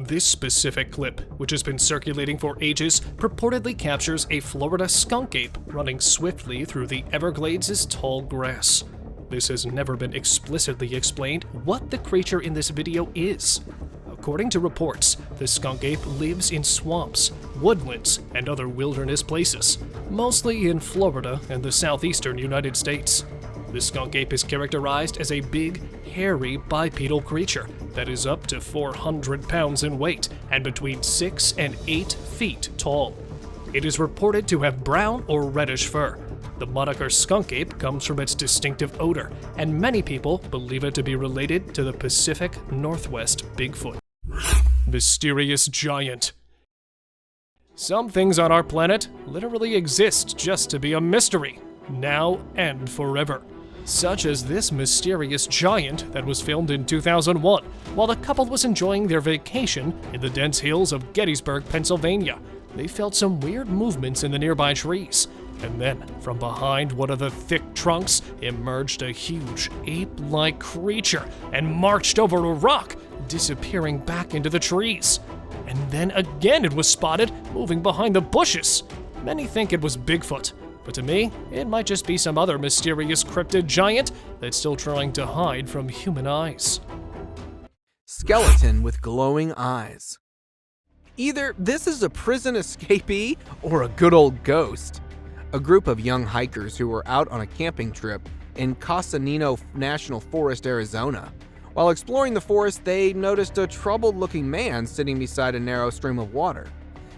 This specific clip, which has been circulating for ages, purportedly captures a Florida skunk ape running swiftly through the Everglades' tall grass. This has never been explicitly explained what the creature in this video is. According to reports, the skunk ape lives in swamps, woodlands, and other wilderness places, mostly in Florida and the southeastern United States. The skunk ape is characterized as a big, hairy, bipedal creature that is up to 400 pounds in weight and between 6 and 8 feet tall. It is reported to have brown or reddish fur. The moniker skunk ape comes from its distinctive odor, and many people believe it to be related to the Pacific Northwest Bigfoot. Mysterious giant. Some things on our planet literally exist just to be a mystery, now and forever. Such as this mysterious giant that was filmed in 2001 while the couple was enjoying their vacation in the dense hills of Gettysburg, Pennsylvania. They felt some weird movements in the nearby trees, and then from behind one of the thick trunks emerged a huge ape-like creature and marched over a rock, disappearing back into the trees. And then again it was spotted moving behind the bushes. Many think it was Bigfoot, but to me, it might just be some other mysterious cryptid giant that's still trying to hide from human eyes. Skeleton with glowing eyes. Either this is a prison escapee or a good old ghost. A group of young hikers who were out on a camping trip in Casanino National Forest, Arizona. While exploring the forest, they noticed a troubled-looking man sitting beside a narrow stream of water.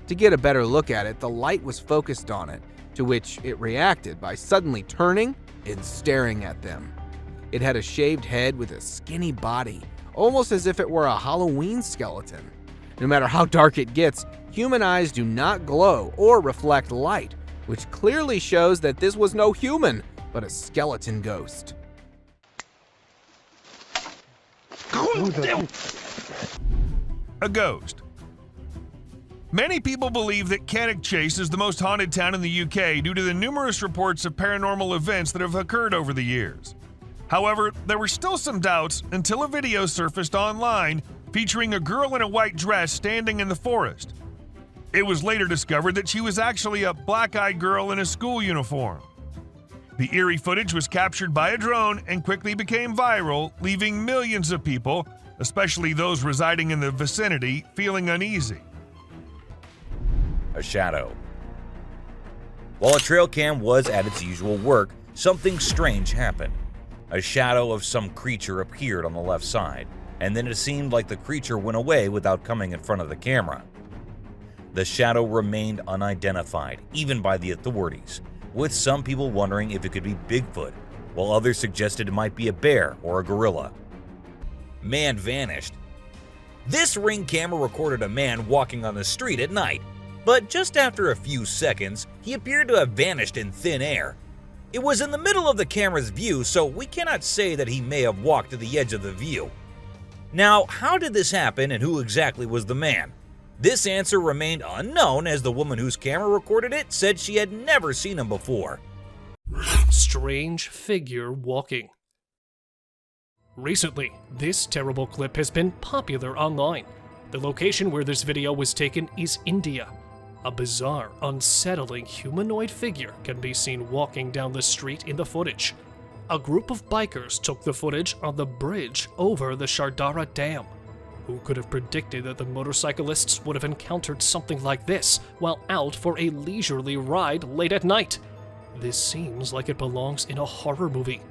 To get a better look at it, the light was focused on it, to which it reacted by suddenly turning and staring at them. It had a shaved head with a skinny body, almost as if it were a Halloween skeleton. No matter how dark it gets, human eyes do not glow or reflect light, which clearly shows that this was no human, but a skeleton ghost. A ghost. Many people believe that Cannockchase is the most haunted town in the UK due to the numerous reports of paranormal events that have occurred over the years. However, there were still some doubts until a video surfaced online featuring a girl in a white dress standing in the forest. It was later discovered that she was actually a black-eyed girl in a school uniform. The eerie footage was captured by a drone and quickly became viral, leaving millions of people, especially those residing in the vicinity, feeling uneasy. A shadow. While a trail cam was at its usual work, something strange happened. A shadow of some creature appeared on the left side, and then it seemed like the creature went away without coming in front of the camera. The shadow remained unidentified, even by the authorities, with some people wondering if it could be Bigfoot, while others suggested it might be a bear or a gorilla. Man vanished. This Ring camera recorded a man walking on the street at night, but just after a few seconds, he appeared to have vanished in thin air. It was in the middle of the camera's view, so we cannot say that he may have walked to the edge of the view. Now, how did this happen and who exactly was the man? This answer remained unknown, as the woman whose camera recorded it said she had never seen him before. Strange figure walking. Recently, this terrible clip has been popular online. The location where this video was taken is India. A bizarre, unsettling humanoid figure can be seen walking down the street in the footage. A group of bikers took the footage on the bridge over the Shardara Dam. Who could have predicted that the motorcyclists would have encountered something like this while out for a leisurely ride late at night? This seems like it belongs in a horror movie.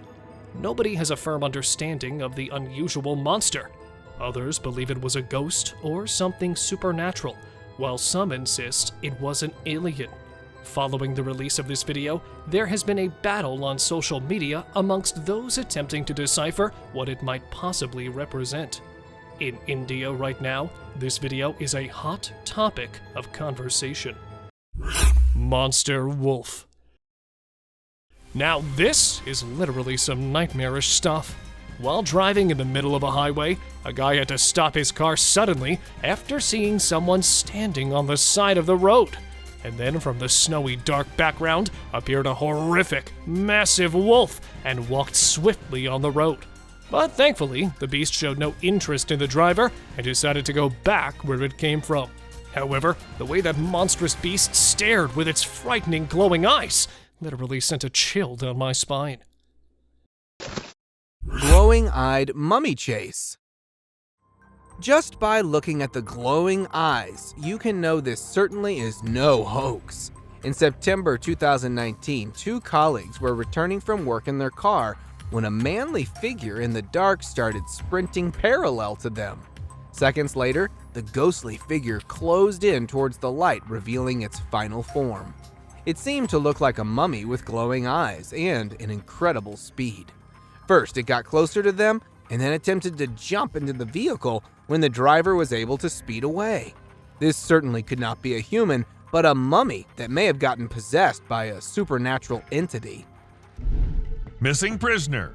Nobody has a firm understanding of the unusual monster. Others believe it was a ghost or something supernatural, while some insist it was an alien. Following the release of this video, there has been a battle on social media amongst those attempting to decipher what it might possibly represent. In India right now, this video is a hot topic of conversation. Monster Wolf. Now this is literally some nightmarish stuff. While driving in the middle of a highway, a guy had to stop his car suddenly after seeing someone standing on the side of the road. And then from the snowy dark background appeared a horrific, massive wolf and walked swiftly on the road. But thankfully, the beast showed no interest in the driver and decided to go back where it came from. However, the way that monstrous beast stared with its frightening glowing eyes literally sent a chill down my spine. Glowing-eyed mummy chase. Just by looking at the glowing eyes, you can know this certainly is no hoax. In September 2019, two colleagues were returning from work in their car when a manly figure in the dark started sprinting parallel to them. Seconds later, the ghostly figure closed in towards the light, revealing its final form. It seemed to look like a mummy with glowing eyes and an incredible speed. First, it got closer to them and then attempted to jump into the vehicle when the driver was able to speed away. This certainly could not be a human, but a mummy that may have gotten possessed by a supernatural entity. Missing prisoner.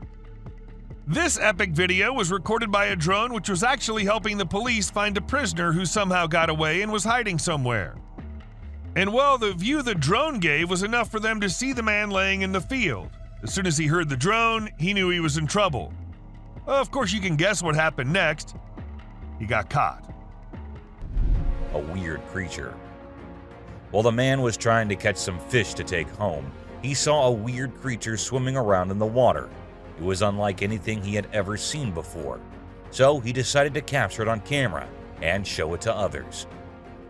This epic video was recorded by a drone which was actually helping the police find a prisoner who somehow got away and was hiding somewhere. And well, the view the drone gave was enough for them to see the man laying in the field. As soon as he heard the drone, he knew he was in trouble. Of course, you can guess what happened next. He got caught. A weird creature. While the man was trying to catch some fish to take home, he saw a weird creature swimming around in the water. It was unlike anything he had ever seen before. So he decided to capture it on camera and show it to others.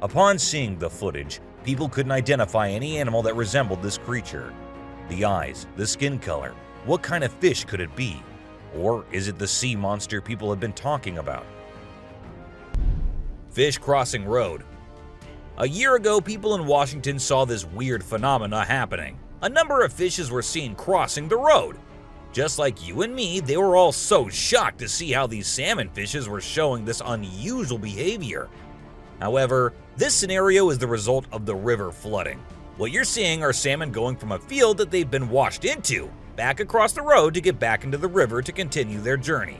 Upon seeing the footage, people couldn't identify any animal that resembled this creature. The eyes, the skin color, what kind of fish could it be? Or is it the sea monster people have been talking about? Fish crossing road. A year ago, people in Washington saw this weird phenomena happening. A number of fishes were seen crossing the road. Just like you and me, they were all so shocked to see how these salmon fishes were showing this unusual behavior. However, this scenario is the result of the river flooding. What you're seeing are salmon going from a field that they've been washed into, back across the road to get back into the river to continue their journey.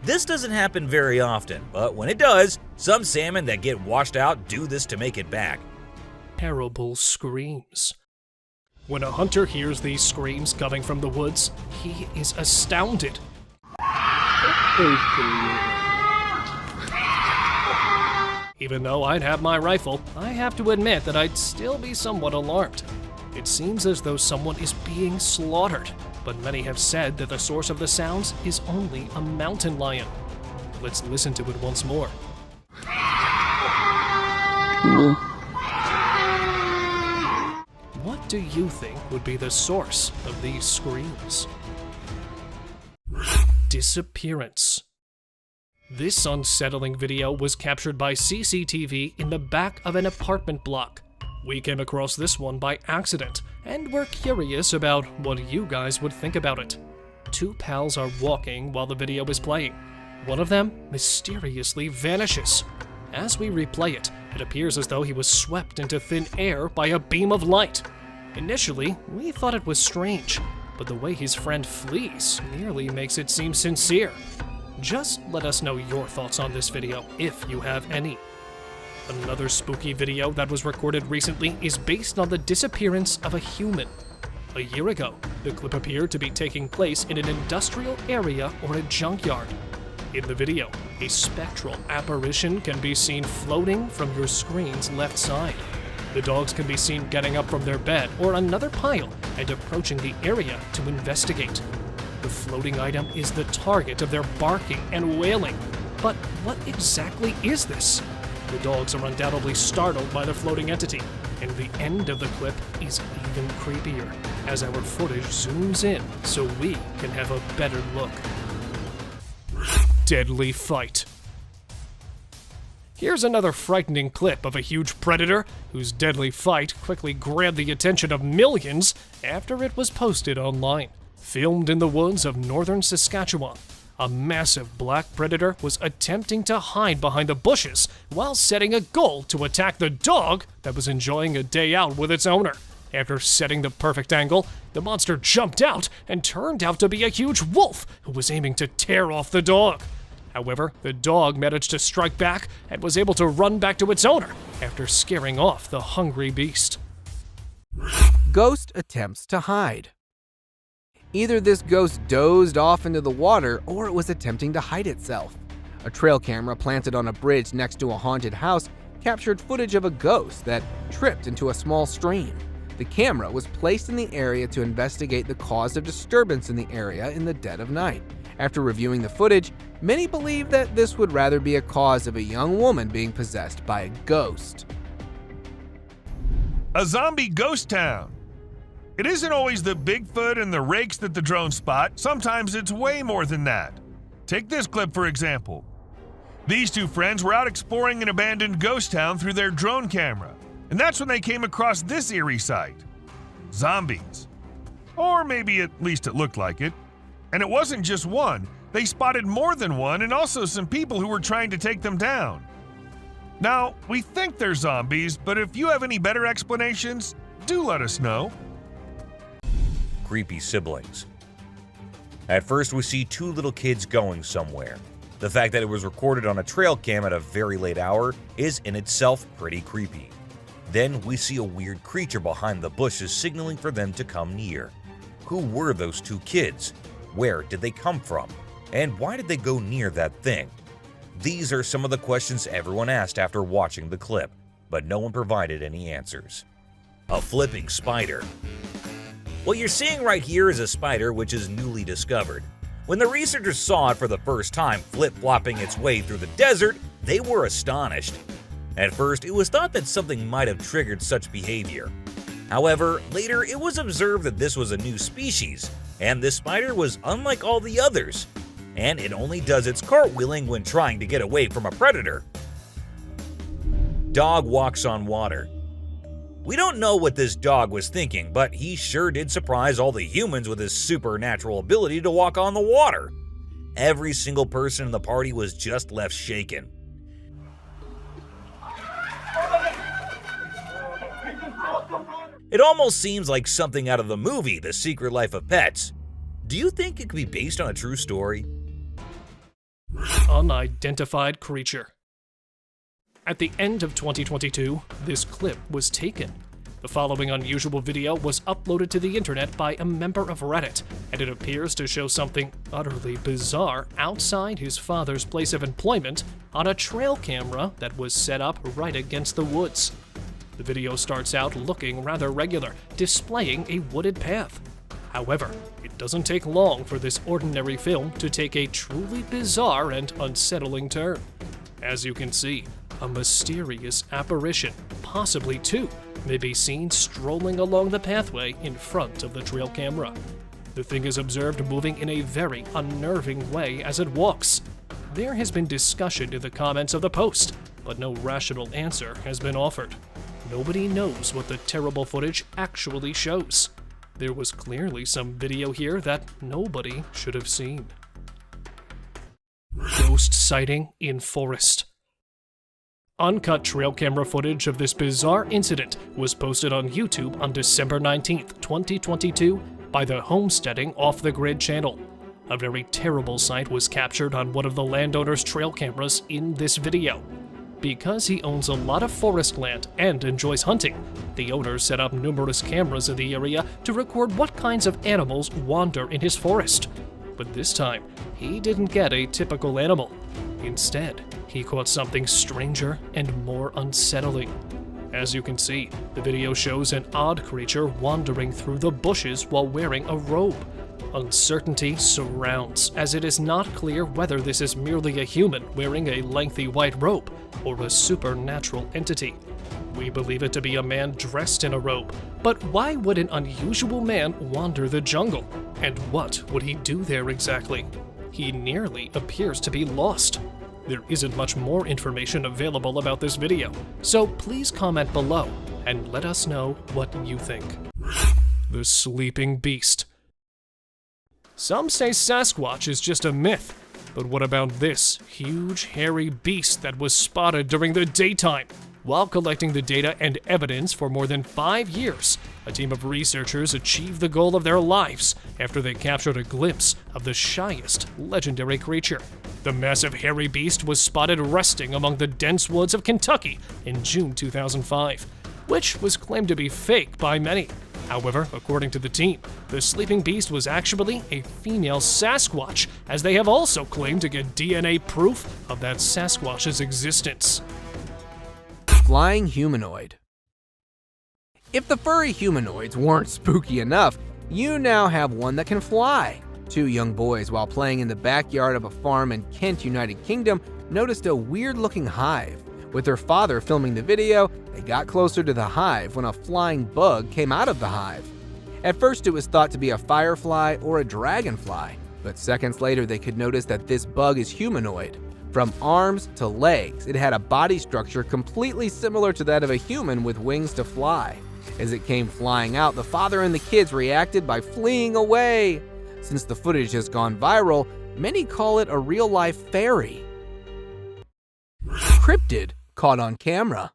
This doesn't happen very often, but when it does, some salmon that get washed out do this to make it back. Terrible screams. When a hunter hears these screams coming from the woods, he is astounded. Even though I'd have my rifle, I have to admit that I'd still be somewhat alarmed. It seems as though someone is being slaughtered, but many have said that the source of the sounds is only a mountain lion. Let's listen to it once more. What do you think would be the source of these screams? Disappearance. This unsettling video was captured by CCTV in the back of an apartment block. We came across this one by accident, and we're curious about what you guys would think about it. Two pals are walking while the video is playing. One of them mysteriously vanishes. As we replay it, it appears as though he was swept into thin air by a beam of light. Initially, we thought it was strange, but the way his friend flees nearly makes it seem sincere. Just let us know your thoughts on this video, if you have any. Another spooky video that was recorded recently is based on the disappearance of a human. A year ago, the clip appeared to be taking place in an industrial area or a junkyard. In the video, a spectral apparition can be seen floating from your screen's left side. The dogs can be seen getting up from their bed or another pile and approaching the area to investigate. The floating item is the target of their barking and wailing. But what exactly is this? The dogs are undoubtedly startled by the floating entity, and the end of the clip is even creepier as our footage zooms in so we can have a better look. Deadly fight. Here's another frightening clip of a huge predator whose deadly fight quickly grabbed the attention of millions after it was posted online. Filmed in the woods of northern Saskatchewan, a massive black predator was attempting to hide behind the bushes while setting a goal to attack the dog that was enjoying a day out with its owner. After setting the perfect angle, the monster jumped out and turned out to be a huge wolf who was aiming to tear off the dog. However, the dog managed to strike back and was able to run back to its owner after scaring off the hungry beast. Ghost attempts to hide. Either this ghost dozed off into the water or it was attempting to hide itself. A trail camera planted on a bridge next to a haunted house captured footage of a ghost that tripped into a small stream. The camera was placed in the area to investigate the cause of disturbance in the area in the dead of night. After reviewing the footage, many believe that this would rather be a cause of a young woman being possessed by a ghost. A zombie ghost town. It isn't always the Bigfoot and the rakes that the drones spot. Sometimes it's way more than that. Take this clip for example. These two friends were out exploring an abandoned ghost town through their drone camera, and that's when they came across this eerie sight. Zombies. Or maybe at least it looked like it. And it wasn't just one. They spotted more than one and also some people who were trying to take them down. Now, we think they're zombies, but if you have any better explanations, do let us know. Creepy siblings. At first, we see two little kids going somewhere. The fact that it was recorded on a trail cam at a very late hour is in itself pretty creepy. Then we see a weird creature behind the bushes signaling for them to come near. Who were those two kids? Where did they come from? And why did they go near that thing? These are some of the questions everyone asked after watching the clip, but no one provided any answers. A flipping spider. What you're seeing right here is a spider which is newly discovered. When the researchers saw it for the first time flip-flopping its way through the desert, they were astonished. At first, it was thought that something might have triggered such behavior. However, later it was observed that this was a new species, and this spider was unlike all the others, and it only does its cartwheeling when trying to get away from a predator. Dog walks on water. We don't know what this dog was thinking, but he sure did surprise all the humans with his supernatural ability to walk on the water. Every single person in the party was just left shaken. It almost seems like something out of the movie The Secret Life of Pets. Do you think it could be based on a true story? Unidentified creature. At the end of 2022, this clip was taken. The following unusual video was uploaded to the internet by a member of Reddit, and it appears to show something utterly bizarre outside his father's place of employment on a trail camera that was set up right against the woods. The video starts out looking rather regular, displaying a wooded path. However, it doesn't take long for this ordinary film to take a truly bizarre and unsettling turn. As you can see, a mysterious apparition, possibly two, may be seen strolling along the pathway in front of the trail camera. The thing is observed moving in a very unnerving way as it walks. There has been discussion in the comments of the post, but no rational answer has been offered. Nobody knows what the terrible footage actually shows. There was clearly some video here that nobody should have seen. Ghost sighting in forest. Uncut trail camera footage of this bizarre incident was posted on YouTube on December 19th, 2022 by the Homesteading Off the Grid channel. A very terrible sight was captured on one of the landowner's trail cameras in this video. Because he owns a lot of forest land and enjoys hunting, the owner set up numerous cameras in the area to record what kinds of animals wander in his forest. But this time, he didn't get a typical animal. Instead, he caught something stranger and more unsettling. As you can see, the video shows an odd creature wandering through the bushes while wearing a robe. Uncertainty surrounds, as it is not clear whether this is merely a human wearing a lengthy white robe or a supernatural entity. We believe it to be a man dressed in a robe, but why would an unusual man wander the jungle? And what would he do there exactly? He nearly appears to be lost. There isn't much more information available about this video, so please comment below and let us know what you think. The Sleeping Beast. Some say Sasquatch is just a myth, but what about this huge hairy beast that was spotted during the daytime? While collecting the data and evidence for more than 5 years, a team of researchers achieved the goal of their lives after they captured a glimpse of the shyest legendary creature. The massive hairy beast was spotted resting among the dense woods of Kentucky in June 2005, which was claimed to be fake by many. However, according to the team, the sleeping beast was actually a female Sasquatch, as they have also claimed to get DNA proof of that Sasquatch's existence. Flying humanoid. If the furry humanoids weren't spooky enough, you now have one that can fly. Two young boys, while playing in the backyard of a farm in Kent, United Kingdom, noticed a weird-looking hive. With their father filming the video, they got closer to the hive when a flying bug came out of the hive. At first, it was thought to be a firefly or a dragonfly, but seconds later they could notice that this bug is humanoid. From arms to legs, it had a body structure completely similar to that of a human with wings to fly. As it came flying out, the father and the kids reacted by fleeing away. Since the footage has gone viral, many call it a real-life fairy. Cryptid caught on camera.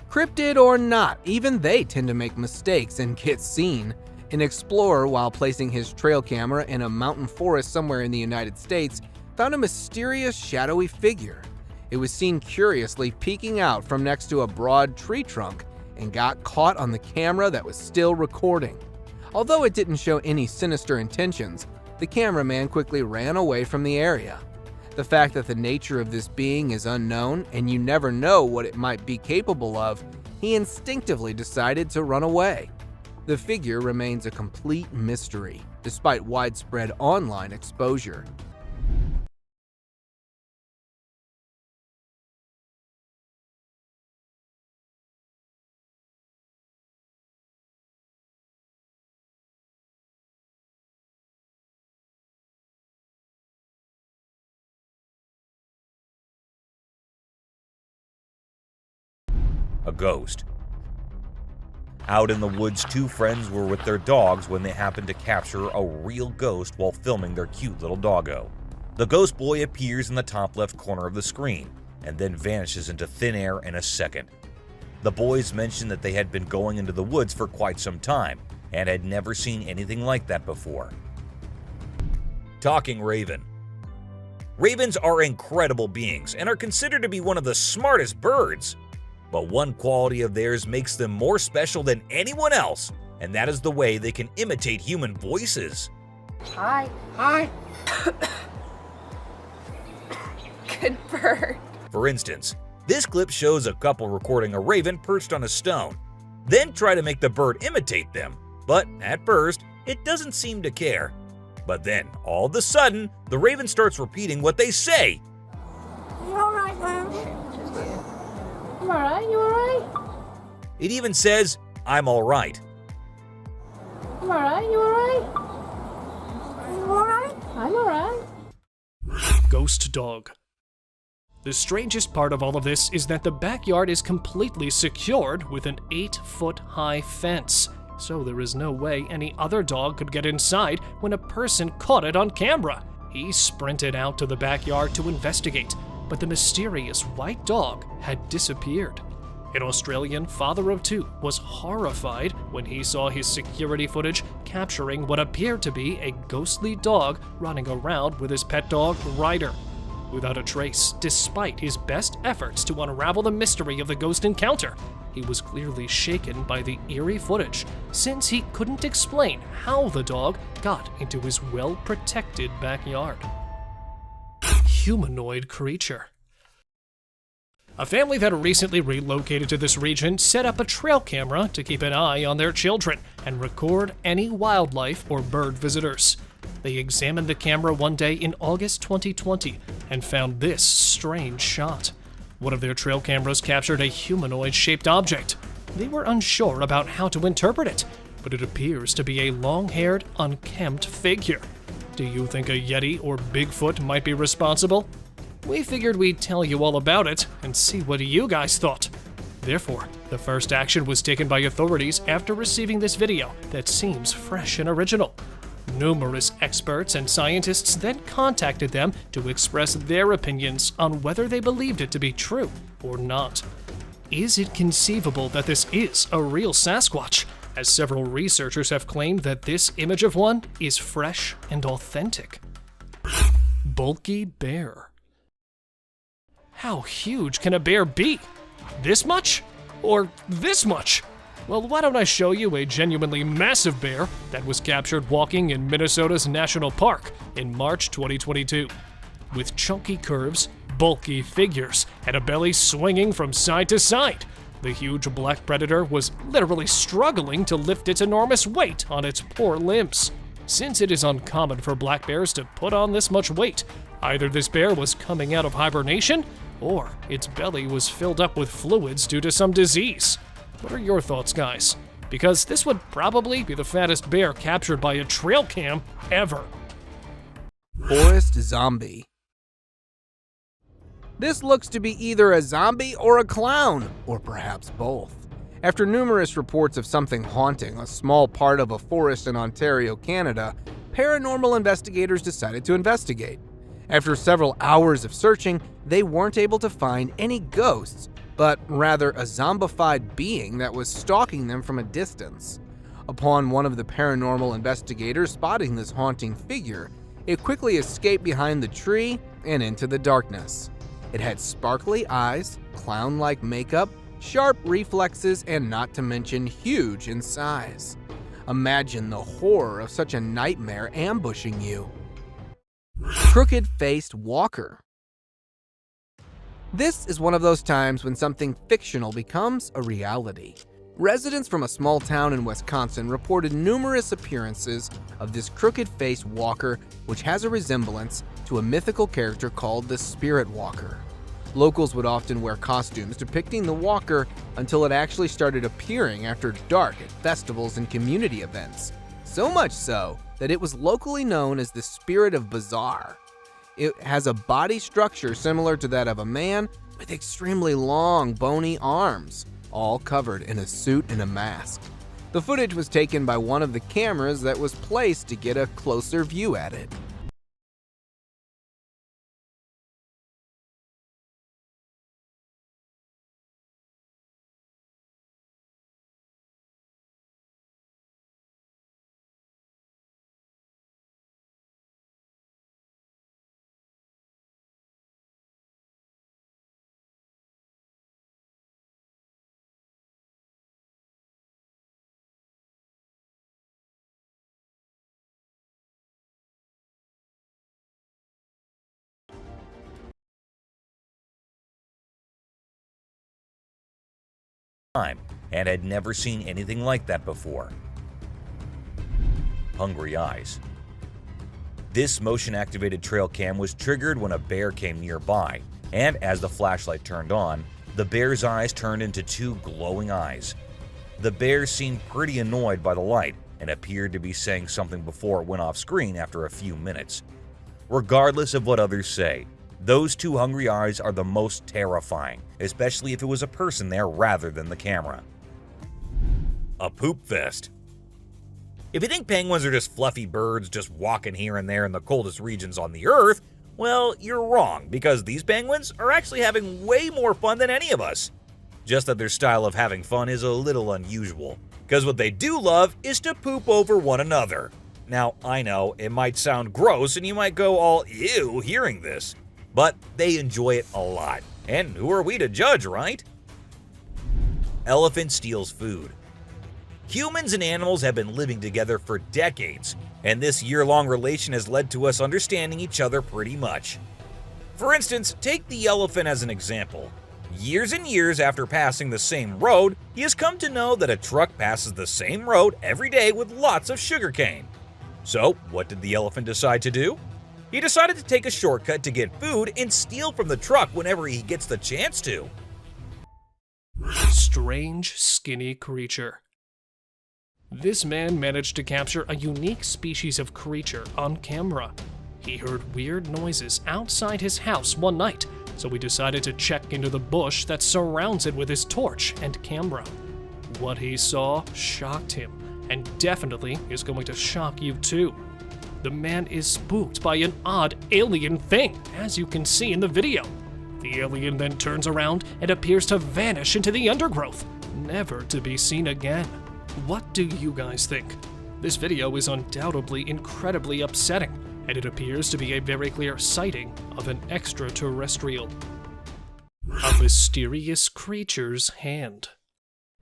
Cryptid or not, even they tend to make mistakes and get seen. An explorer, while placing his trail camera in a mountain forest somewhere in the United States, found a mysterious shadowy figure. It was seen curiously peeking out from next to a broad tree trunk and got caught on the camera that was still recording. Although it didn't show any sinister intentions, the cameraman quickly ran away from the area. The fact that the nature of this being is unknown and you never know what it might be capable of, he instinctively decided to run away. The figure remains a complete mystery, despite widespread online exposure. A ghost. Out in the woods, two friends were with their dogs when they happened to capture a real ghost while filming their cute little doggo. The ghost boy appears in the top left corner of the screen and then vanishes into thin air in a second. The boys mentioned that they had been going into the woods for quite some time and had never seen anything like that before. Talking raven. Ravens are incredible beings and are considered to be one of the smartest birds. But one quality of theirs makes them more special than anyone else, and that is the way they can imitate human voices. Hi. Hi. Good bird. For instance, this clip shows a couple recording a raven perched on a stone, then try to make the bird imitate them. But at first, it doesn't seem to care. But then, all of a sudden, the raven starts repeating what they say. You alright, man? You alright? You alright? It even says, "I'm alright." You alright? You alright? You alright? I'm alright. Ghost dog. The strangest part of all of this is that the backyard is completely secured with an 8-foot-high fence, so there is no way any other dog could get inside when a person caught it on camera. He sprinted out to the backyard to investigate, but the mysterious white dog had disappeared. An Australian father of two was horrified when he saw his security footage capturing what appeared to be a ghostly dog running around with his pet dog, Ryder. Without a trace, despite his best efforts to unravel the mystery of the ghost encounter, he was clearly shaken by the eerie footage, since he couldn't explain how the dog got into his well-protected backyard. Humanoid creature. A family that recently relocated to this region set up a trail camera to keep an eye on their children and record any wildlife or bird visitors. They examined the camera one day in August 2020 and found this strange shot. One of their trail cameras captured a humanoid-shaped object. They were unsure about how to interpret it, but it appears to be a long-haired, unkempt figure. Do you think a Yeti or Bigfoot might be responsible? We figured we'd tell you all about it and see what you guys thought. Therefore, the first action was taken by authorities after receiving this video that seems fresh and original. Numerous experts and scientists then contacted them to express their opinions on whether they believed it to be true or not. Is it conceivable that this is a real Sasquatch, as several researchers have claimed that this image of one is fresh and authentic? Bulky bear. How huge can a bear be? This much? Or this much? Well, why don't I show you a genuinely massive bear that was captured walking in Minnesota's National Park in March 2022. With chunky curves, bulky figures, and a belly swinging from side to side, the huge black predator was literally struggling to lift its enormous weight on its poor limbs. Since it is uncommon for black bears to put on this much weight, either this bear was coming out of hibernation, or its belly was filled up with fluids due to some disease. What are your thoughts, guys? Because this would probably be the fattest bear captured by a trail cam ever. Forest zombie. This looks to be either a zombie or a clown, or perhaps both. After numerous reports of something haunting a small part of a forest in Ontario, Canada, paranormal investigators decided to investigate. After several hours of searching, they weren't able to find any ghosts, but rather a zombified being that was stalking them from a distance. Upon one of the paranormal investigators spotting this haunting figure, it quickly escaped behind the tree and into the darkness. It had sparkly eyes, clown-like makeup, sharp reflexes, and not to mention huge in size. Imagine the horror of such a nightmare ambushing you. Crooked-faced walker. This is one of those times when something fictional becomes a reality. Residents from a small town in Wisconsin reported numerous appearances of this crooked-faced walker, which has a resemblance to a mythical character called the Spirit Walker. Locals would often wear costumes depicting the walker until it actually started appearing after dark at festivals and community events. So much so that it was locally known as the Spirit of Bizarre. It has a body structure similar to that of a man with extremely long, bony arms, all covered in a suit and a mask. The footage was taken by one of the cameras that was placed to get a closer view at it. Time and had never seen anything like that before. Hungry eyes. This motion-activated trail cam was triggered when a bear came nearby, and as the flashlight turned on, the bear's eyes turned into two glowing eyes. The bear seemed pretty annoyed by the light and appeared to be saying something before it went off screen after a few minutes. Regardless of what others say, those two hungry eyes are the most terrifying, especially if it was a person there rather than the camera. A poop fest. If you think penguins are just fluffy birds just walking here and there in the coldest regions on the Earth, well, you're wrong, because these penguins are actually having way more fun than any of us. Just that their style of having fun is a little unusual, because what they do love is to poop over one another. Now, I know, it might sound gross and you might go all ew hearing this, but they enjoy it a lot. And who are we to judge, right? Elephant steals food. Humans and animals have been living together for decades, and this year-long relation has led to us understanding each other pretty much. For instance, take the elephant as an example. Years and years after passing the same road, he has come to know that a truck passes the same road every day with lots of sugarcane. So, what did the elephant decide to do? He decided to take a shortcut to get food and steal from the truck whenever he gets the chance to. Strange, skinny creature. This man managed to capture a unique species of creature on camera. He heard weird noises outside his house one night, so he decided to check into the bush that surrounds it with his torch and camera. What he saw shocked him, and definitely is going to shock you too. The man is spooked by an odd alien thing, as you can see in the video. The alien then turns around and appears to vanish into the undergrowth, never to be seen again. What do you guys think? This video is undoubtedly incredibly upsetting, and it appears to be a very clear sighting of an extraterrestrial. A mysterious creature's hand.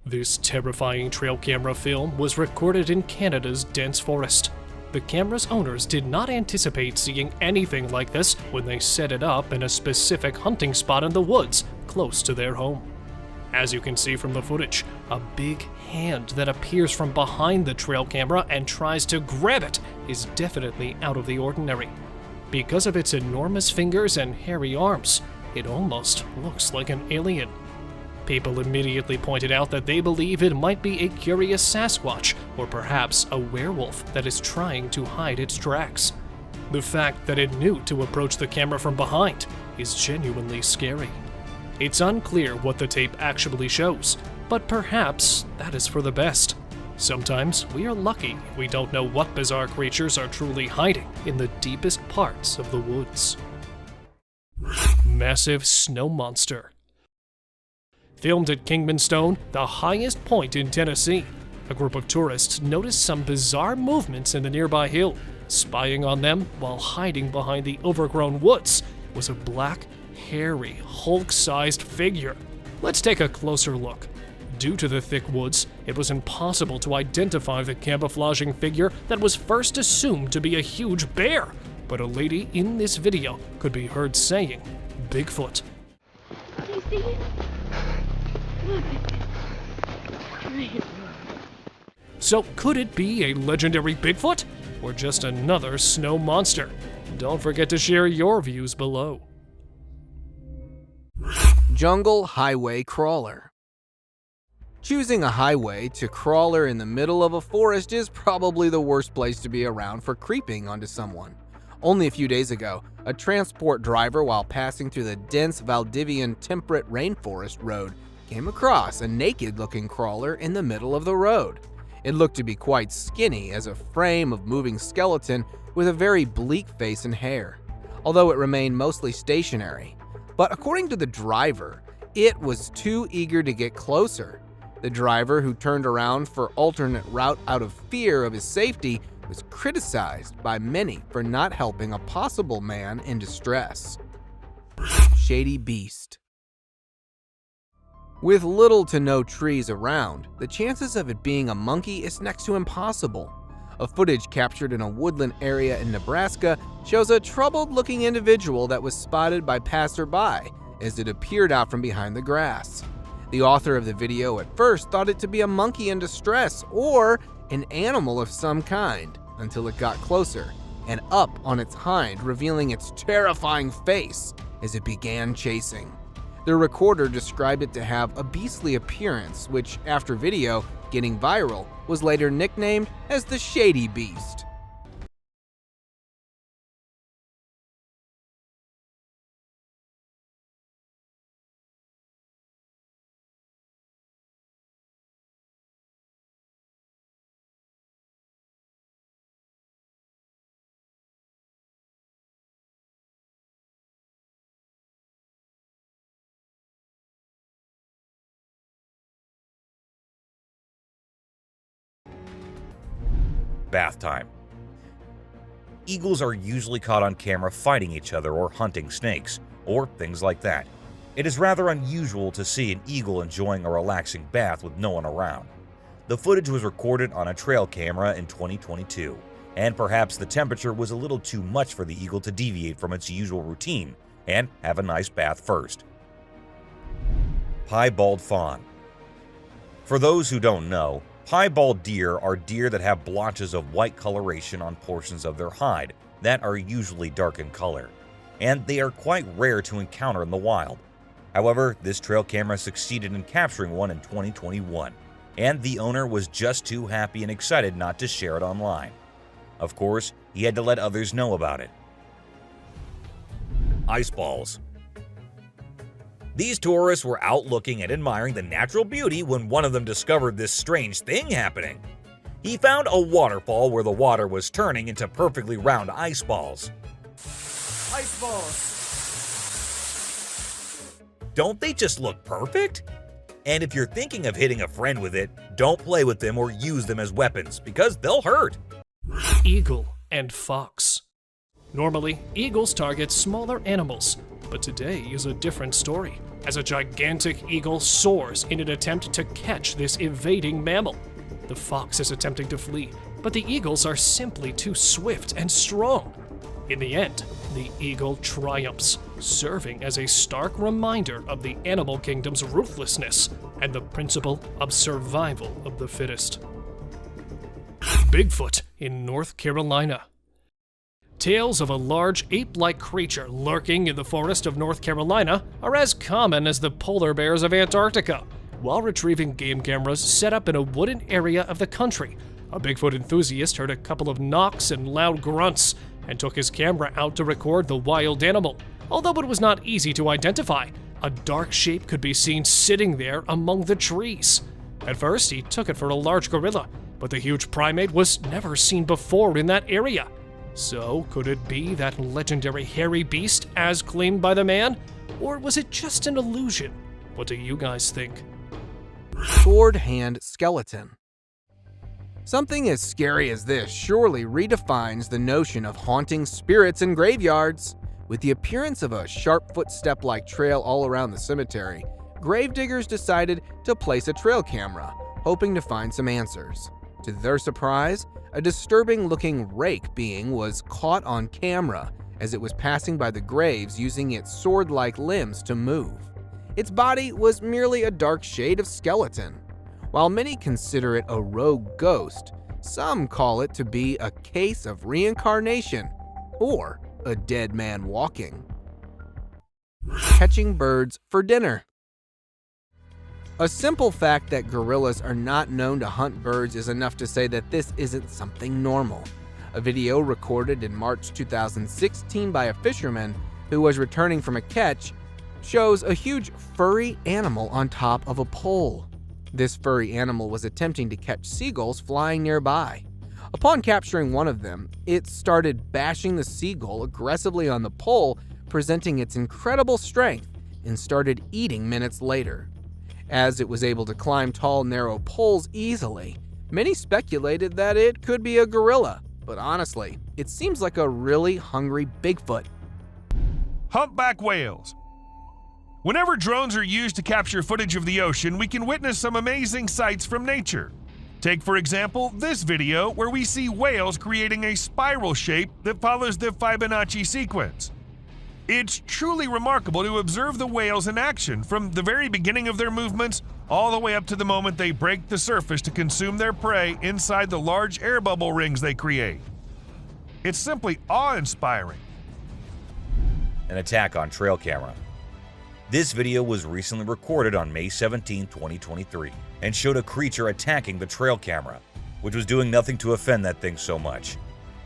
This terrifying trail camera film was recorded in Canada's dense forest. The camera's owners did not anticipate seeing anything like this when they set it up in a specific hunting spot in the woods close to their home. As you can see from the footage, a big hand that appears from behind the trail camera and tries to grab it is definitely out of the ordinary. Because of its enormous fingers and hairy arms, it almost looks like an alien. People immediately pointed out that they believe it might be a curious Sasquatch, or perhaps a werewolf that is trying to hide its tracks. The fact that it knew to approach the camera from behind is genuinely scary. It's unclear what the tape actually shows, but perhaps that is for the best. Sometimes we are lucky if we don't know what bizarre creatures are truly hiding in the deepest parts of the woods. Massive snow monster. Filmed at Kingman Stone, the highest point in Tennessee, a group of tourists noticed some bizarre movements in the nearby hill. Spying on them while hiding behind the overgrown woods was a black, hairy, Hulk-sized figure. Let's take a closer look. Due to the thick woods, it was impossible to identify the camouflaging figure that was first assumed to be a huge bear, but a lady in this video could be heard saying, "Bigfoot." Do you see it? Look at it. So could it be a legendary Bigfoot? Or just another snow monster? Don't forget to share your views below. Jungle highway crawler. Choosing a highway to crawler in the middle of a forest is probably the worst place to be around for creeping onto someone. Only a few days ago, a transport driver, while passing through the dense Valdivian temperate rainforest road, came across a naked-looking crawler in the middle of the road. It looked to be quite skinny as a frame of moving skeleton with a very bleak face and hair, although it remained mostly stationary. But according to the driver, it was too eager to get closer. The driver, who turned around for alternate route out of fear of his safety, was criticized by many for not helping a possible man in distress. Shady beast. With little to no trees around, the chances of it being a monkey is next to impossible. A footage captured in a woodland area in Nebraska shows a troubled-looking individual that was spotted by passerby as it appeared out from behind the grass. The author of the video at first thought it to be a monkey in distress or an animal of some kind, until it got closer and up on its hind, revealing its terrifying face as it began chasing. The recorder described it to have a beastly appearance, which, after video getting viral, was later nicknamed as the Shady Beast. Bath time. Eagles are usually caught on camera fighting each other or hunting snakes, or things like that. It is rather unusual to see an eagle enjoying a relaxing bath with no one around. The footage was recorded on a trail camera in 2022, and perhaps the temperature was a little too much for the eagle to deviate from its usual routine and have a nice bath first. Piebald fawn. For those who don't know, piebald deer are deer that have blotches of white coloration on portions of their hide that are usually dark in color, and they are quite rare to encounter in the wild. However, this trail camera succeeded in capturing one in 2021, and the owner was just too happy and excited not to share it online. Of course, he had to let others know about it. Ice balls. These tourists were out looking and admiring the natural beauty when one of them discovered this strange thing happening. He found a waterfall where the water was turning into perfectly round ice balls. Ice balls. Don't they just look perfect? And if you're thinking of hitting a friend with it, don't play with them or use them as weapons because they'll hurt. Eagle and fox. Normally, eagles target smaller animals, But today is a different story, as a gigantic eagle soars in an attempt to catch this evading mammal. The fox is attempting to flee, but the eagles are simply too swift and strong. In the end, the eagle triumphs, serving as a stark reminder of the animal kingdom's ruthlessness and the principle of survival of the fittest. Bigfoot in North Carolina. Tales of a large ape-like creature lurking in the forest of North Carolina are as common as the polar bears of Antarctica. While retrieving game cameras set up in a wooded area of the country, a Bigfoot enthusiast heard a couple of knocks and loud grunts and took his camera out to record the wild animal. Although it was not easy to identify, a dark shape could be seen sitting there among the trees. At first, he took it for a large gorilla, but the huge primate was never seen before in that area. So, could it be that legendary hairy beast as claimed by the man? Or was it just an illusion? What do you guys think? Sword hand skeleton. Something as scary as this surely redefines the notion of haunting spirits in graveyards. With the appearance of a sharp footstep-like trail all around the cemetery, gravediggers decided to place a trail camera, hoping to find some answers. To their surprise, a disturbing-looking rake being was caught on camera as it was passing by the graves using its sword-like limbs to move. Its body was merely a dark shade of skeleton. While many consider it a rogue ghost, some call it to be a case of reincarnation or a dead man walking. Catching birds for dinner. A simple fact that gorillas are not known to hunt birds is enough to say that this isn't something normal. A video recorded in March 2016 by a fisherman who was returning from a catch shows a huge furry animal on top of a pole. This furry animal was attempting to catch seagulls flying nearby. Upon capturing one of them, it started bashing the seagull aggressively on the pole, presenting its incredible strength, and started eating minutes later. As it was able to climb tall, narrow poles easily, many speculated that it could be a gorilla, but honestly, it seems like a really hungry Bigfoot. Humpback whales. Whenever drones are used to capture footage of the ocean, we can witness some amazing sights from nature. Take, for example, this video where we see whales creating a spiral shape that follows the Fibonacci sequence. It's truly remarkable to observe the whales in action from the very beginning of their movements all the way up to the moment they break the surface to consume their prey inside the large air bubble rings they create. It's simply awe-inspiring. An attack on trail camera. This video was recently recorded on May 17, 2023, and showed a creature attacking the trail camera, which was doing nothing to offend that thing so much.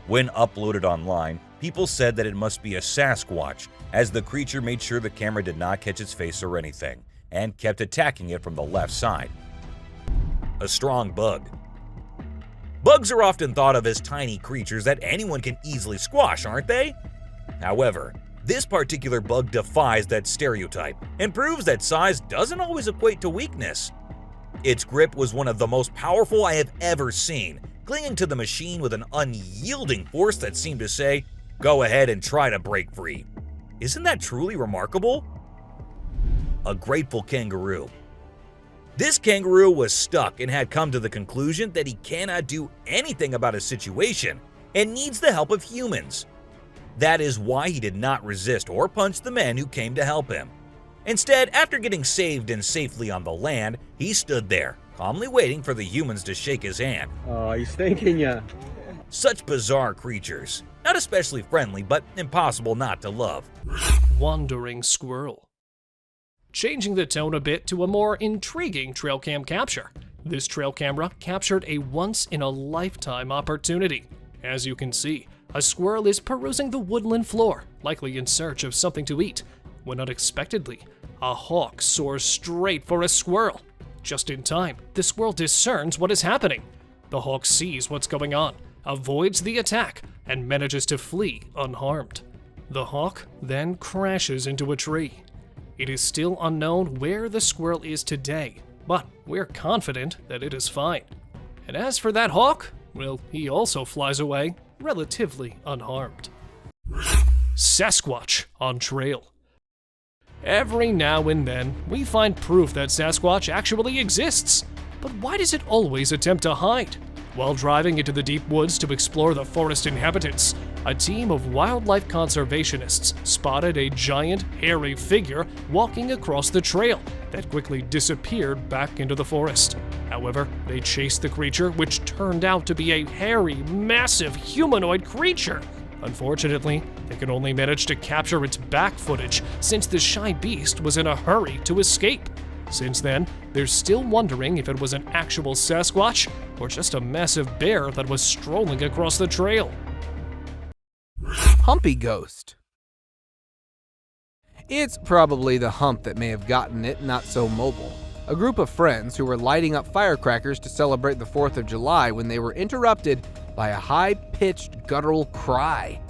When uploaded online, people said that it must be a Sasquatch, as the creature made sure the camera did not catch its face or anything, and kept attacking it from the left side. A strong bug. Bugs are often thought of as tiny creatures that anyone can easily squash, aren't they? However, this particular bug defies that stereotype and proves that size doesn't always equate to weakness. Its grip was one of the most powerful I have ever seen, clinging to the machine with an unyielding force that seemed to say, "Go ahead and try to break free." Isn't that truly remarkable? A grateful kangaroo. This kangaroo was stuck and had come to the conclusion that he cannot do anything about his situation and needs the help of humans. That is why he did not resist or punch the men who came to help him. Instead, after getting saved and safely on the land, he stood there, calmly waiting for the humans to shake his hand. Oh, he's thanking ya. Such bizarre creatures. Not especially friendly, but impossible not to love. Wandering squirrel. Changing the tone a bit to a more intriguing trail cam capture. This trail camera captured a once-in-a-lifetime opportunity. As you can see, a squirrel is perusing the woodland floor, likely in search of something to eat, when unexpectedly, a hawk soars straight for a squirrel. Just in time, the squirrel discerns what is happening. The hawk sees what's going on, avoids the attack, and manages to flee unharmed. The hawk then crashes into a tree. It is still unknown where the squirrel is today, but we're confident that it is fine. And as for that hawk, well, he also flies away, relatively unharmed. Sasquatch on trail. Every now and then, we find proof that Sasquatch actually exists. But why does it always attempt to hide? While driving into the deep woods to explore the forest inhabitants, a team of wildlife conservationists spotted a giant, hairy figure walking across the trail that quickly disappeared back into the forest. However, they chased the creature, which turned out to be a hairy, massive humanoid creature. Unfortunately, they could only manage to capture its back footage since the shy beast was in a hurry to escape. Since then, they're still wondering if it was an actual Sasquatch or just a massive bear that was strolling across the trail. Humpy ghost. It's probably the hump that may have gotten it not so mobile. A group of friends who were lighting up firecrackers to celebrate the 4th of July when they were interrupted by a high-pitched guttural cry.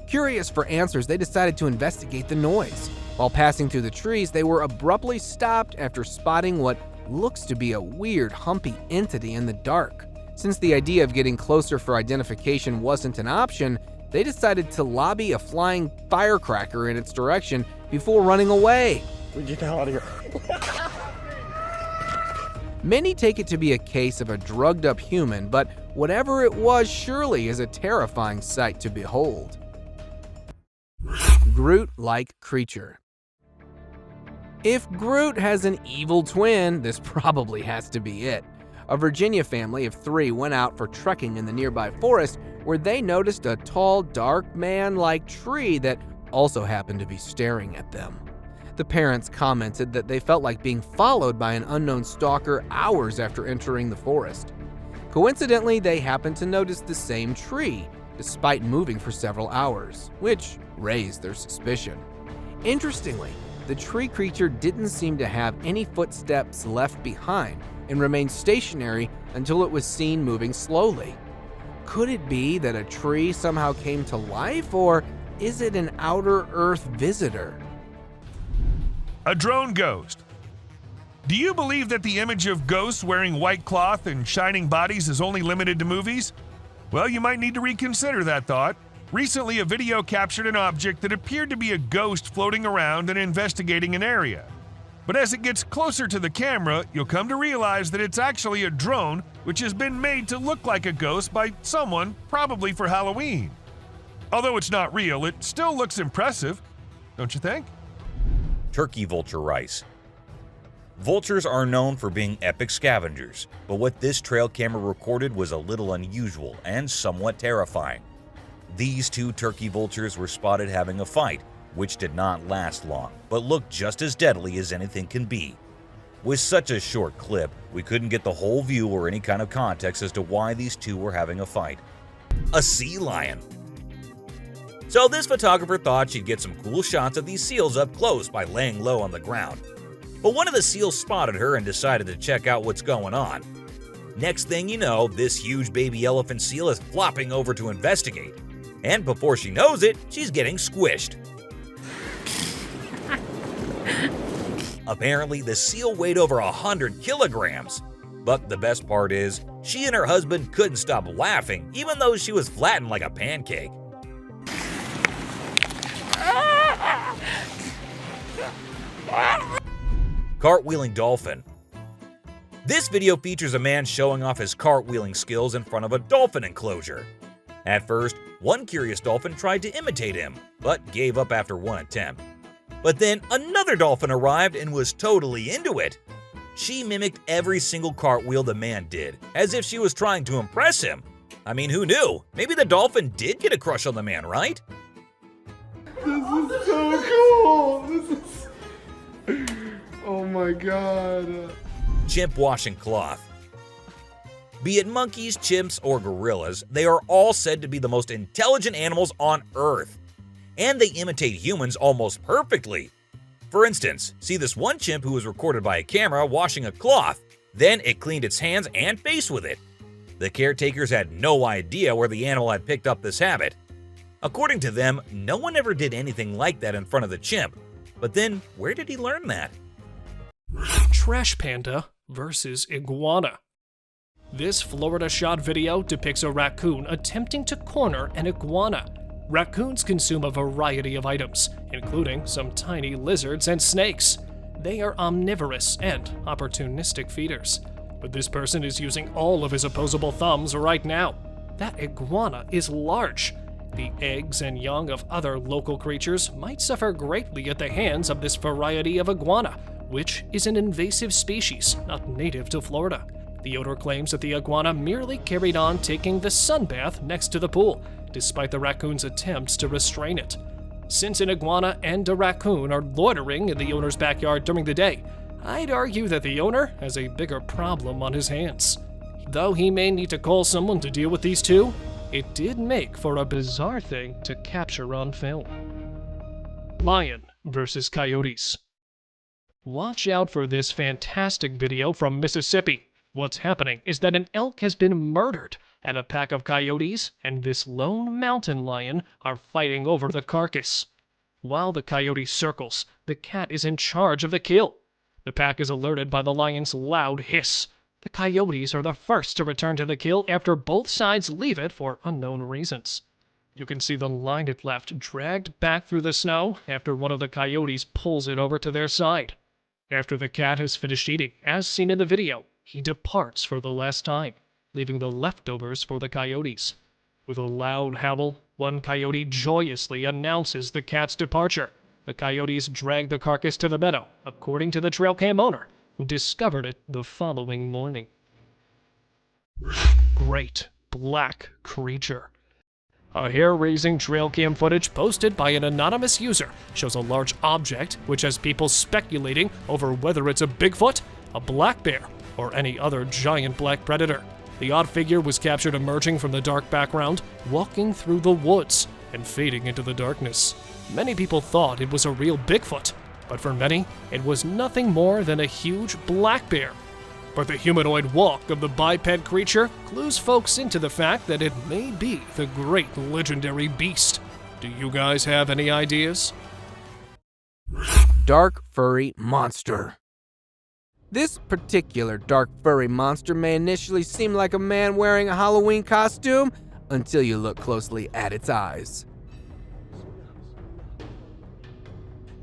Curious for answers, they decided to investigate the noise. While passing through the trees, they were abruptly stopped after spotting what looks to be a weird, humpy entity in the dark. Since the idea of getting closer for identification wasn't an option, they decided to lobby a flying firecracker in its direction before running away. Get the hell out of here. Many take it to be a case of a drugged-up human, but whatever it was surely is a terrifying sight to behold. Groot-like creature. If Groot has an evil twin, this probably has to be it. A Virginia family of 3 went out for trekking in the nearby forest where they noticed a tall, dark man-like tree that also happened to be staring at them. The parents commented that they felt like being followed by an unknown stalker hours after entering the forest. Coincidentally, they happened to notice the same tree, despite moving for several hours, which raised their suspicion. Interestingly, the tree creature didn't seem to have any footsteps left behind and remained stationary until it was seen moving slowly. Could it be that a tree somehow came to life, or is it an outer Earth visitor? A drone ghost. Do you believe that the image of ghosts wearing white cloth and shining bodies is only limited to movies? Well, you might need to reconsider that thought. Recently, a video captured an object that appeared to be a ghost floating around and investigating an area. But as it gets closer to the camera, you'll come to realize that it's actually a drone which has been made to look like a ghost by someone, probably for Halloween. Although it's not real, it still looks impressive, don't you think? Turkey vulture rice. Vultures are known for being epic scavengers, but what this trail camera recorded was a little unusual and somewhat terrifying. These 2 turkey vultures were spotted having a fight, which did not last long, but looked just as deadly as anything can be. With such a short clip, we couldn't get the whole view or any kind of context as to why these 2 were having a fight. A sea lion. So this photographer thought she'd get some cool shots of these seals up close by laying low on the ground. But one of the seals spotted her and decided to check out what's going on. Next thing you know, this huge baby elephant seal is flopping over to investigate. And before she knows it, she's getting squished. Apparently, the seal weighed over 100 kilograms. But the best part is, she and her husband couldn't stop laughing, even though she was flattened like a pancake. Cartwheeling dolphin. This video features a man showing off his cartwheeling skills in front of a dolphin enclosure. At first, one curious dolphin tried to imitate him, but gave up after one attempt. But then another dolphin arrived and was totally into it. She mimicked every single cartwheel the man did, as if she was trying to impress him. I mean, who knew? Maybe the dolphin did get a crush on the man, right? This is so cool. This is... Oh my god. Chimp washing cloth. Be it monkeys, chimps, or gorillas, they are all said to be the most intelligent animals on Earth. And they imitate humans almost perfectly. For instance, see this one chimp who was recorded by a camera washing a cloth. Then it cleaned its hands and face with it. The caretakers had no idea where the animal had picked up this habit. According to them, no one ever did anything like that in front of the chimp. But then, where did he learn that? Trash panda versus iguana. This Florida shot video depicts a raccoon attempting to corner an iguana. Raccoons consume a variety of items, including some tiny lizards and snakes. They are omnivorous and opportunistic feeders. But this person is using all of his opposable thumbs right now. That iguana is large. The eggs and young of other local creatures might suffer greatly at the hands of this variety of iguana, which is an invasive species not native to Florida. The owner claims that the iguana merely carried on taking the sunbath next to the pool, despite the raccoon's attempts to restrain it. Since an iguana and a raccoon are loitering in the owner's backyard during the day, I'd argue that the owner has a bigger problem on his hands. Though he may need to call someone to deal with these two, it did make for a bizarre thing to capture on film. Lion versus coyotes. Watch out for this fantastic video from Mississippi. What's happening is that an elk has been murdered, and a pack of coyotes and this lone mountain lion are fighting over the carcass. While the coyote circles, the cat is in charge of the kill. The pack is alerted by the lion's loud hiss. The coyotes are the first to return to the kill after both sides leave it for unknown reasons. You can see the line it left dragged back through the snow after one of the coyotes pulls it over to their side. After the cat has finished eating, as seen in the video, he departs for the last time, leaving the leftovers for the coyotes. With a loud howl, one coyote joyously announces the cat's departure. The coyotes drag the carcass to the meadow, according to the trail cam owner, who discovered it the following morning. Great black creature. A hair-raising trail cam footage posted by an anonymous user shows a large object which has people speculating over whether it's a Bigfoot, a black bear, or any other giant black predator. The odd figure was captured emerging from the dark background, walking through the woods and fading into the darkness. Many people thought it was a real Bigfoot, but for many, it was nothing more than a huge black bear. But the humanoid walk of the biped creature clues folks into the fact that it may be the great legendary beast. Do you guys have any ideas? Dark furry monster. This particular dark furry monster may initially seem like a man wearing a Halloween costume until you look closely at its eyes.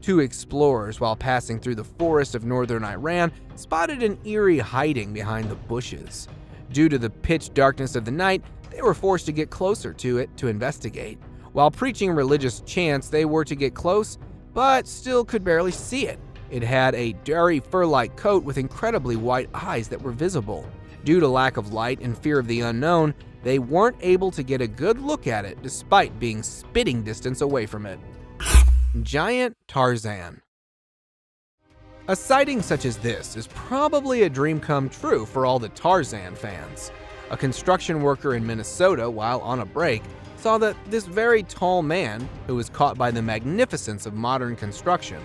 Two explorers, while passing through the forest of northern Iran, spotted an eerie hiding behind the bushes. Due to the pitch darkness of the night, they were forced to get closer to it to investigate. While preaching religious chants, they were to get close, but still could barely see it. It had a dirty fur-like coat with incredibly white eyes that were visible. Due to lack of light and fear of the unknown, they weren't able to get a good look at it despite being spitting distance away from it. Giant Tarzan. A sighting such as this is probably a dream come true for all the Tarzan fans. A construction worker in Minnesota, while on a break, saw that this very tall man, who was caught by the magnificence of modern construction,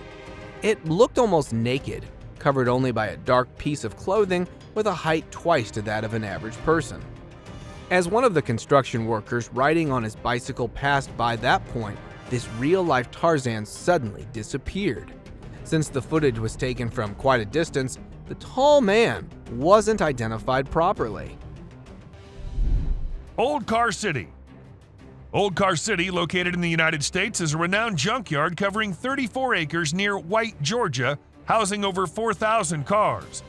it looked almost naked, covered only by a dark piece of clothing with a height twice to that of an average person. As one of the construction workers riding on his bicycle passed by that point, this real-life Tarzan suddenly disappeared. Since the footage was taken from quite a distance, the tall man wasn't identified properly. Old Car City. Old Car City, located in the United States, is a renowned junkyard covering 34 acres near White, Georgia, housing over 4,000 cars.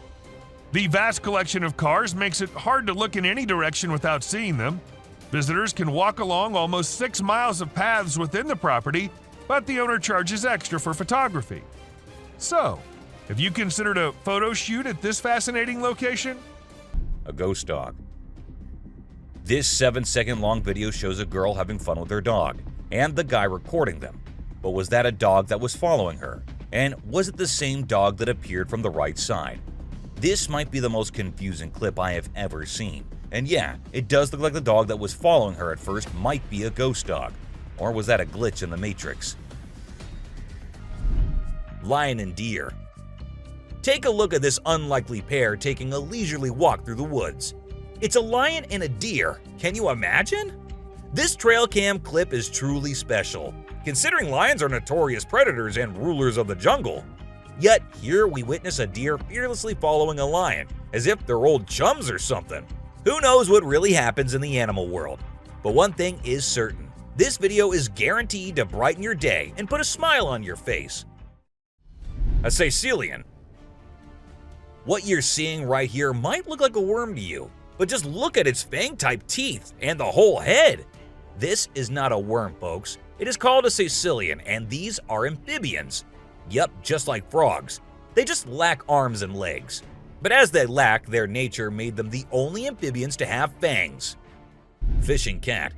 The vast collection of cars makes it hard to look in any direction without seeing them. Visitors can walk along almost 6 miles of paths within the property, but the owner charges extra for photography. So, have you considered a photo shoot at this fascinating location? A ghost dog. This 7-second long video shows a girl having fun with her dog, and the guy recording them. But was that a dog that was following her? And was it the same dog that appeared from the right side? This might be the most confusing clip I have ever seen. And yeah, it does look like the dog that was following her at first might be a ghost dog. Or was that a glitch in the Matrix? Lion and deer. Take a look at this unlikely pair taking a leisurely walk through the woods. It's a lion and a deer. Can you imagine? This trail cam clip is truly special, considering lions are notorious predators and rulers of the jungle. Yet here we witness a deer fearlessly following a lion, as if they're old chums or something. Who knows what really happens in the animal world? But one thing is certain, This video is guaranteed to brighten your day and put a smile on your face. A Caecilian. What you're seeing right here might look like a worm to you, but just look at its fang-type teeth and the whole head. This is not a worm, folks. It is called a Caecilian, and these are amphibians. Yup, just like frogs. They just lack arms and legs. But as they lack, their nature made them the only amphibians to have fangs. Fishing cat.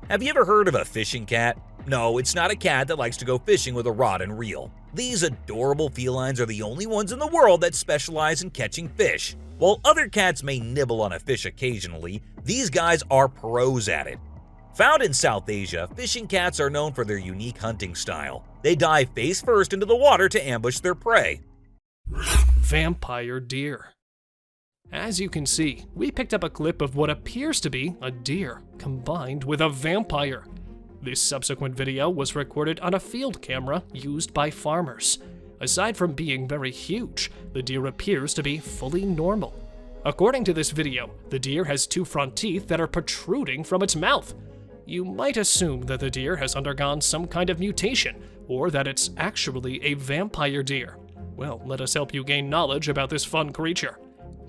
Have you ever heard of a fishing cat? No, it's not a cat that likes to go fishing with a rod and reel. These adorable felines are the only ones in the world that specialize in catching fish. While other cats may nibble on a fish occasionally, these guys are pros at it. Found in South Asia, fishing cats are known for their unique hunting style. They dive face first into the water to ambush their prey. Vampire deer. As you can see, we picked up a clip of what appears to be a deer combined with a vampire. This subsequent video was recorded on a field camera used by farmers. Aside from being very huge, the deer appears to be fully normal. According to this video, the deer has 2 front teeth that are protruding from its mouth. You might assume that the deer has undergone some kind of mutation, or that it's actually a vampire deer. Well, let us help you gain knowledge about this fun creature.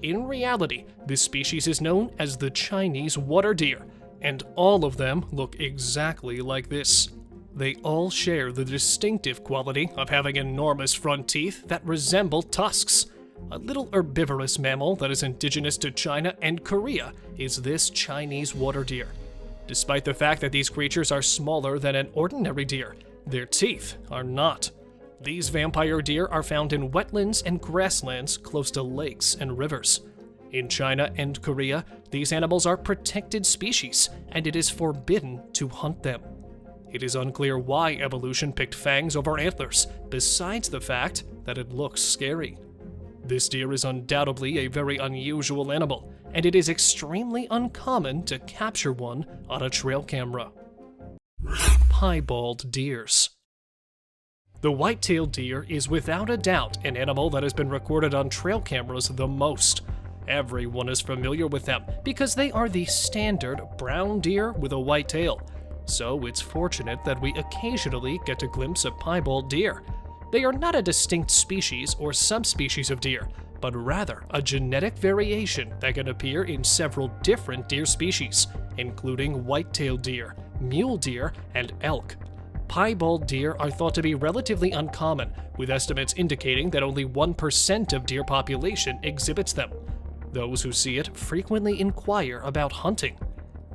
In reality, this species is known as the Chinese water deer, and all of them look exactly like this. They all share the distinctive quality of having enormous front teeth that resemble tusks. A little herbivorous mammal that is indigenous to China and Korea is this Chinese water deer. Despite the fact that these creatures are smaller than an ordinary deer, their teeth are not. These vampire deer are found in wetlands and grasslands close to lakes and rivers. In China and Korea, these animals are protected species, and it is forbidden to hunt them. It is unclear why evolution picked fangs over antlers, besides the fact that it looks scary. This deer is undoubtedly a very unusual animal, and it is extremely uncommon to capture one on a trail camera. Piebald deers. The white-tailed deer is without a doubt an animal that has been recorded on trail cameras the most. Everyone is familiar with them because they are the standard brown deer with a white tail. So it's fortunate that we occasionally get a glimpse of piebald deer. They are not a distinct species or subspecies of deer, but rather a genetic variation that can appear in several different deer species, including white-tailed deer, mule deer, and elk. Piebald deer are thought to be relatively uncommon, with estimates indicating that only 1% of deer population exhibits them. Those who see it frequently inquire about hunting.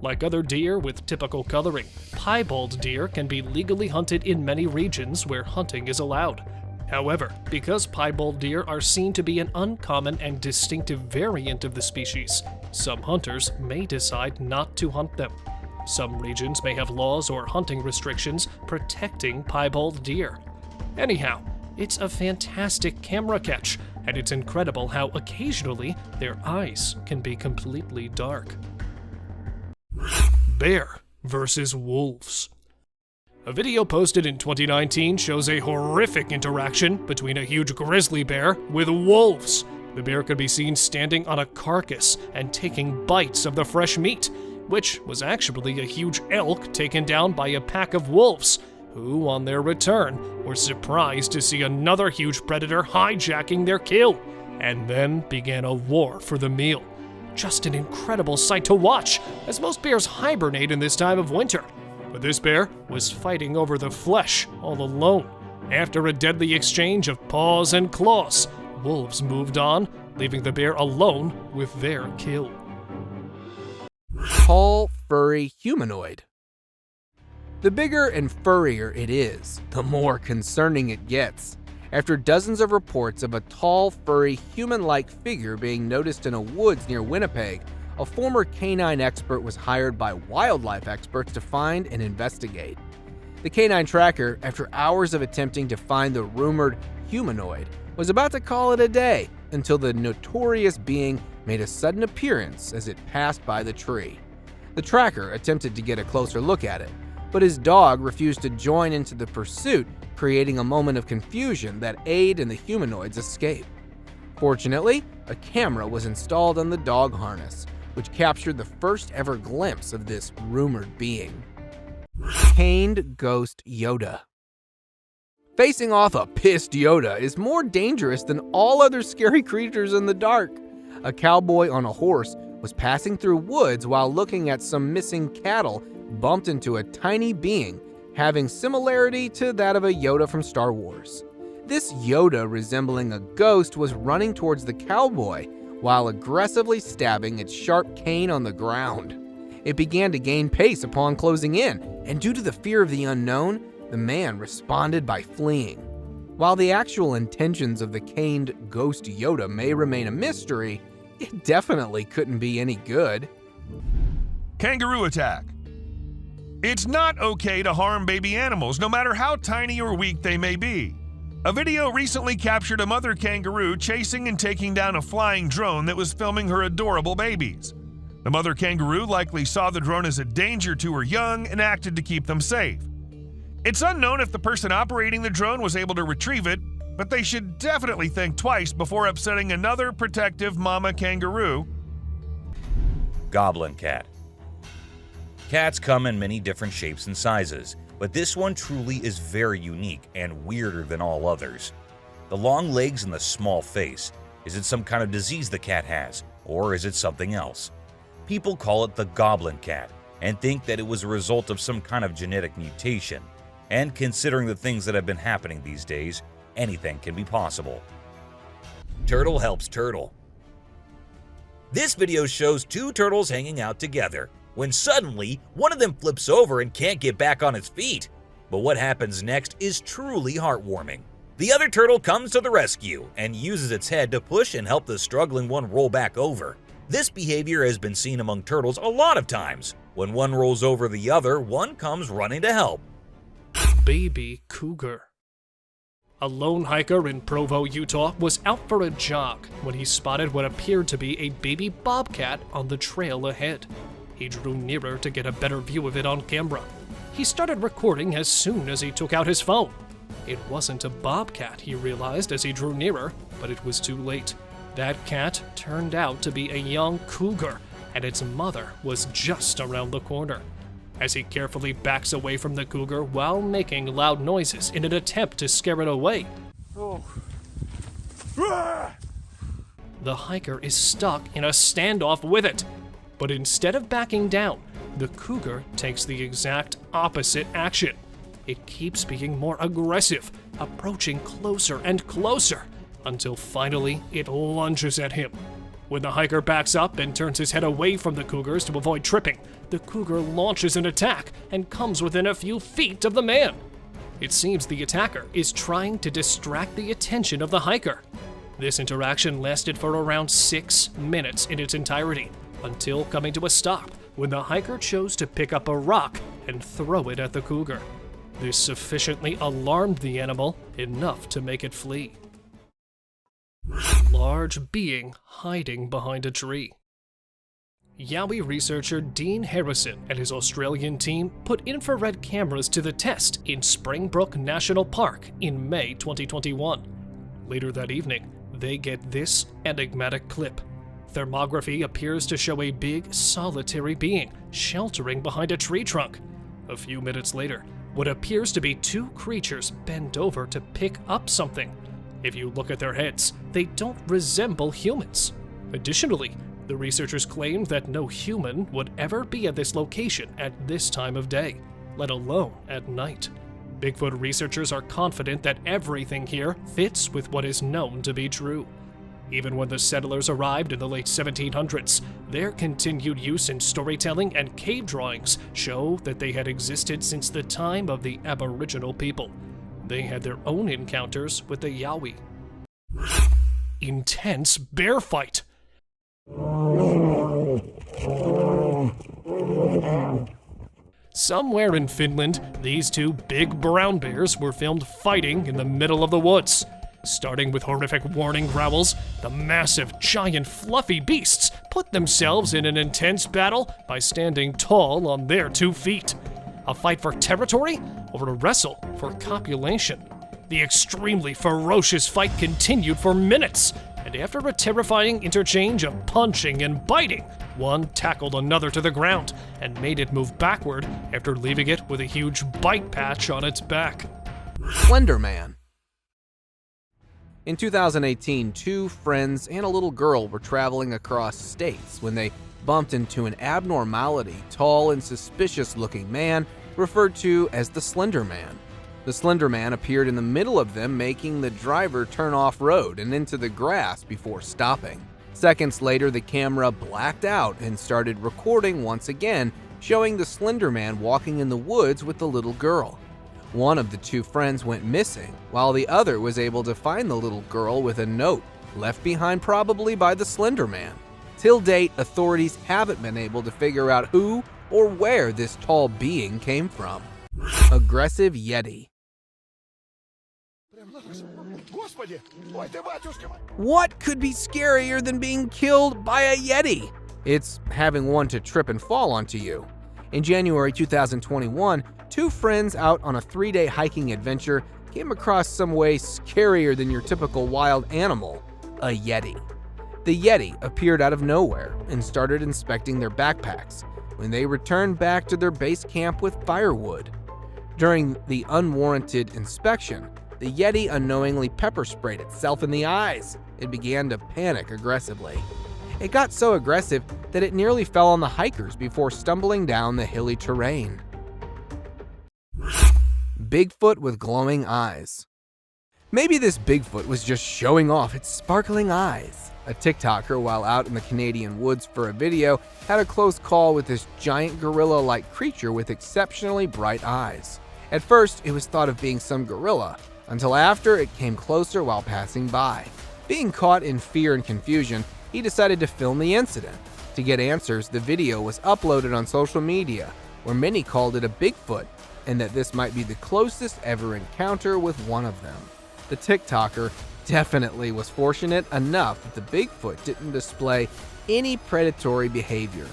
Like other deer with typical coloring, piebald deer can be legally hunted in many regions where hunting is allowed. However, because piebald deer are seen to be an uncommon and distinctive variant of the species, some hunters may decide not to hunt them. Some regions may have laws or hunting restrictions protecting piebald deer. Anyhow, it's a fantastic camera catch, and it's incredible how occasionally their eyes can be completely dark. Bear versus wolves. A video posted in 2019 shows a horrific interaction between a huge grizzly bear with wolves. The bear could be seen standing on a carcass and taking bites of the fresh meat, which was actually a huge elk taken down by a pack of wolves, who, on their return, were surprised to see another huge predator hijacking their kill, and then began a war for the meal. Just an incredible sight to watch, as most bears hibernate in this time of winter. But this bear was fighting over the flesh all alone. After a deadly exchange of paws and claws, wolves moved on, leaving the bear alone with their kill. Tall, furry humanoid. The bigger and furrier it is, the more concerning it gets. After dozens of reports of a tall, furry, human-like figure being noticed in a woods near Winnipeg, a former canine expert was hired by wildlife experts to find and investigate. The canine tracker, after hours of attempting to find the rumored humanoid, was about to call it a day until the notorious being made a sudden appearance as it passed by the tree. The tracker attempted to get a closer look at it, but his dog refused to join into the pursuit, creating a moment of confusion that aided in the humanoid's escape. Fortunately, a camera was installed on the dog harness, which captured the first ever glimpse of this rumored being. Caned Ghost Yoda. Facing off a pissed Yoda is more dangerous than all other scary creatures in the dark. A cowboy on a horse was passing through woods while looking at some missing cattle, bumped into a tiny being having similarity to that of a Yoda from Star Wars. This Yoda, resembling a ghost, was running towards the cowboy while aggressively stabbing its sharp cane on the ground. It began to gain pace upon closing in, and due to the fear of the unknown, the man responded by fleeing. While the actual intentions of the caned ghost Yoda may remain a mystery, it definitely couldn't be any good. Kangaroo attack. It's not okay to harm baby animals, no matter how tiny or weak they may be. A video recently captured a mother kangaroo chasing and taking down a flying drone that was filming her adorable babies. The mother kangaroo likely saw the drone as a danger to her young and acted to keep them safe. It's unknown if the person operating the drone was able to retrieve it, but they should definitely think twice before upsetting another protective mama kangaroo. Goblin cat. Cats come in many different shapes and sizes, but this one truly is very unique and weirder than all others. The long legs and the small face. Is it some kind of disease the cat has, or is it something else? People call it the goblin cat and think that it was a result of some kind of genetic mutation. And considering the things that have been happening these days, anything can be possible. Turtle helps turtle. This video shows two turtles hanging out together, when suddenly one of them flips over and can't get back on its feet. But what happens next is truly heartwarming. The other turtle comes to the rescue and uses its head to push and help the struggling one roll back over. This behavior has been seen among turtles a lot of times. When one rolls over the other, one comes running to help. Baby cougar. A lone hiker in Provo, Utah was out for a jog when he spotted what appeared to be a baby bobcat on the trail ahead. He drew nearer to get a better view of it on camera. He started recording as soon as he took out his phone. It wasn't a bobcat, he realized as he drew nearer, but it was too late. That cat turned out to be a young cougar, and its mother was just around the corner. As he carefully backs away from the cougar while making loud noises in an attempt to scare it away, the hiker is stuck in a standoff with it. But instead of backing down, the cougar takes the exact opposite action. It keeps being more aggressive, approaching closer and closer, until finally it lunges at him. When the hiker backs up and turns his head away from the cougars to avoid tripping, the cougar launches an attack and comes within a few feet of the man. It seems the attacker is trying to distract the attention of the hiker. This interaction lasted for around 6 minutes in its entirety, until coming to a stop when the hiker chose to pick up a rock and throw it at the cougar. This sufficiently alarmed the animal enough to make it flee. Large being hiding behind a tree. Yowie researcher Dean Harrison and his Australian team put infrared cameras to the test in Springbrook National Park in May 2021. Later that evening, they get this enigmatic clip. Thermography appears to show a big, solitary being sheltering behind a tree trunk. A few minutes later, what appears to be two creatures bend over to pick up something. If you look at their heads, they don't resemble humans. Additionally, the researchers claimed that no human would ever be at this location at this time of day, let alone at night. Bigfoot researchers are confident that everything here fits with what is known to be true. Even when the settlers arrived in the late 1700s, their continued use in storytelling and cave drawings show that they had existed since the time of the Aboriginal people. They had their own encounters with the Yowie. Intense bear fight. Somewhere in Finland, these two big brown bears were filmed fighting in the middle of the woods. Starting with horrific warning growls, the massive, giant, fluffy beasts put themselves in an intense battle by standing tall on their 2 feet. A fight for territory or a wrestle for copulation? The extremely ferocious fight continued for minutes, and after a terrifying interchange of punching and biting, One tackled another to the ground and made it move backward after leaving it with a huge bite patch on its back. Slender Man. In 2018, two friends and a little girl were traveling across states when they bumped into an abnormality, tall and suspicious-looking man referred to as the Slender Man. The Slender Man appeared in the middle of them, making the driver turn off-road and into the grass before stopping. Seconds later, the camera blacked out and started recording once again, showing the Slender Man walking in the woods with the little girl. One of the two friends went missing, while the other was able to find the little girl with a note left behind probably by the Slender Man. Till date, authorities haven't been able to figure out who or where this tall being came from. Aggressive Yeti. What could be scarier than being killed by a Yeti? It's having one to trip and fall onto you. In January 2021, two friends out on a 3-day hiking adventure came across some way scarier than your typical wild animal, a Yeti. The Yeti appeared out of nowhere and started inspecting their backpacks when they returned back to their base camp with firewood. During the unwarranted inspection, the Yeti unknowingly pepper sprayed itself in the eyes and began to panic aggressively. It got so aggressive that it nearly fell on the hikers before stumbling down the hilly terrain. Bigfoot with glowing eyes. Maybe this Bigfoot was just showing off its sparkling eyes. A TikToker, while out in the Canadian woods for a video, had a close call with this giant gorilla-like creature with exceptionally bright eyes. At first, it was thought of being some gorilla, until after it came closer while passing by. Being caught in fear and confusion, he decided to film the incident. To get answers, the video was uploaded on social media, where many called it a Bigfoot, and that this might be the closest ever encounter with one of them. The TikToker definitely was fortunate enough that the Bigfoot didn't display any predatory behavior.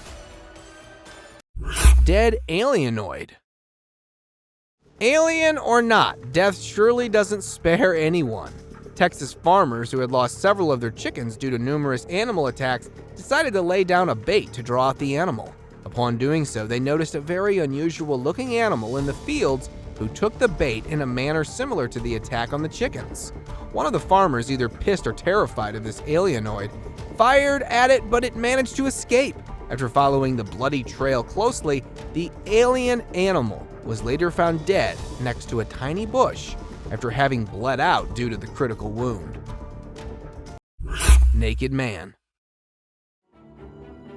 Dead alienoid. Alien or not, death surely doesn't spare anyone. Texas farmers who had lost several of their chickens due to numerous animal attacks decided to lay down a bait to draw out the animal. Upon doing so, they noticed a very unusual looking animal in the fields who took the bait in a manner similar to the attack on the chickens. One of the farmers, either pissed or terrified of this alienoid, fired at it, but it managed to escape. After following the bloody trail closely, the alien animal was later found dead next to a tiny bush after having bled out due to the critical wound. Naked Man.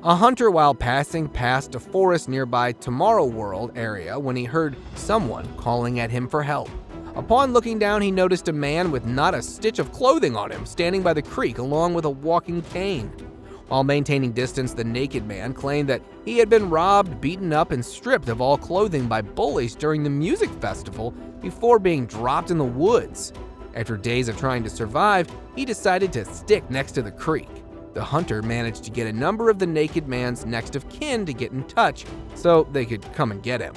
A hunter, while passing past a forest nearby Tomorrow World area, when he heard someone calling at him for help. Upon looking down, he noticed a man with not a stitch of clothing on him standing by the creek along with a walking cane. While maintaining distance, the naked man claimed that he had been robbed, beaten up, and stripped of all clothing by bullies during the music festival before being dropped in the woods. After days of trying to survive, he decided to stick next to the creek. The hunter managed to get a number of the naked man's next of kin to get in touch so they could come and get him.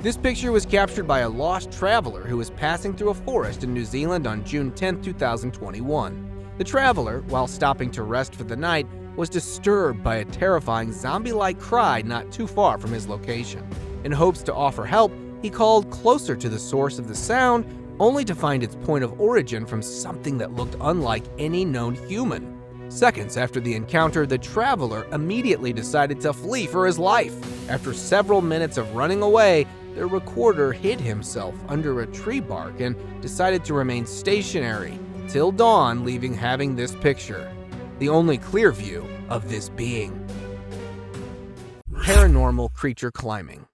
This picture was captured by a lost traveler who was passing through a forest in New Zealand on June 10, 2021. The traveler, while stopping to rest for the night, was disturbed by a terrifying zombie-like cry not too far from his location. In hopes to offer help, he called closer to the source of the sound, only to find its point of origin from something that looked unlike any known human. Seconds after the encounter, the traveler immediately decided to flee for his life. After several minutes of running away, the recorder hid himself under a tree bark and decided to remain stationary till dawn, leaving having this picture, the only clear view of this being. Paranormal creature climbing.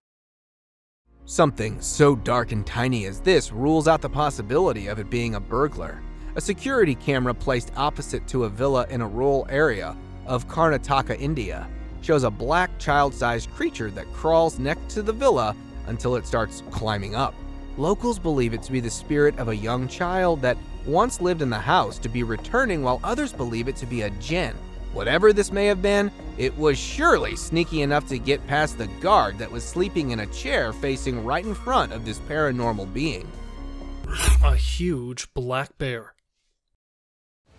Something so dark and tiny as this rules out the possibility of it being a burglar. A security camera placed opposite to a villa in a rural area of Karnataka, India, shows a black child-sized creature that crawls next to the villa until it starts climbing up. Locals believe it to be the spirit of a young child that once lived in the house to be returning, while others believe it to be a djinn. Whatever this may have been, it was surely sneaky enough to get past the guard that was sleeping in a chair facing right in front of this paranormal being. A huge black bear.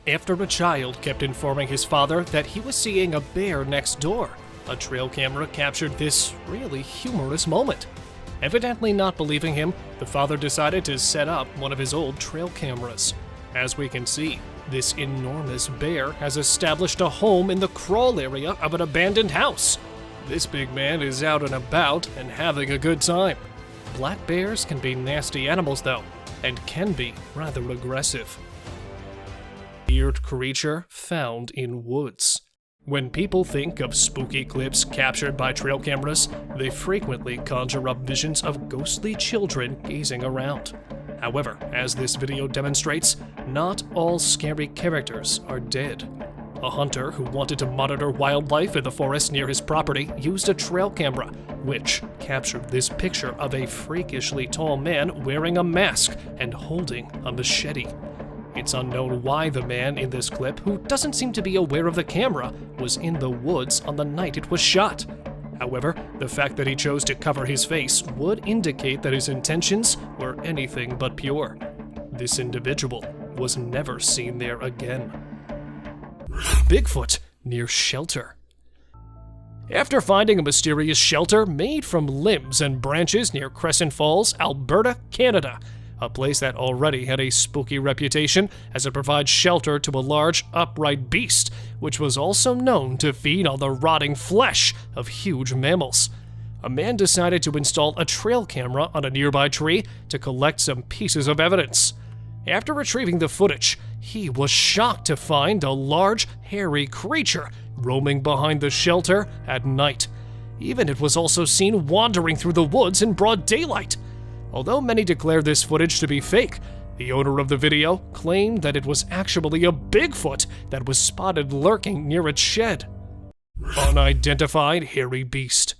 After a child kept informing his father that he was seeing a bear next door, a trail camera captured this really humorous moment. Evidently not believing him, the father decided to set up one of his old trail cameras. As we can see, this enormous bear has established a home in the crawl area of an abandoned house. This big man is out and about and having a good time. Black bears can be nasty animals though, and can be rather aggressive. Weird creature found in woods. When people think of spooky clips captured by trail cameras, they frequently conjure up visions of ghostly children gazing around. However, as this video demonstrates, not all scary characters are dead. A hunter who wanted to monitor wildlife in the forest near his property used a trail camera, which captured this picture of a freakishly tall man wearing a mask and holding a machete. It's unknown why the man in this clip, who doesn't seem to be aware of the camera, was in the woods on the night it was shot. However, the fact that he chose to cover his face would indicate that his intentions were anything but pure. This individual was never seen there again. Bigfoot near shelter. After finding a mysterious shelter made from limbs and branches near Crescent Falls, Alberta, Canada, a place that already had a spooky reputation as it provides shelter to a large, upright beast, which was also known to feed on the rotting flesh of huge mammals. A man decided to install a trail camera on a nearby tree to collect some pieces of evidence. After retrieving the footage, he was shocked to find a large, hairy creature roaming behind the shelter at night. Even it was also seen wandering through the woods in broad daylight. Although many declared this footage to be fake, the owner of the video claimed that it was actually a Bigfoot that was spotted lurking near its shed. Unidentified hairy beast.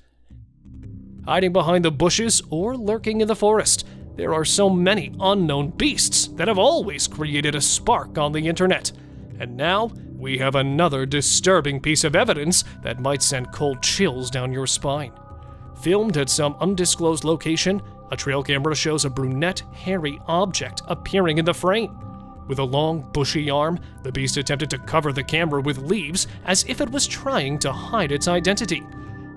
Hiding behind the bushes or lurking in the forest, there are so many unknown beasts that have always created a spark on the internet. And now, we have another disturbing piece of evidence that might send cold chills down your spine. Filmed at some undisclosed location, a trail camera shows a brunette, hairy object appearing in the frame. With a long, bushy arm, the beast attempted to cover the camera with leaves as if it was trying to hide its identity.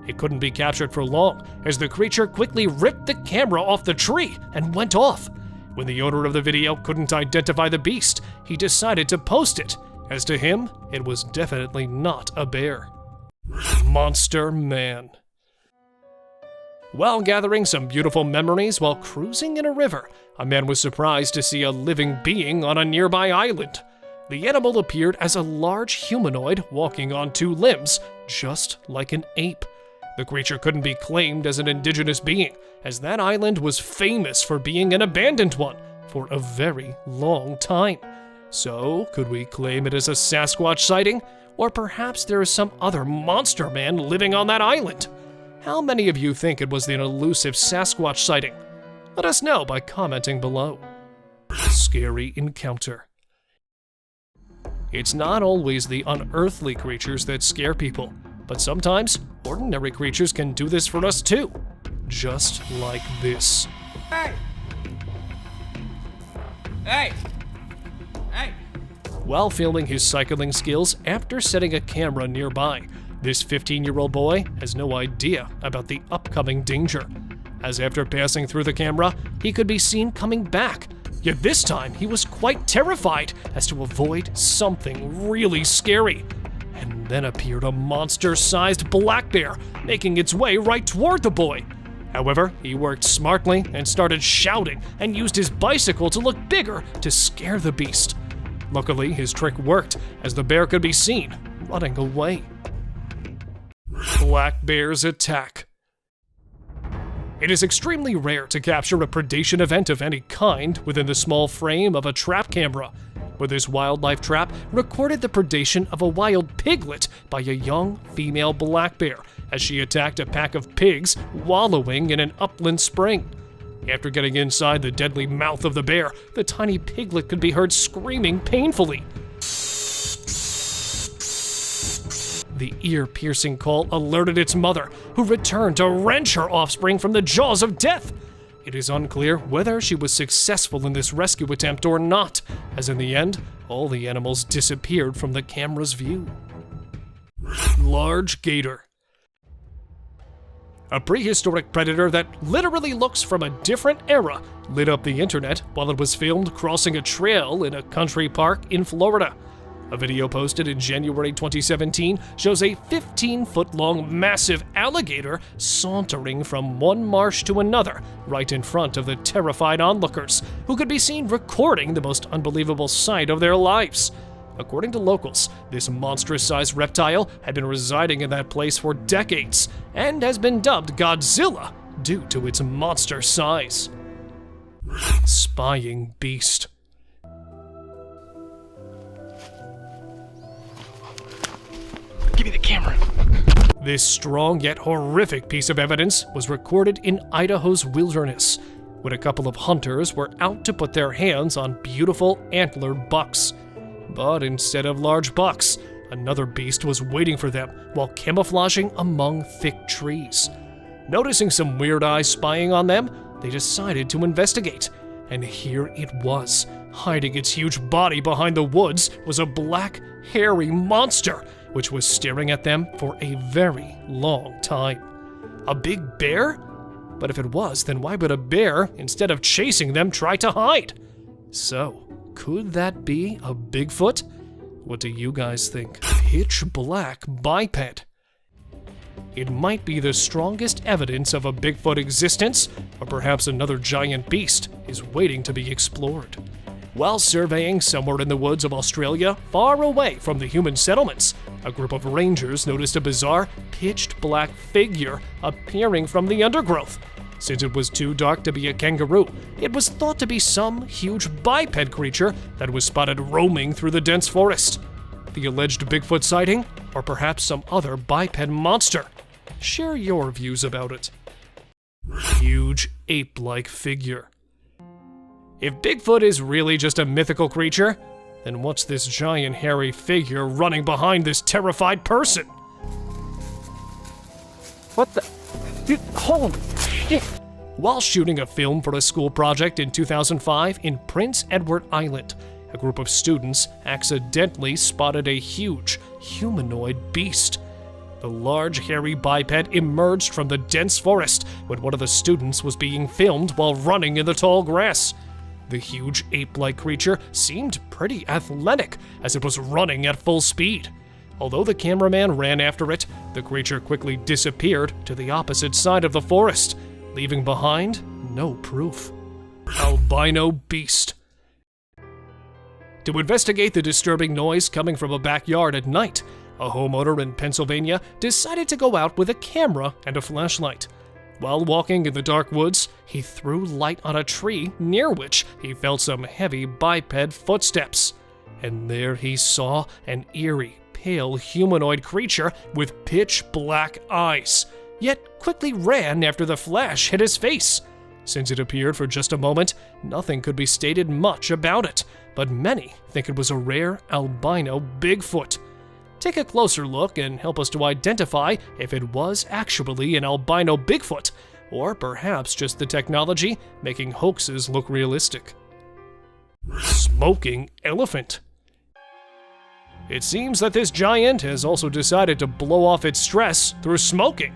It couldn't be captured for long, as the creature quickly ripped the camera off the tree and went off. When the owner of the video couldn't identify the beast, he decided to post it. As to him, it was definitely not a bear. Monster Man. While gathering some beautiful memories while cruising in a river, a man was surprised to see a living being on a nearby island. The animal appeared as a large humanoid walking on two limbs, just like an ape. The creature couldn't be claimed as an indigenous being, as that island was famous for being an abandoned one for a very long time. So, could we claim it as a Sasquatch sighting? Or perhaps there is some other monster man living on that island? How many of you think it was an elusive Sasquatch sighting? Let us know by commenting below. Scary encounter. It's not always the unearthly creatures that scare people, but sometimes ordinary creatures can do this for us too. Just like this. Hey! Hey! Hey! While filming his cycling skills after setting a camera nearby, this 15-year-old boy has no idea about the upcoming danger, as after passing through the camera, he could be seen coming back. Yet this time, he was quite terrified as to avoid something really scary. And then appeared a monster-sized black bear, making its way right toward the boy. However, he worked smartly and started shouting and used his bicycle to look bigger to scare the beast. Luckily, his trick worked, as the bear could be seen running away. Black bear's attack. It is extremely rare to capture a predation event of any kind within the small frame of a trap camera, but this wildlife trap recorded the predation of a wild piglet by a young female black bear as she attacked a pack of pigs wallowing in an upland spring. After getting inside the deadly mouth of the bear, the tiny piglet could be heard screaming painfully. The ear-piercing call alerted its mother, who returned to wrench her offspring from the jaws of death. it is unclear whether she was successful in this rescue attempt or not, as in the end, all the animals disappeared from the camera's view. Large gator. A prehistoric predator that literally looks from a different era lit up the internet while it was filmed crossing a trail in a country park in Florida. A video posted in January 2017 shows a 15-foot-long massive alligator sauntering from one marsh to another right in front of the terrified onlookers, who could be seen recording the most unbelievable sight of their lives. According to locals, this monstrous-sized reptile had been residing in that place for decades and has been dubbed Godzilla due to its monster size. Spying beast. Give me the camera. This strong yet horrific piece of evidence was recorded in Idaho's wilderness, when a couple of hunters were out to put their hands on beautiful antlered bucks. But instead of large bucks, another beast was waiting for them while camouflaging among thick trees. Noticing some weird eyes spying on them, they decided to investigate. And here it was. Hiding its huge body behind the woods was a black, hairy monster, which was staring at them for a very long time. A big bear? But if it was, then why would a bear, instead of chasing them, try to hide? So, could that be a Bigfoot? What do you guys think? Pitch black biped. It might be the strongest evidence of a Bigfoot existence, or perhaps another giant beast is waiting to be explored. While surveying somewhere in the woods of Australia, far away from the human settlements, a group of rangers noticed a bizarre, pitched black figure appearing from the undergrowth. Since it was too dark to be a kangaroo, it was thought to be some huge biped creature that was spotted roaming through the dense forest. The alleged Bigfoot sighting, or perhaps some other biped monster? Share your views about it. Huge ape-like figure. If Bigfoot is really just a mythical creature, then what's this giant hairy figure running behind this terrified person? What the? Dude, holy shit. While shooting a film for a school project in 2005 in Prince Edward Island, a group of students accidentally spotted a huge humanoid beast. The large hairy biped emerged from the dense forest when one of the students was being filmed while running in the tall grass. The huge ape-like creature seemed pretty athletic as it was running at full speed. Although the cameraman ran after it, the creature quickly disappeared to the opposite side of the forest, leaving behind no proof. Albino beast. To investigate the disturbing noise coming from a backyard at night, a homeowner in Pennsylvania decided to go out with a camera and a flashlight. While walking in the dark woods, he threw light on a tree near which he felt some heavy biped footsteps. And there he saw an eerie, pale humanoid creature with pitch black eyes, yet quickly ran after the flash hit his face. Since it appeared for just a moment, nothing could be stated much about it, but many think it was a rare albino Bigfoot. Take a closer look and help us to identify if it was actually an albino Bigfoot, or perhaps just the technology making hoaxes look realistic. Smoking elephant. It seems that this giant has also decided to blow off its stress through smoking.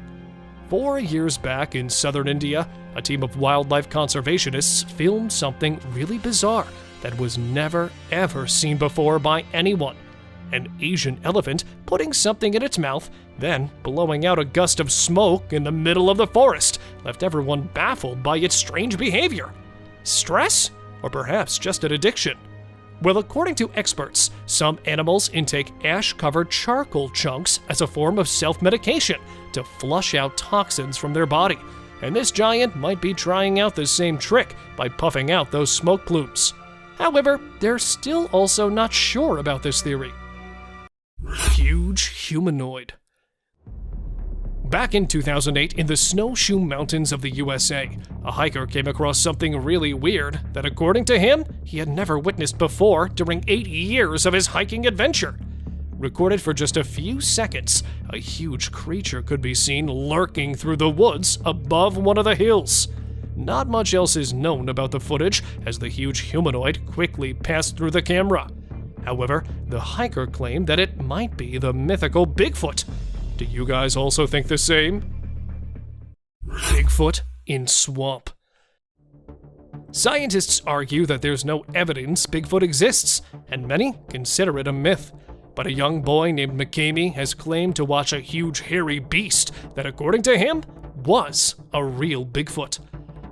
4 years back in southern India, a team of wildlife conservationists filmed something really bizarre that was never ever seen before by anyone. An Asian elephant putting something in its mouth, then blowing out a gust of smoke in the middle of the forest, left everyone baffled by its strange behavior. Stress? Or perhaps just an addiction? Well, according to experts, some animals intake ash-covered charcoal chunks as a form of self-medication to flush out toxins from their body, and this giant might be trying out the same trick by puffing out those smoke plumes. However, they're still also not sure about this theory. Huge humanoid. Back in 2008, in the snowshoe mountains of the USA, a hiker came across something really weird that, according to him, he had never witnessed before during 8 years of his hiking adventure. Recorded for just a few seconds, a huge creature could be seen lurking through the woods above one of the hills. Not much else is known about the footage, as the huge humanoid quickly passed through the camera. However, the hiker claimed that it might be the mythical Bigfoot. Do you guys also think the same? Bigfoot in swamp. Scientists argue that there's no evidence Bigfoot exists, and many consider it a myth. But a young boy named McCamey has claimed to watch a huge hairy beast that, according to him, was a real Bigfoot.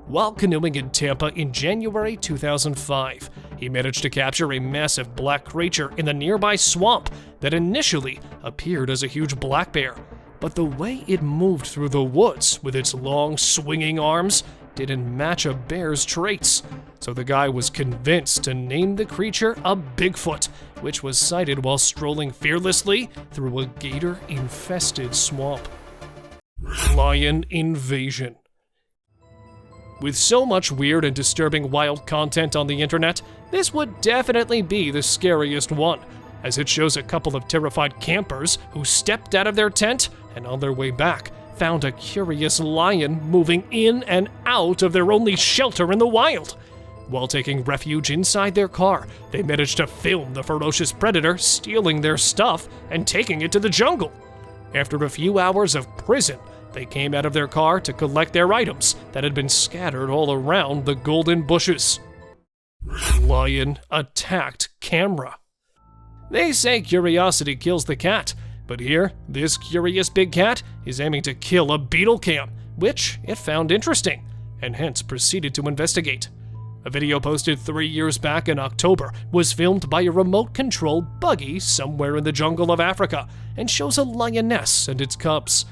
While canoeing in Tampa in January 2005, he managed to capture a massive black creature in the nearby swamp that initially appeared as a huge black bear. But the way it moved through the woods with its long swinging arms didn't match a bear's traits. So the guy was convinced to name the creature a Bigfoot, which was sighted while strolling fearlessly through a gator-infested swamp. Lion invasion. With so much weird and disturbing wild content on the internet, this would definitely be the scariest one, as it shows a couple of terrified campers who stepped out of their tent and on their way back found a curious lion moving in and out of their only shelter in the wild. While taking refuge inside their car, they managed to film the ferocious predator stealing their stuff and taking it to the jungle. After a few hours of prison, they came out of their car to collect their items that had been scattered all around the golden bushes. Lion attacked camera. They say curiosity kills the cat, but here, this curious big cat is aiming to kill a beetle cam, which it found interesting, and hence proceeded to investigate. A video posted 3 years back in October was filmed by a remote-controlled buggy somewhere in the jungle of Africa and shows a lioness and its cubs.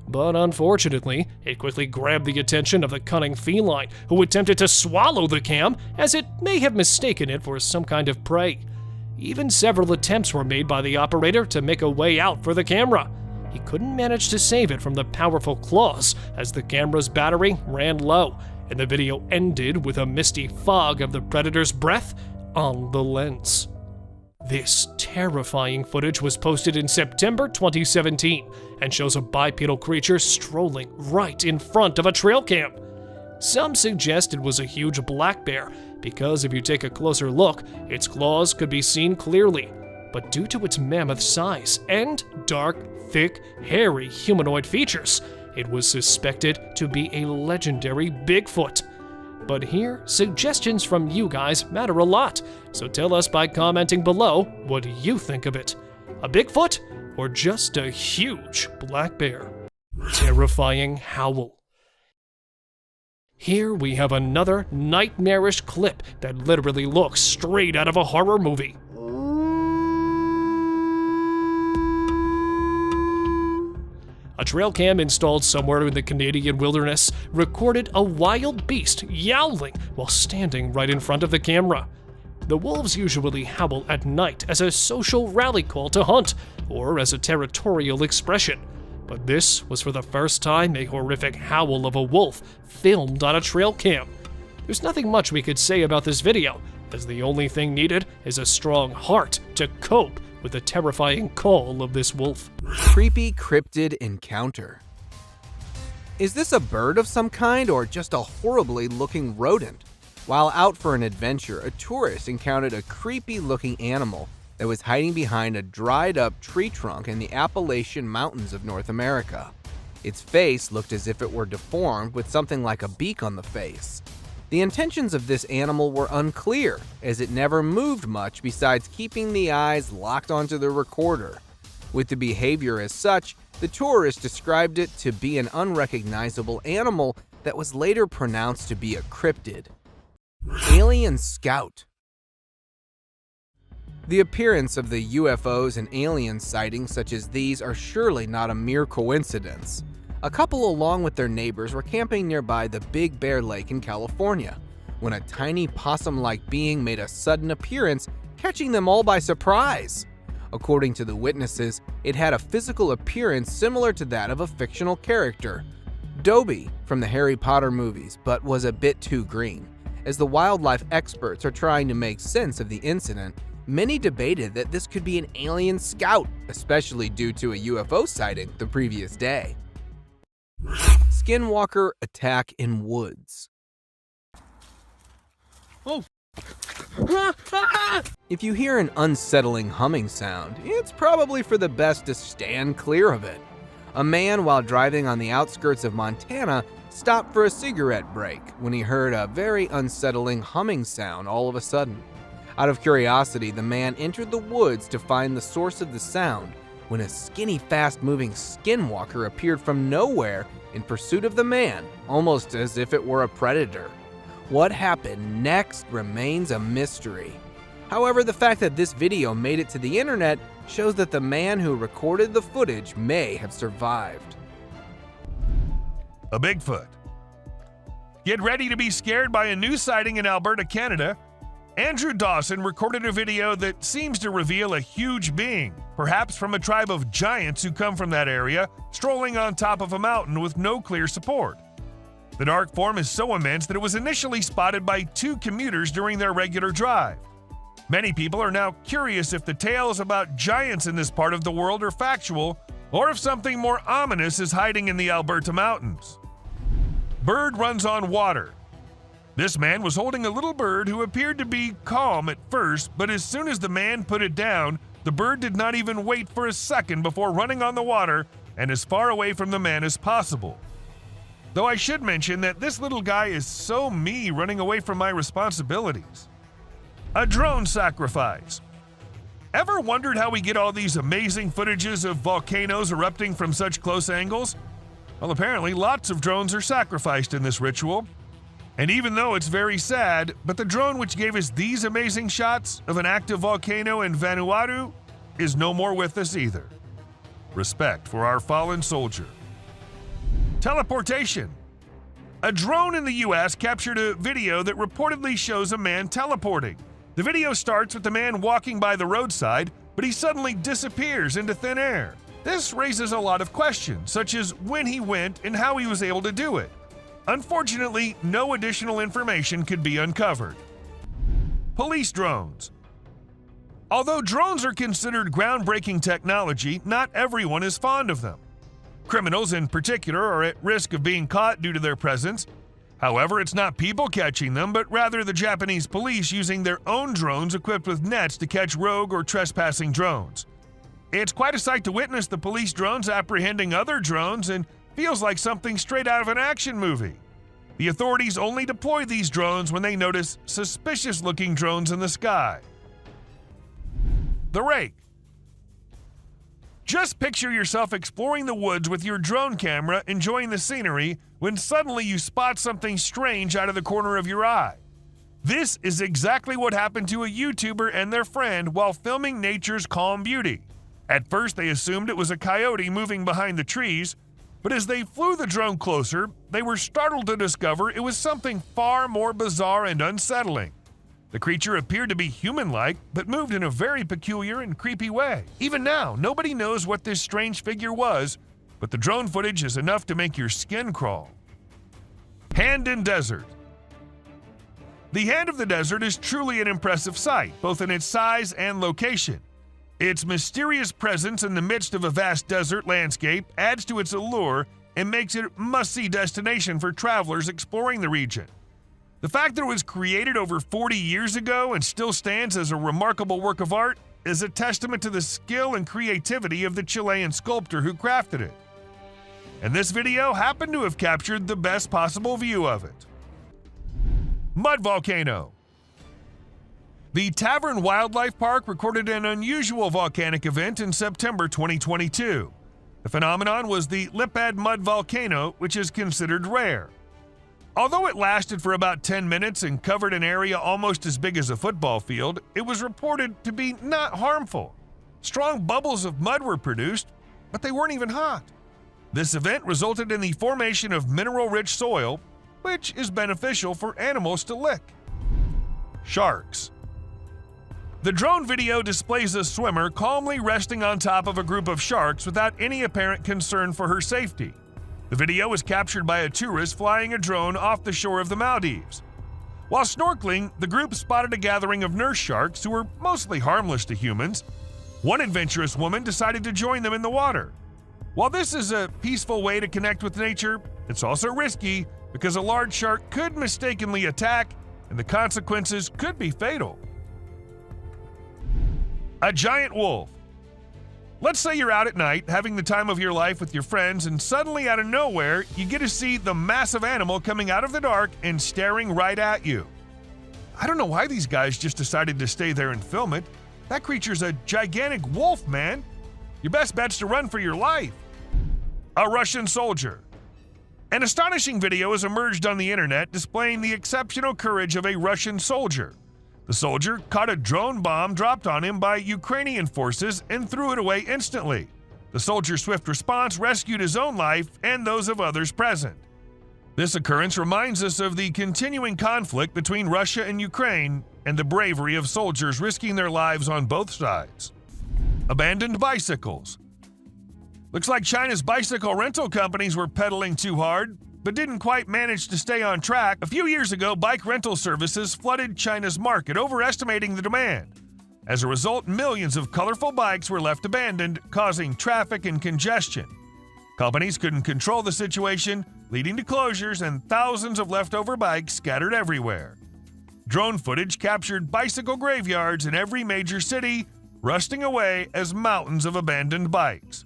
But unfortunately, it quickly grabbed the attention of the cunning feline, who attempted to swallow the cam as it may have mistaken it for some kind of prey. Even several attempts were made by the operator to make a way out for the camera. He couldn't manage to save it from the powerful claws as the camera's battery ran low, and the video ended with a misty fog of the predator's breath on the lens. This terrifying footage was posted in September 2017 and shows a bipedal creature strolling right in front of a trail cam. Some suggest it was a huge black bear because if you take a closer look, its claws could be seen clearly. But due to its mammoth size and dark, thick, hairy humanoid features, it was suspected to be a legendary Bigfoot. But here, suggestions from you guys matter a lot, so tell us by commenting below what you think of it. A Bigfoot or just a huge black bear? Terrifying howl. Here we have another nightmarish clip that literally looks straight out of a horror movie. A trail cam installed somewhere in the Canadian wilderness recorded a wild beast yowling while standing right in front of the camera. The wolves usually howl at night as a social rally call to hunt, or as a territorial expression. But this was for the first time a horrific howl of a wolf filmed on a trail cam. There's nothing much we could say about this video, as the only thing needed is a strong heart to cope with the terrifying call of this wolf. Creepy cryptid encounter. Is this a bird of some kind or just a horribly looking rodent? While out for an adventure, a tourist encountered a creepy looking animal that was hiding behind a dried up tree trunk in the Appalachian Mountains of North America. Its face looked as if it were deformed with something like a beak on the face. The intentions of this animal were unclear, as it never moved much besides keeping the eyes locked onto the recorder. With the behavior as such, the tourist described it to be an unrecognizable animal that was later pronounced to be a cryptid. Alien Scout. The appearance of the UFOs and alien sightings such as these are surely not a mere coincidence. A couple along with their neighbors were camping nearby the Big Bear Lake in California when a tiny possum-like being made a sudden appearance, catching them all by surprise. According to the witnesses, it had a physical appearance similar to that of a fictional character, Dobby from the Harry Potter movies, but was a bit too green. As the wildlife experts are trying to make sense of the incident, many debated that this could be an alien scout, especially due to a UFO sighting the previous day. Skinwalker attack in woods. Oh. If you hear an unsettling humming sound, it's probably for the best to stand clear of it. A man, while driving on the outskirts of Montana, stopped for a cigarette break when he heard a very unsettling humming sound all of a sudden. Out of curiosity, the man entered the woods to find the source of the sound when a skinny, fast-moving skinwalker appeared from nowhere in pursuit of the man, almost as if it were a predator. What happened next remains a mystery. However, the fact that this video made it to the internet shows that the man who recorded the footage may have survived. A Bigfoot. Get ready to be scared by a new sighting in Alberta, Canada. Andrew Dawson recorded a video that seems to reveal a huge being, perhaps from a tribe of giants who come from that area, strolling on top of a mountain with no clear support. The dark form is so immense that it was initially spotted by 2 commuters during their regular drive. Many people are now curious if the tales about giants in this part of the world are factual, or if something more ominous is hiding in the Alberta mountains. Bird runs on water. This man was holding a little bird who appeared to be calm at first, but as soon as the man put it down, the bird did not even wait for a second before running on the water and as far away from the man as possible. Though I should mention that this little guy is so me running away from my responsibilities. A drone sacrifice. Ever wondered how we get all these amazing footages of volcanoes erupting from such close angles? Well, apparently lots of drones are sacrificed in this ritual. And even though it's very sad, but the drone which gave us these amazing shots of an active volcano in Vanuatu is no more with us either. Respect for our fallen soldier. Teleportation. A drone in the US captured a video that reportedly shows a man teleporting. The video starts with the man walking by the roadside, but he suddenly disappears into thin air. This raises a lot of questions, such as when he went and how he was able to do it. Unfortunately, no additional information could be uncovered. Police drones. Although drones are considered groundbreaking technology, not everyone is fond of them. Criminals in particular are at risk of being caught due to their presence. However, it's not people catching them, but rather the Japanese police using their own drones equipped with nets to catch rogue or trespassing drones. It's quite a sight to witness the police drones apprehending other drones and feels like something straight out of an action movie. The authorities only deploy these drones when they notice suspicious-looking drones in the sky. The rake. Just picture yourself exploring the woods with your drone camera, enjoying the scenery, when suddenly you spot something strange out of the corner of your eye. This is exactly what happened to a YouTuber and their friend while filming nature's calm beauty. At first, they assumed it was a coyote moving behind the trees, but as they flew the drone closer, they were startled to discover it was something far more bizarre and unsettling. The creature appeared to be human-like, but moved in a very peculiar and creepy way. Even now, nobody knows what this strange figure was, but the drone footage is enough to make your skin crawl. Hand in desert. The Hand of the Desert is truly an impressive sight, both in its size and location. Its mysterious presence in the midst of a vast desert landscape adds to its allure and makes it a must-see destination for travelers exploring the region. The fact that it was created over 40 years ago and still stands as a remarkable work of art is a testament to the skill and creativity of the Chilean sculptor who crafted it. And this video happened to have captured the best possible view of it. Mud volcano. The Tavern Wildlife Park recorded an unusual volcanic event in September 2022. The phenomenon was the Lipad mud volcano, which is considered rare. Although it lasted for about 10 minutes and covered an area almost as big as a football field, it was reported to be not harmful. Strong bubbles of mud were produced, but they weren't even hot. This event resulted in the formation of mineral-rich soil, which is beneficial for animals to lick. Sharks. The drone video displays a swimmer calmly resting on top of a group of sharks without any apparent concern for her safety. The video was captured by a tourist flying a drone off the shore of the Maldives. While snorkeling, the group spotted a gathering of nurse sharks who were mostly harmless to humans. One adventurous woman decided to join them in the water. While this is a peaceful way to connect with nature, it's also risky because a large shark could mistakenly attack and the consequences could be fatal. A giant wolf. Let's say you're out at night having the time of your life with your friends, and suddenly out of nowhere, you get to see the massive animal coming out of the dark and staring right at you. I don't know why these guys just decided to stay there and film it. That creature's a gigantic wolf, man. Your best bet's to run for your life. A Russian soldier. An astonishing video has emerged on the internet displaying the exceptional courage of a Russian soldier. The soldier caught a drone bomb dropped on him by Ukrainian forces and threw it away instantly. The soldier's swift response rescued his own life and those of others present. This occurrence reminds us of the continuing conflict between Russia and Ukraine and the bravery of soldiers risking their lives on both sides. Abandoned bicycles. Looks like China's bicycle rental companies were pedaling too hard, but didn't quite manage to stay on track. A few years ago, bike rental services flooded China's market, overestimating the demand. As a result, millions of colorful bikes were left abandoned, causing traffic and congestion. Companies couldn't control the situation, leading to closures and thousands of leftover bikes scattered everywhere. Drone footage captured bicycle graveyards in every major city, rusting away as mountains of abandoned bikes.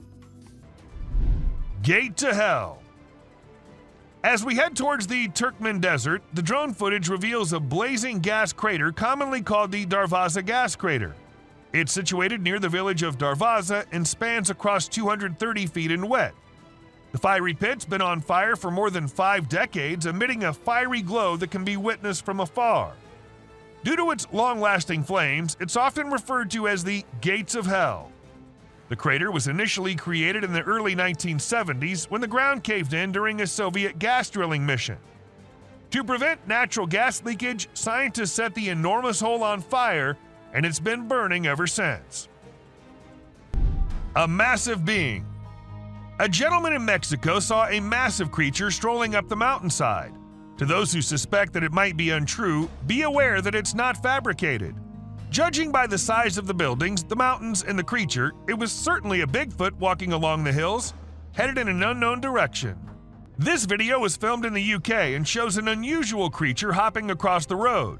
Gate to Hell. As we head towards the Turkmen Desert, the drone footage reveals a blazing gas crater commonly called the Darvaza gas crater. It's situated near the village of Darvaza and spans across 230 feet in width. The fiery pit's been on fire for more than 5 decades, emitting a fiery glow that can be witnessed from afar. Due to its long-lasting flames, it's often referred to as the Gates of Hell. The crater was initially created in the early 1970s when the ground caved in during a Soviet gas drilling mission. To prevent natural gas leakage, scientists set the enormous hole on fire, and it's been burning ever since. A massive being. A gentleman in Mexico saw a massive creature strolling up the mountainside. To those who suspect that it might be untrue, be aware that it's not fabricated. Judging by the size of the buildings, the mountains, and the creature, it was certainly a Bigfoot walking along the hills, headed in an unknown direction. This video was filmed in the UK and shows an unusual creature hopping across the road.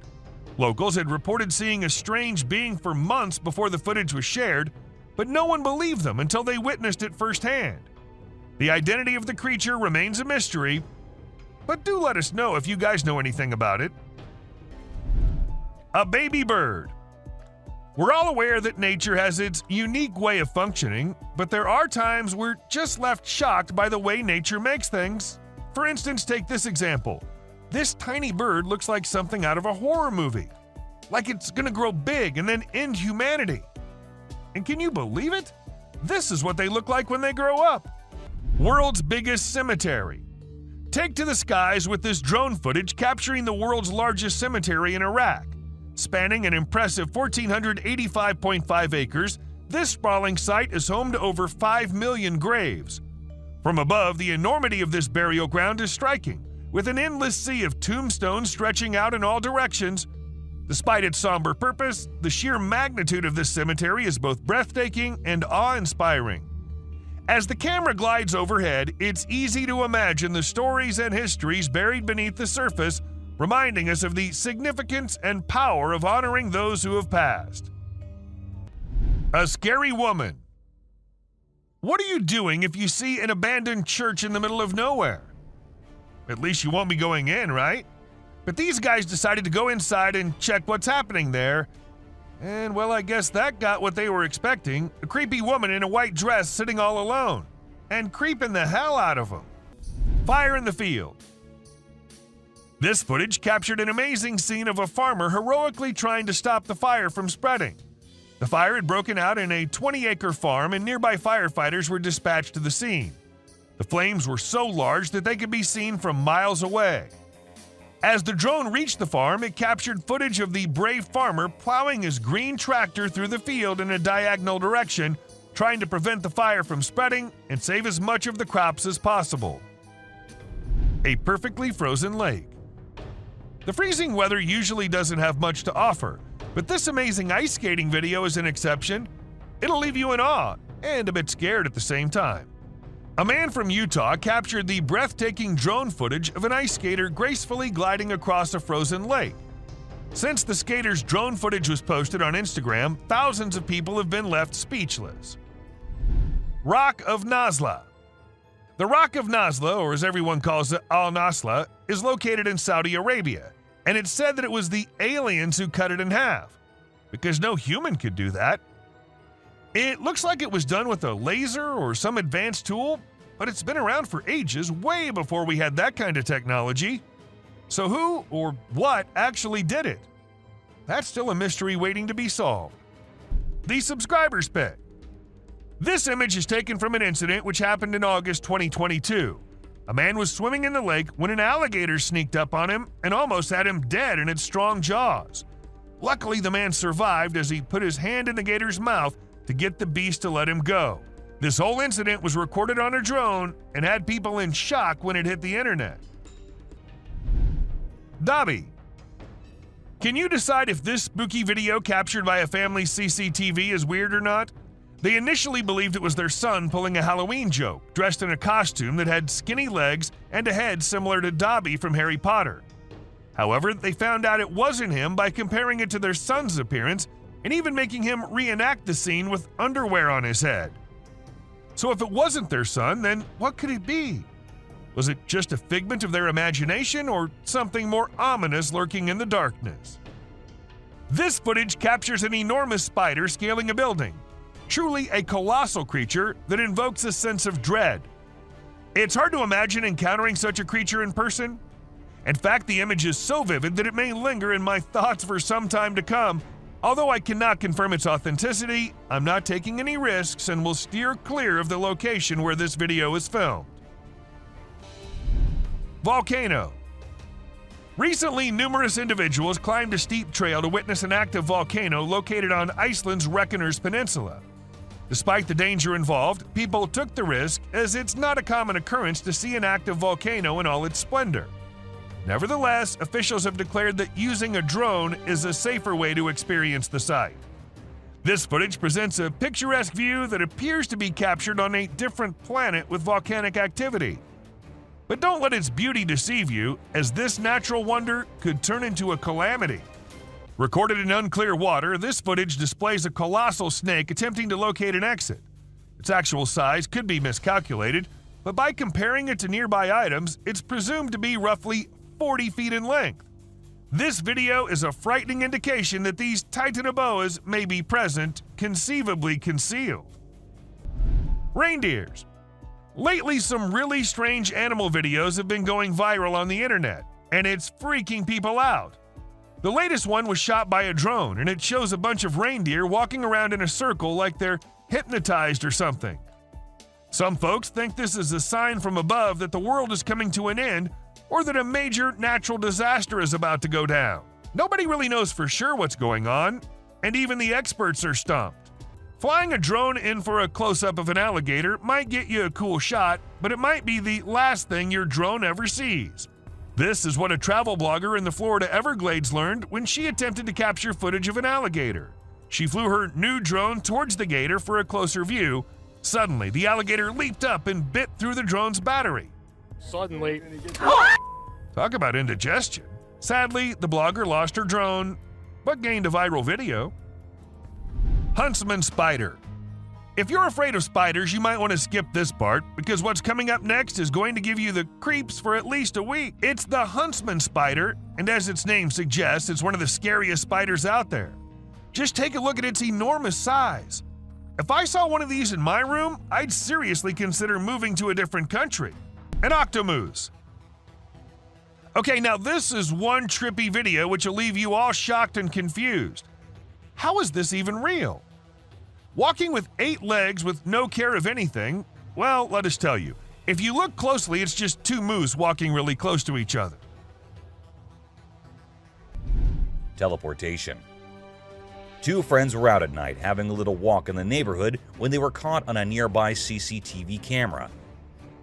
Locals had reported seeing a strange being for months before the footage was shared, but no one believed them until they witnessed it firsthand. The identity of the creature remains a mystery, but do let us know if you guys know anything about it. A baby bird. We're all aware that nature has its unique way of functioning, but there are times we're just left shocked by the way nature makes things. For instance, take this example. This tiny bird looks like something out of a horror movie. Like it's gonna grow big and then end humanity. And can you believe it? This is what they look like when they grow up. World's biggest cemetery. Take to the skies with this drone footage capturing the world's largest cemetery in Iraq. Spanning an impressive 1,485.5 acres, this sprawling site is home to over 5 million graves. From above, the enormity of this burial ground is striking, with an endless sea of tombstones stretching out in all directions. Despite its somber purpose, the sheer magnitude of this cemetery is both breathtaking and awe-inspiring. As the camera glides overhead, it's easy to imagine the stories and histories buried beneath the surface, reminding us of the significance and power of honoring those who have passed. A scary woman. What are you doing if you see an abandoned church in the middle of nowhere? At least you won't be going in, right? But these guys decided to go inside and check what's happening there. And well, I guess that got what they were expecting. A creepy woman in a white dress sitting all alone. And creeping the hell out of them. Fire in the field. This footage captured an amazing scene of a farmer heroically trying to stop the fire from spreading. The fire had broken out in a 20-acre farm and nearby firefighters were dispatched to the scene. The flames were so large that they could be seen from miles away. As the drone reached the farm, it captured footage of the brave farmer plowing his green tractor through the field in a diagonal direction, trying to prevent the fire from spreading and save as much of the crops as possible. A perfectly frozen lake. The freezing weather usually doesn't have much to offer, but this amazing ice skating video is an exception. It'll leave you in awe and a bit scared at the same time. A man from Utah captured the breathtaking drone footage of an ice skater gracefully gliding across a frozen lake. Since the skater's drone footage was posted on Instagram, thousands of people have been left speechless. Rock of Nazla. The Rock of Nazla, or as everyone calls it, Al-Nasla, is located in Saudi Arabia, and it's said that it was the aliens who cut it in half, because no human could do that. It looks like it was done with a laser or some advanced tool, but it's been around for ages, way before we had that kind of technology. So who or what actually did it? That's still a mystery waiting to be solved. The subscribers pick. This image is taken from an incident which happened in August 2022. A man was swimming in the lake when an alligator sneaked up on him and almost had him dead in its strong jaws. Luckily, the man survived as he put his hand in the gator's mouth to get the beast to let him go. This whole incident was recorded on a drone and had people in shock when it hit the internet. Dobby. Can you decide if this spooky video captured by a family's CCTV is weird or not? They initially believed it was their son pulling a Halloween joke, dressed in a costume that had skinny legs and a head similar to Dobby from Harry Potter. However, they found out it wasn't him by comparing it to their son's appearance and even making him reenact the scene with underwear on his head. So if it wasn't their son, then what could it be? Was it just a figment of their imagination or something more ominous lurking in the darkness? This footage captures an enormous spider scaling a building, truly a colossal creature that invokes a sense of dread. It's hard to imagine encountering such a creature in person. In fact, the image is so vivid that it may linger in my thoughts for some time to come. Although I cannot confirm its authenticity, I'm not taking any risks and will steer clear of the location where this video is filmed. Volcano. Recently, numerous individuals climbed a steep trail to witness an active volcano located on Iceland's Reykjanes Peninsula. Despite the danger involved, people took the risk as it's not a common occurrence to see an active volcano in all its splendor. Nevertheless, officials have declared that using a drone is a safer way to experience the site. This footage presents a picturesque view that appears to be captured on a different planet with volcanic activity. But don't let its beauty deceive you, as this natural wonder could turn into a calamity. Recorded in unclear water, this footage displays a colossal snake attempting to locate an exit. Its actual size could be miscalculated, but by comparing it to nearby items, it's presumed to be roughly 40 feet in length. This video is a frightening indication that these titanoboas may be present, conceivably concealed. Reindeers. Lately, some really strange animal videos have been going viral on the internet, and it's freaking people out. The latest one was shot by a drone, and it shows a bunch of reindeer walking around in a circle like they're hypnotized or something. Some folks think this is a sign from above that the world is coming to an end, or that a major natural disaster is about to go down. Nobody really knows for sure what's going on, and even the experts are stumped. Flying a drone in for a close-up of an alligator might get you a cool shot, but it might be the last thing your drone ever sees. This is what a travel blogger in the Florida Everglades learned when she attempted to capture footage of an alligator. She flew her new drone towards the gator for a closer view. Suddenly, the alligator leaped up and bit through the drone's battery. Suddenly. Talk about indigestion. Sadly, the blogger lost her drone, but gained a viral video. Huntsman spider. If you're afraid of spiders, you might want to skip this part, because what's coming up next is going to give you the creeps for at least a week. It's the huntsman spider, and as its name suggests, it's one of the scariest spiders out there. Just take a look at its enormous size. If I saw one of these in my room, I'd seriously consider moving to a different country. An octomoose. Okay, now this is one trippy video which will leave you all shocked and confused. How is this even real? Walking with 8 legs with no care of anything, well, let us tell you. If you look closely, it's just 2 moose walking really close to each other. Teleportation. 2 friends were out at night having a little walk in the neighborhood when they were caught on a nearby CCTV camera.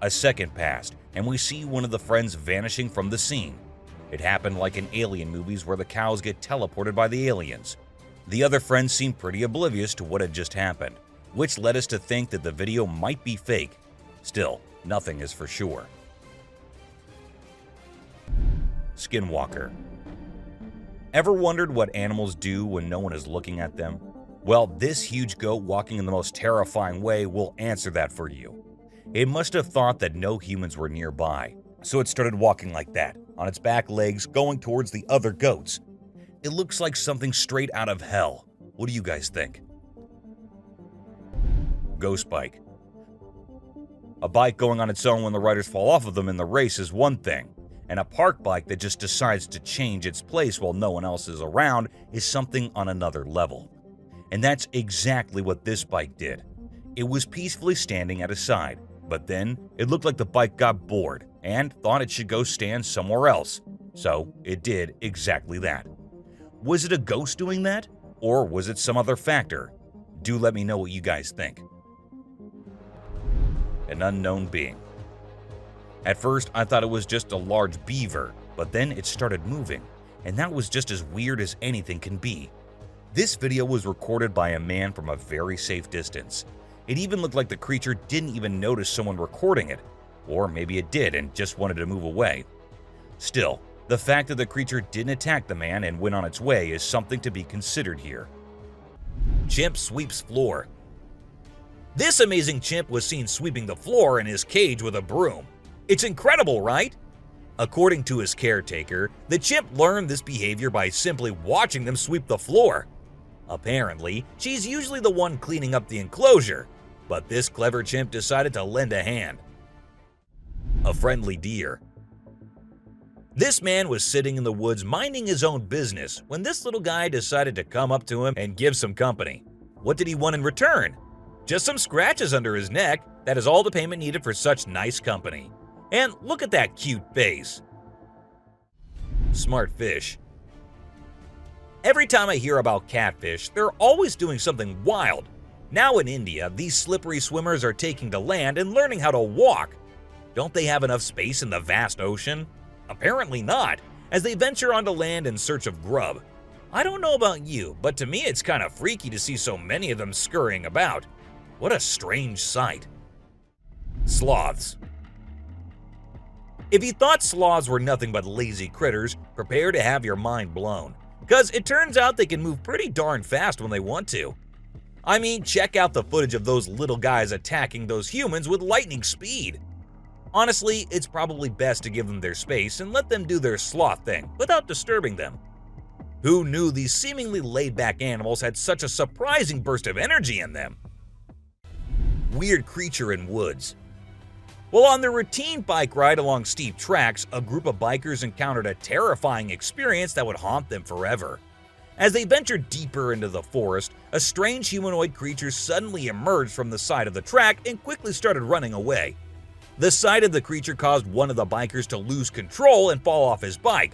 A second passed, and we see one of the friends vanishing from the scene. It happened like in alien movies where the cows get teleported by the aliens. The other friends seemed pretty oblivious to what had just happened, which led us to think that the video might be fake. Still, nothing is for sure. Skinwalker. Ever wondered what animals do when no one is looking at them? Well, this huge goat walking in the most terrifying way will answer that for you. It must have thought that no humans were nearby, so it started walking like that, on its back legs, going towards the other goats. It looks like something straight out of hell. What do you guys think? Ghost bike. A bike going on its own when the riders fall off of them in the race is one thing, and a park bike that just decides to change its place while no one else is around is something on another level. And that's exactly what this bike did. It was peacefully standing at a side, but then it looked like the bike got bored and thought it should go stand somewhere else. So it did exactly that. Was it a ghost doing that? Or was it some other factor? Do let me know what you guys think. An unknown being. At first, I thought it was just a large beaver, but then it started moving, and that was just as weird as anything can be. This video was recorded by a man from a very safe distance. It even looked like the creature didn't even notice someone recording it, or maybe it did and just wanted to move away. Still, the fact that the creature didn't attack the man and went on its way is something to be considered here. Chimp sweeps floor. This amazing chimp was seen sweeping the floor in his cage with a broom. It's incredible, right? According to his caretaker, the chimp learned this behavior by simply watching them sweep the floor. Apparently, she's usually the one cleaning up the enclosure, but this clever chimp decided to lend a hand. A friendly deer. This man was sitting in the woods minding his own business when this little guy decided to come up to him and give some company. What did he want in return? Just some scratches under his neck. That is all the payment needed for such nice company. And look at that cute face. Smart fish. Every time I hear about catfish, they're always doing something wild. Now in India, these slippery swimmers are taking to land and learning how to walk. Don't they have enough space in the vast ocean? Apparently not, as they venture onto land in search of grub. I don't know about you, but to me it's kind of freaky to see so many of them scurrying about. What a strange sight. Sloths. If you thought sloths were nothing but lazy critters, prepare to have your mind blown. Because it turns out they can move pretty darn fast when they want to. I mean, check out the footage of those little guys attacking those humans with lightning speed. Honestly, it's probably best to give them their space and let them do their sloth thing without disturbing them. Who knew these seemingly laid-back animals had such a surprising burst of energy in them? Weird creature in woods. Well, on their routine bike ride along steep tracks, a group of bikers encountered a terrifying experience that would haunt them forever. As they ventured deeper into the forest, a strange humanoid creature suddenly emerged from the side of the track and quickly started running away. The sight of the creature caused one of the bikers to lose control and fall off his bike.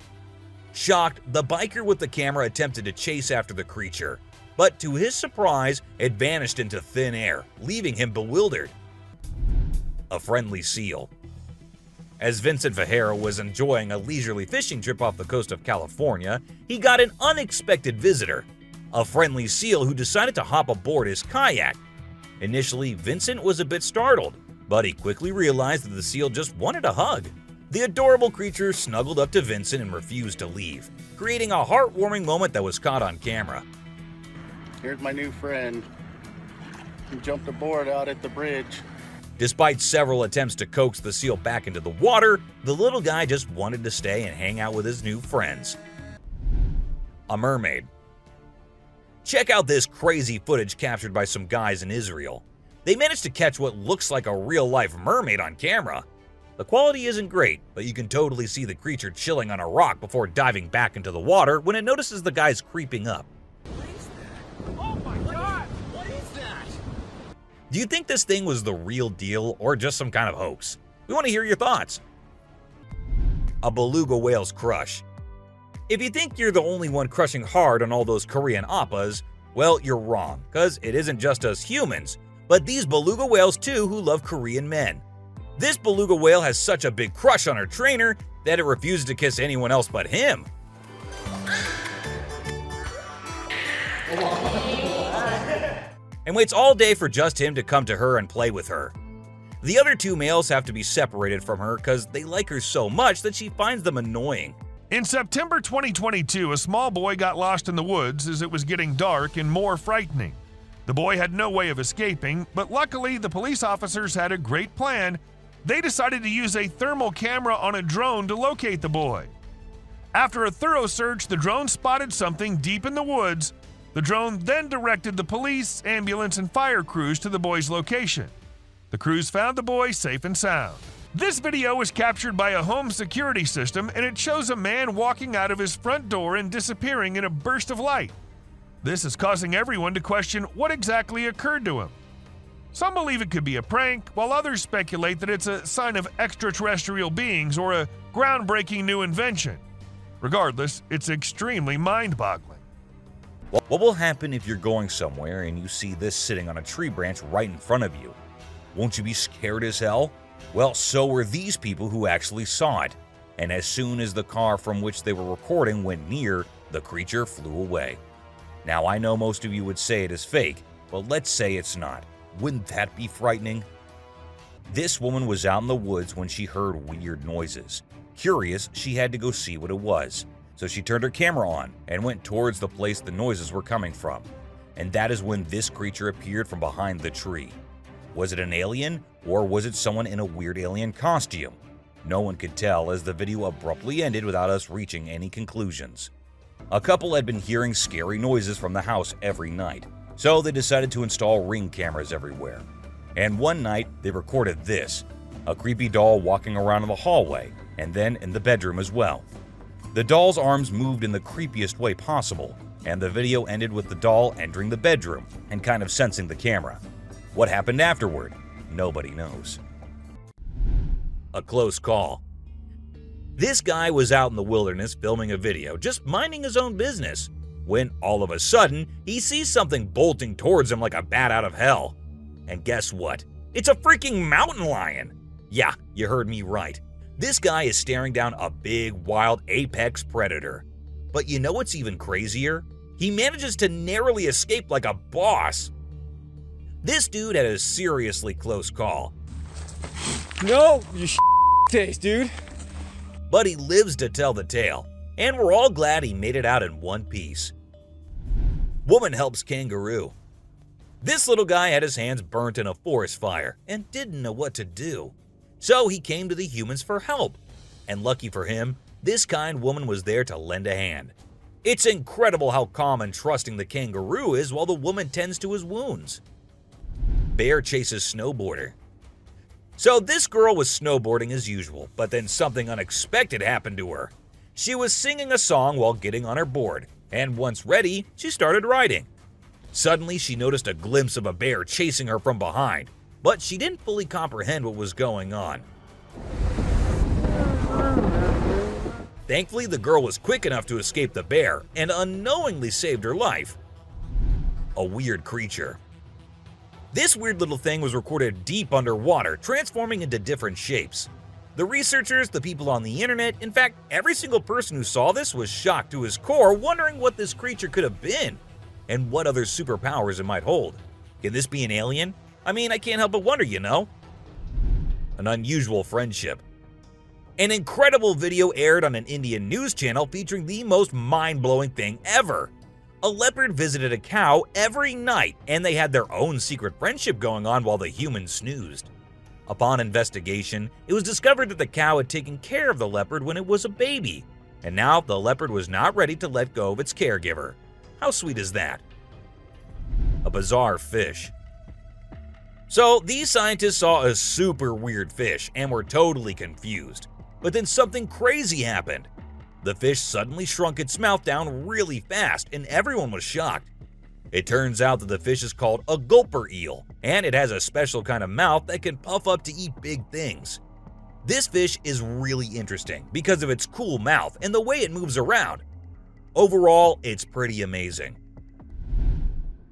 Shocked, the biker with the camera attempted to chase after the creature, but to his surprise, it vanished into thin air, leaving him bewildered. A friendly seal. As Vincent Fajera was enjoying a leisurely fishing trip off the coast of California, he got an unexpected visitor, a friendly seal who decided to hop aboard his kayak. Initially, Vincent was a bit startled, but he quickly realized that the seal just wanted a hug. The adorable creature snuggled up to Vincent and refused to leave, creating a heartwarming moment that was caught on camera. Here's my new friend. He jumped aboard out at the bridge. Despite several attempts to coax the seal back into the water, the little guy just wanted to stay and hang out with his new friends. A mermaid. Check out this crazy footage captured by some guys in Israel. They managed to catch what looks like a real-life mermaid on camera. The quality isn't great, but you can totally see the creature chilling on a rock before diving back into the water when it notices the guys creeping up. Do you think this thing was the real deal or just some kind of hoax? We want to hear your thoughts. A beluga whale's crush. If you think you're the only one crushing hard on all those Korean oppas, well, you're wrong, because it isn't just us humans, but these beluga whales too who love Korean men. This beluga whale has such a big crush on her trainer that it refuses to kiss anyone else but him. And waits all day for just him to come to her and play with her. The other two males have to be separated from her because they like her so much that she finds them annoying. In September 2022, a small boy got lost in the woods as it was getting dark and more frightening. The boy had no way of escaping, but luckily the police officers had a great plan. They decided to use a thermal camera on a drone to locate the boy. After a thorough search, the drone spotted something deep in the woods. The drone then directed the police, ambulance, and fire crews to the boy's location. The crews found the boy safe and sound. This video was captured by a home security system, and it shows a man walking out of his front door and disappearing in a burst of light. This is causing everyone to question what exactly occurred to him. Some believe it could be a prank, while others speculate that it's a sign of extraterrestrial beings or a groundbreaking new invention. Regardless, it's extremely mind-boggling. What will happen if you're going somewhere and you see this sitting on a tree branch right in front of you? Won't you be scared as hell? Well, so were these people who actually saw it. And as soon as the car from which they were recording went near, the creature flew away. Now, I know most of you would say it is fake, but let's say it's not. Wouldn't that be frightening? This woman was out in the woods when she heard weird noises. Curious, she had to go see what it was. So she turned her camera on and went towards the place the noises were coming from. And that is when this creature appeared from behind the tree. Was it an alien, or was it someone in a weird alien costume? No one could tell, as the video abruptly ended without us reaching any conclusions. A couple had been hearing scary noises from the house every night, so they decided to install Ring cameras everywhere. And one night, they recorded this, a creepy doll walking around in the hallway, and then in the bedroom as well. The doll's arms moved in the creepiest way possible, and the video ended with the doll entering the bedroom and kind of sensing the camera. What happened afterward? Nobody knows. A close call. This guy was out in the wilderness filming a video, just minding his own business, when all of a sudden, he sees something bolting towards him like a bat out of hell. And guess what? It's a freaking mountain lion! Yeah, you heard me right. This guy is staring down a big, wild apex predator. But you know what's even crazier? He manages to narrowly escape like a boss. This dude had a seriously close call. No, you taste, dude. But he lives to tell the tale, and we're all glad he made it out in one piece. Woman helps kangaroo. This little guy had his hands burnt in a forest fire and didn't know what to do. So he came to the humans for help. And lucky for him, this kind woman was there to lend a hand. It's incredible how calm and trusting the kangaroo is while the woman tends to his wounds. Bear chases snowboarder. So this girl was snowboarding as usual, but then something unexpected happened to her. She was singing a song while getting on her board, and once ready, she started riding. Suddenly, she noticed a glimpse of a bear chasing her from behind, but she didn't fully comprehend what was going on. Thankfully, the girl was quick enough to escape the bear and unknowingly saved her life. A weird creature. This weird little thing was recorded deep underwater, transforming into different shapes. The researchers, the people on the internet, in fact, every single person who saw this was shocked to his core, wondering what this creature could have been and what other superpowers it might hold. Can this be an alien? I mean, I can't help but wonder, you know? An unusual friendship. An incredible video aired on an Indian news channel featuring the most mind-blowing thing ever. A leopard visited a cow every night, and they had their own secret friendship going on while the humans snoozed. Upon investigation, it was discovered that the cow had taken care of the leopard when it was a baby, and now the leopard was not ready to let go of its caregiver. How sweet is that? A bizarre fish. So, these scientists saw a super weird fish and were totally confused. But then something crazy happened. The fish suddenly shrunk its mouth down really fast, and everyone was shocked. It turns out that the fish is called a gulper eel, and it has a special kind of mouth that can puff up to eat big things. This fish is really interesting because of its cool mouth and the way it moves around. Overall, it's pretty amazing.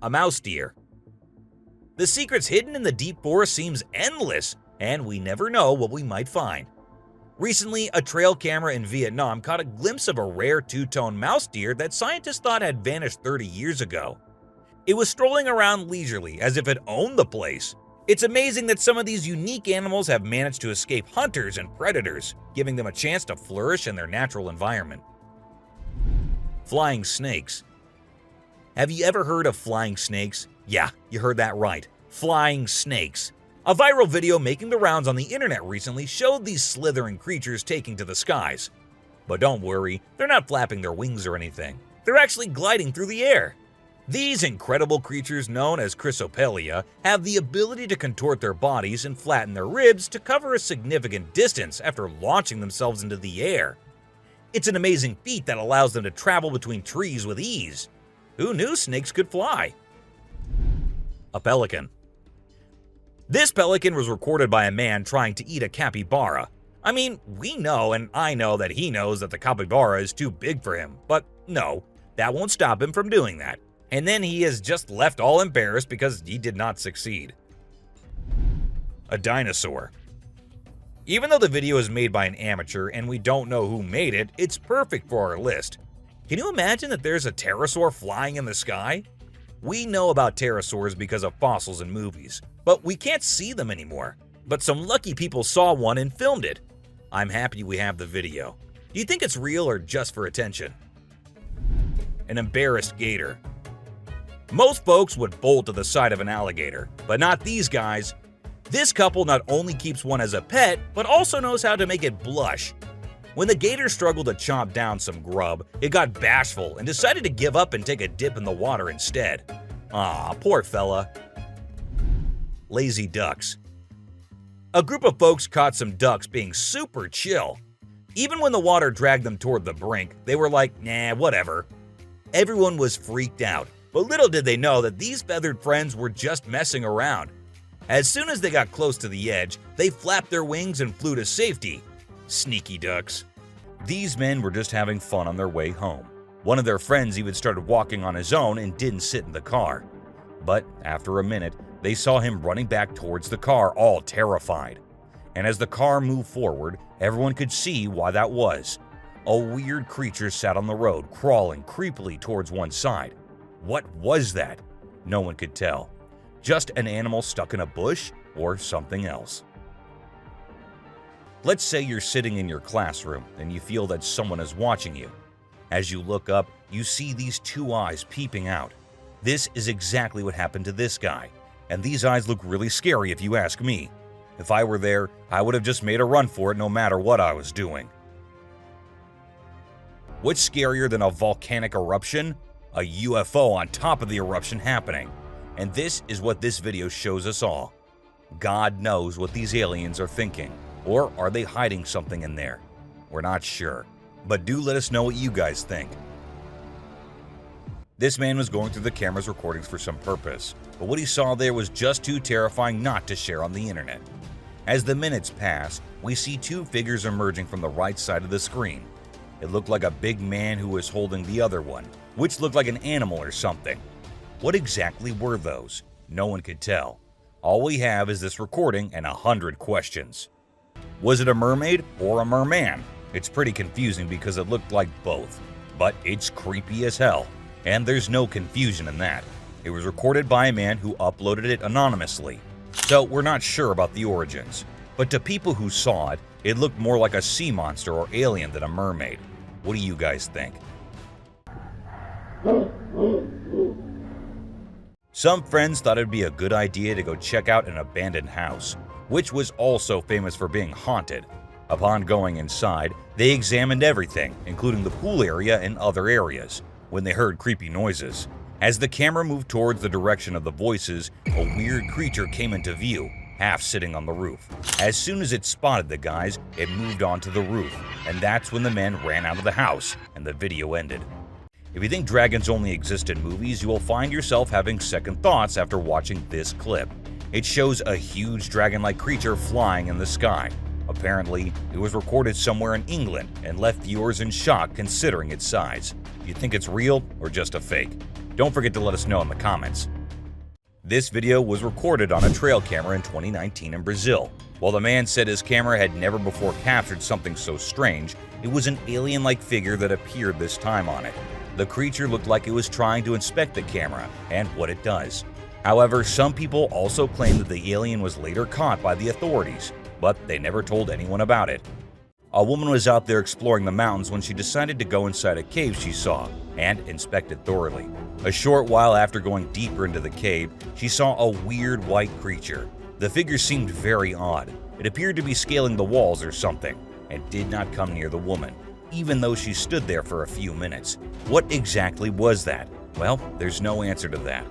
A mouse deer. The secrets hidden in the deep forest seems endless, and we never know what we might find. Recently, a trail camera in Vietnam caught a glimpse of a rare two-tone mouse deer that scientists thought had vanished 30 years ago. It was strolling around leisurely as if it owned the place, It's amazing that some of these unique animals have managed to escape hunters and predators, giving them a chance to flourish in their natural environment. Flying snakes. Have you ever heard of flying snakes? Yeah, you heard that right. Flying snakes. A viral video making the rounds on the internet recently showed these slithering creatures taking to the skies. But don't worry, they're not flapping their wings or anything. They're actually gliding through the air. These incredible creatures, known as Chrysopelia, have the ability to contort their bodies and flatten their ribs to cover a significant distance after launching themselves into the air. It's an amazing feat that allows them to travel between trees with ease. Who knew snakes could fly? A pelican. This pelican was recorded by a man trying to eat a capybara. I mean, we know and I know that he knows that the capybara is too big for him, but no, that won't stop him from doing that. And then he is just left all embarrassed because he did not succeed. A dinosaur. Even though the video is made by an amateur and we don't know who made it, it's perfect for our list. Can you imagine that there's a pterosaur flying in the sky? We know about pterosaurs because of fossils in movies, but we can't see them anymore. But some lucky people saw one and filmed it. I'm happy we have the video. Do you think it's real or just for attention? An embarrassed gator. Most folks would bolt to the side of an alligator, but not these guys. This couple not only keeps one as a pet, but also knows how to make it blush. When the gator struggled to chomp down some grub, it got bashful and decided to give up and take a dip in the water instead. Aw, poor fella. Lazy ducks. A group of folks caught some ducks being super chill. Even when the water dragged them toward the brink, they were like, nah, whatever. Everyone was freaked out, but little did they know that these feathered friends were just messing around. As soon as they got close to the edge, they flapped their wings and flew to safety. Sneaky ducks. These men were just having fun on their way home. One of their friends even started walking on his own and didn't sit in the car. But after a minute, they saw him running back towards the car, all terrified. And as the car moved forward, everyone could see why that was. A weird creature sat on the road, crawling creepily towards one side. What was that? No one could tell. Just an animal stuck in a bush or something else. Let's say you're sitting in your classroom and you feel that someone is watching you. As you look up, you see these two eyes peeping out. This is exactly what happened to this guy. And these eyes look really scary if you ask me. If I were there, I would have just made a run for it no matter what I was doing. What's scarier than a volcanic eruption? A UFO on top of the eruption happening. And this is what this video shows us all. God knows what these aliens are thinking. Or are they hiding something in there? We're not sure. But do let us know what you guys think. This man was going through the camera's recordings for some purpose, but what he saw there was just too terrifying not to share on the internet. As the minutes pass, we see two figures emerging from the right side of the screen. It looked like a big man who was holding the other one, which looked like an animal or something. What exactly were those? No one could tell. All we have is this recording and 100 questions. Was it a mermaid or a merman? It's pretty confusing because it looked like both, but it's creepy as hell. And there's no confusion in that. It was recorded by a man who uploaded it anonymously. So we're not sure about the origins. But to people who saw it, it looked more like a sea monster or alien than a mermaid. What do you guys think? Some friends thought it'd be a good idea to go check out an abandoned house, which was also famous for being haunted. Upon going inside, they examined everything, including the pool area and other areas, when they heard creepy noises. As the camera moved towards the direction of the voices, a weird creature came into view, half sitting on the roof. As soon as it spotted the guys, it moved onto the roof, and that's when the men ran out of the house and the video ended. If you think dragons only exist in movies, you will find yourself having second thoughts after watching this clip. It shows a huge dragon-like creature flying in the sky. Apparently, it was recorded somewhere in England and left viewers in shock considering its size. Do you think it's real or just a fake? Don't forget to let us know in the comments. This video was recorded on a trail camera in 2019 in Brazil. While the man said his camera had never before captured something so strange, it was an alien-like figure that appeared this time on it. The creature looked like it was trying to inspect the camera and what it does. However, some people also claim that the alien was later caught by the authorities, but they never told anyone about it. A woman was out there exploring the mountains when she decided to go inside a cave she saw and inspect it thoroughly. A short while after going deeper into the cave, she saw a weird white creature. The figure seemed very odd. It appeared to be scaling the walls or something and did not come near the woman, even though she stood there for a few minutes. What exactly was that? Well, there's no answer to that.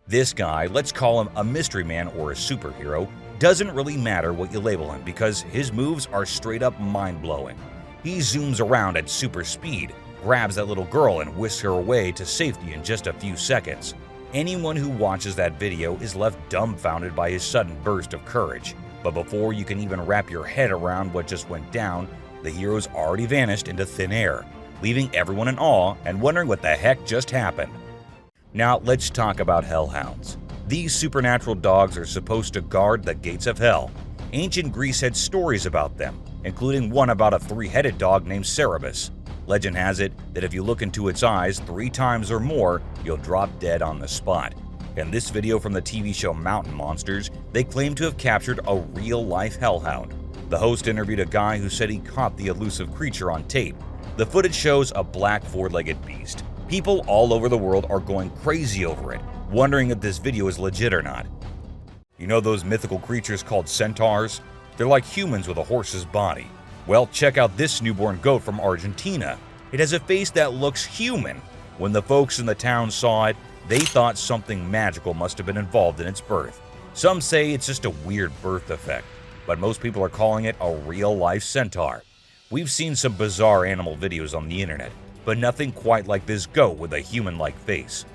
This guy, let's call him a mystery man or a superhero, doesn't really matter what you label him because his moves are straight up mind-blowing. He zooms around at super speed, grabs that little girl and whisks her away to safety in just a few seconds. Anyone who watches that video is left dumbfounded by his sudden burst of courage. But before you can even wrap your head around what just went down, the hero's already vanished into thin air, leaving everyone in awe and wondering what the heck just happened. Now let's talk about hellhounds. These supernatural dogs are supposed to guard the gates of hell. Ancient Greece had stories about them, including one about a three-headed dog named Cerberus. Legend has it that if you look into its eyes 3 times or more, you'll drop dead on the spot. In this video from the TV show Mountain Monsters, they claim to have captured a real-life hellhound. The host interviewed a guy who said he caught the elusive creature on tape. The footage shows a black 4-legged beast. People all over the world are going crazy over it, wondering if this video is legit or not. You know those mythical creatures called centaurs? They're like humans with a horse's body. Well, check out this newborn goat from Argentina. It has a face that looks human. When the folks in the town saw it, they thought something magical must have been involved in its birth. Some say it's just a weird birth defect, but most people are calling it a real-life centaur. We've seen some bizarre animal videos on the internet, but nothing quite like this goat with a human-like face.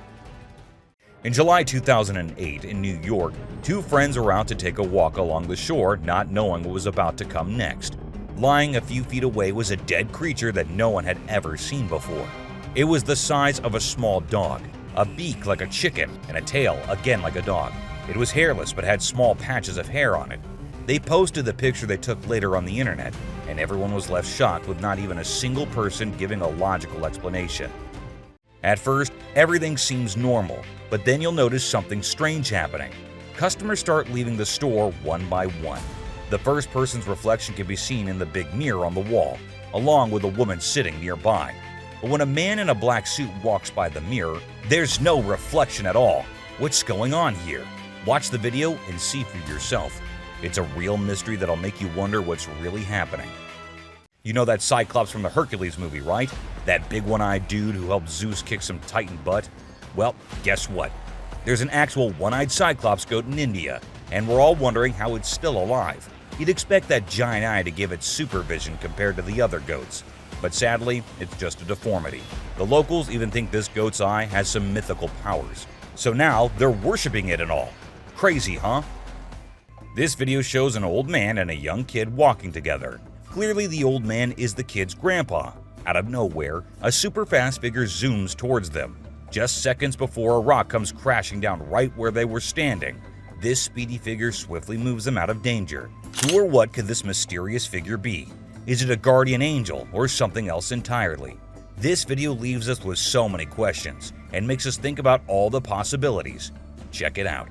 In July 2008 in New York, 2 friends were out to take a walk along the shore, not knowing what was about to come next. Lying a few feet away was a dead creature that no one had ever seen before. It was the size of a small dog, a beak like a chicken, and a tail again like a dog. It was hairless but had small patches of hair on it. They posted the picture they took later on the internet, and everyone was left shocked with not even a single person giving a logical explanation. At first, everything seems normal, but then you'll notice something strange happening. Customers start leaving the store one by one. The first person's reflection can be seen in the big mirror on the wall, along with a woman sitting nearby. But when a man in a black suit walks by the mirror, there's no reflection at all. What's going on here? Watch the video and see for yourself. It's a real mystery that'll make you wonder what's really happening. You know that Cyclops from the Hercules movie, right? That big one-eyed dude who helped Zeus kick some Titan butt? Well, guess what? There's an actual one-eyed Cyclops goat in India, and we're all wondering how it's still alive. You'd expect that giant eye to give it supervision compared to the other goats. But sadly, it's just a deformity. The locals even think this goat's eye has some mythical powers. So now they're worshipping it and all. Crazy, huh? This video shows an old man and a young kid walking together. Clearly the old man is the kid's grandpa. Out of nowhere, a super fast figure zooms towards them, just seconds before a rock comes crashing down right where they were standing. This speedy figure swiftly moves them out of danger. Who or what could this mysterious figure be? Is it a guardian angel or something else entirely? This video leaves us with so many questions and makes us think about all the possibilities. Check it out.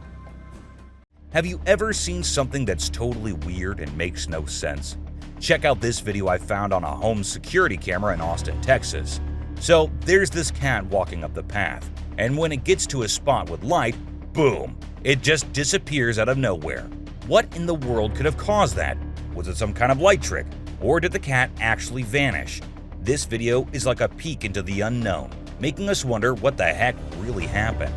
Have you ever seen something that's totally weird and makes no sense? Check out this video I found on a home security camera in Austin, Texas. So there's this cat walking up the path, and when it gets to a spot with light, boom, it just disappears out of nowhere. What in the world could have caused that? Was it some kind of light trick, or did the cat actually vanish? This video is like a peek into the unknown, making us wonder what the heck really happened.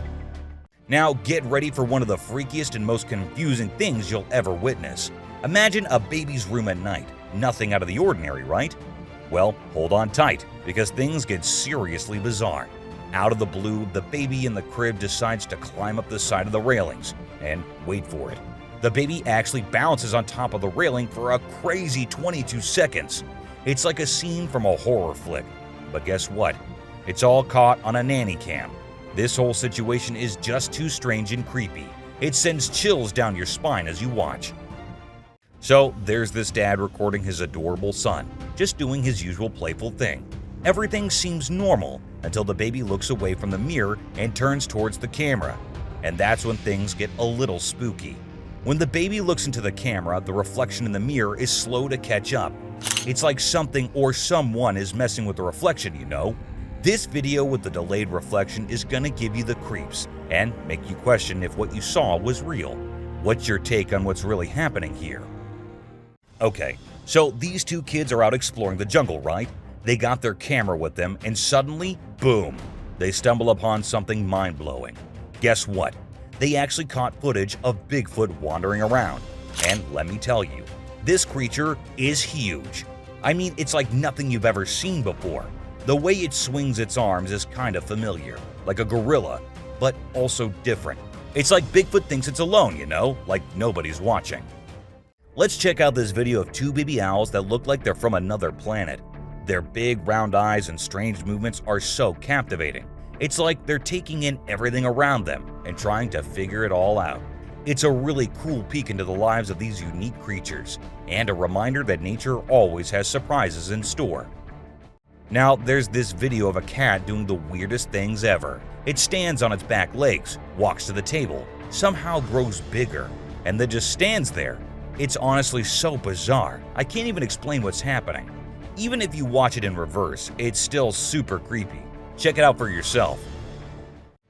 Now get ready for one of the freakiest and most confusing things you'll ever witness. Imagine a baby's room at night. Nothing out of the ordinary, right? Well, hold on tight, because things get seriously bizarre. Out of the blue, the baby in the crib decides to climb up the side of the railings, and wait for it. The baby actually bounces on top of the railing for a crazy 22 seconds. It's like a scene from a horror flick. But guess what? It's all caught on a nanny cam. This whole situation is just too strange and creepy. It sends chills down your spine as you watch. So there's this dad recording his adorable son, just doing his usual playful thing. Everything seems normal until the baby looks away from the mirror and turns towards the camera. and that's when things get a little spooky. When the baby looks into the camera, the reflection in the mirror is slow to catch up. It's like something or someone is messing with the reflection, you know? This video with the delayed reflection is gonna give you the creeps and make you question if what you saw was real. What's your take on what's really happening here? Okay, so these two kids are out exploring the jungle, right? They got their camera with them and suddenly, boom, they stumble upon something mind-blowing. Guess what? They actually caught footage of Bigfoot wandering around. And let me tell you, this creature is huge. I mean, it's like nothing you've ever seen before. The way it swings its arms is kind of familiar, like a gorilla, but also different. It's like Bigfoot thinks it's alone, you know, like nobody's watching. Let's check out this video of two baby owls that look like they're from another planet. Their big round eyes and strange movements are so captivating. It's like they're taking in everything around them and trying to figure it all out. It's a really cool peek into the lives of these unique creatures, and a reminder that nature always has surprises in store. Now, there's this video of a cat doing the weirdest things ever. It stands on its back legs, walks to the table, somehow grows bigger, and then just stands there. It's honestly so bizarre, I can't even explain what's happening. Even if you watch it in reverse, it's still super creepy. Check it out for yourself.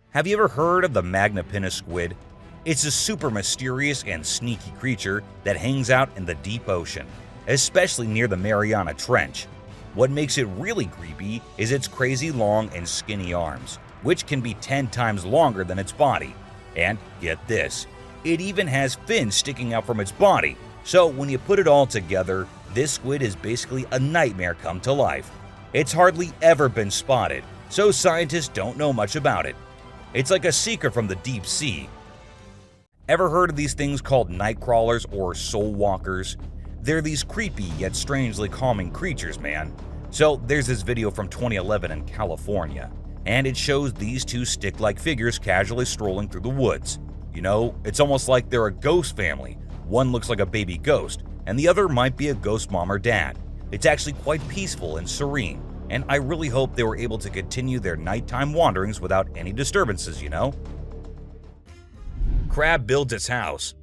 Have you ever heard of the Magnapinna squid? It's a super mysterious and sneaky creature that hangs out in the deep ocean, especially near the Mariana Trench. What makes it really creepy is its crazy long and skinny arms, which can be 10 times longer than its body. And get this, it even has fins sticking out from its body. So when you put it all together, this squid is basically a nightmare come to life. It's hardly ever been spotted, so scientists don't know much about it. It's like a secret from the deep sea. Ever heard of these things called night crawlers or soul walkers? They're these creepy yet strangely calming creatures, man. So there's this video from 2011 in California, and it shows these two stick-like figures casually strolling through the woods. You know, it's almost like they're a ghost family. One looks like a baby ghost, and the other might be a ghost mom or dad. It's actually quite peaceful and serene, and I really hope they were able to continue their nighttime wanderings without any disturbances, you know? Crab builds its house.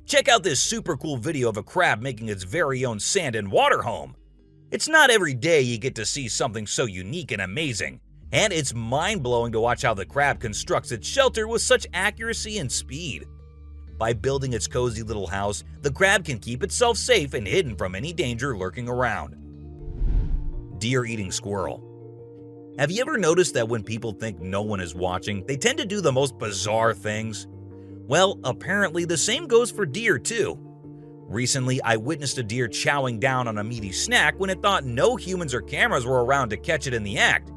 Check out this super cool video of a crab making its very own sand and water home. It's not every day you get to see something so unique and amazing, and it's mind-blowing to watch how the crab constructs its shelter with such accuracy and speed. By building its cozy little house, the crab can keep itself safe and hidden from any danger lurking around. Deer eating squirrel. Have you ever noticed that when people think no one is watching, they tend to do the most bizarre things? Well, apparently the same goes for deer too. Recently, I witnessed a deer chowing down on a meaty snack when it thought no humans or cameras were around to catch it in the act.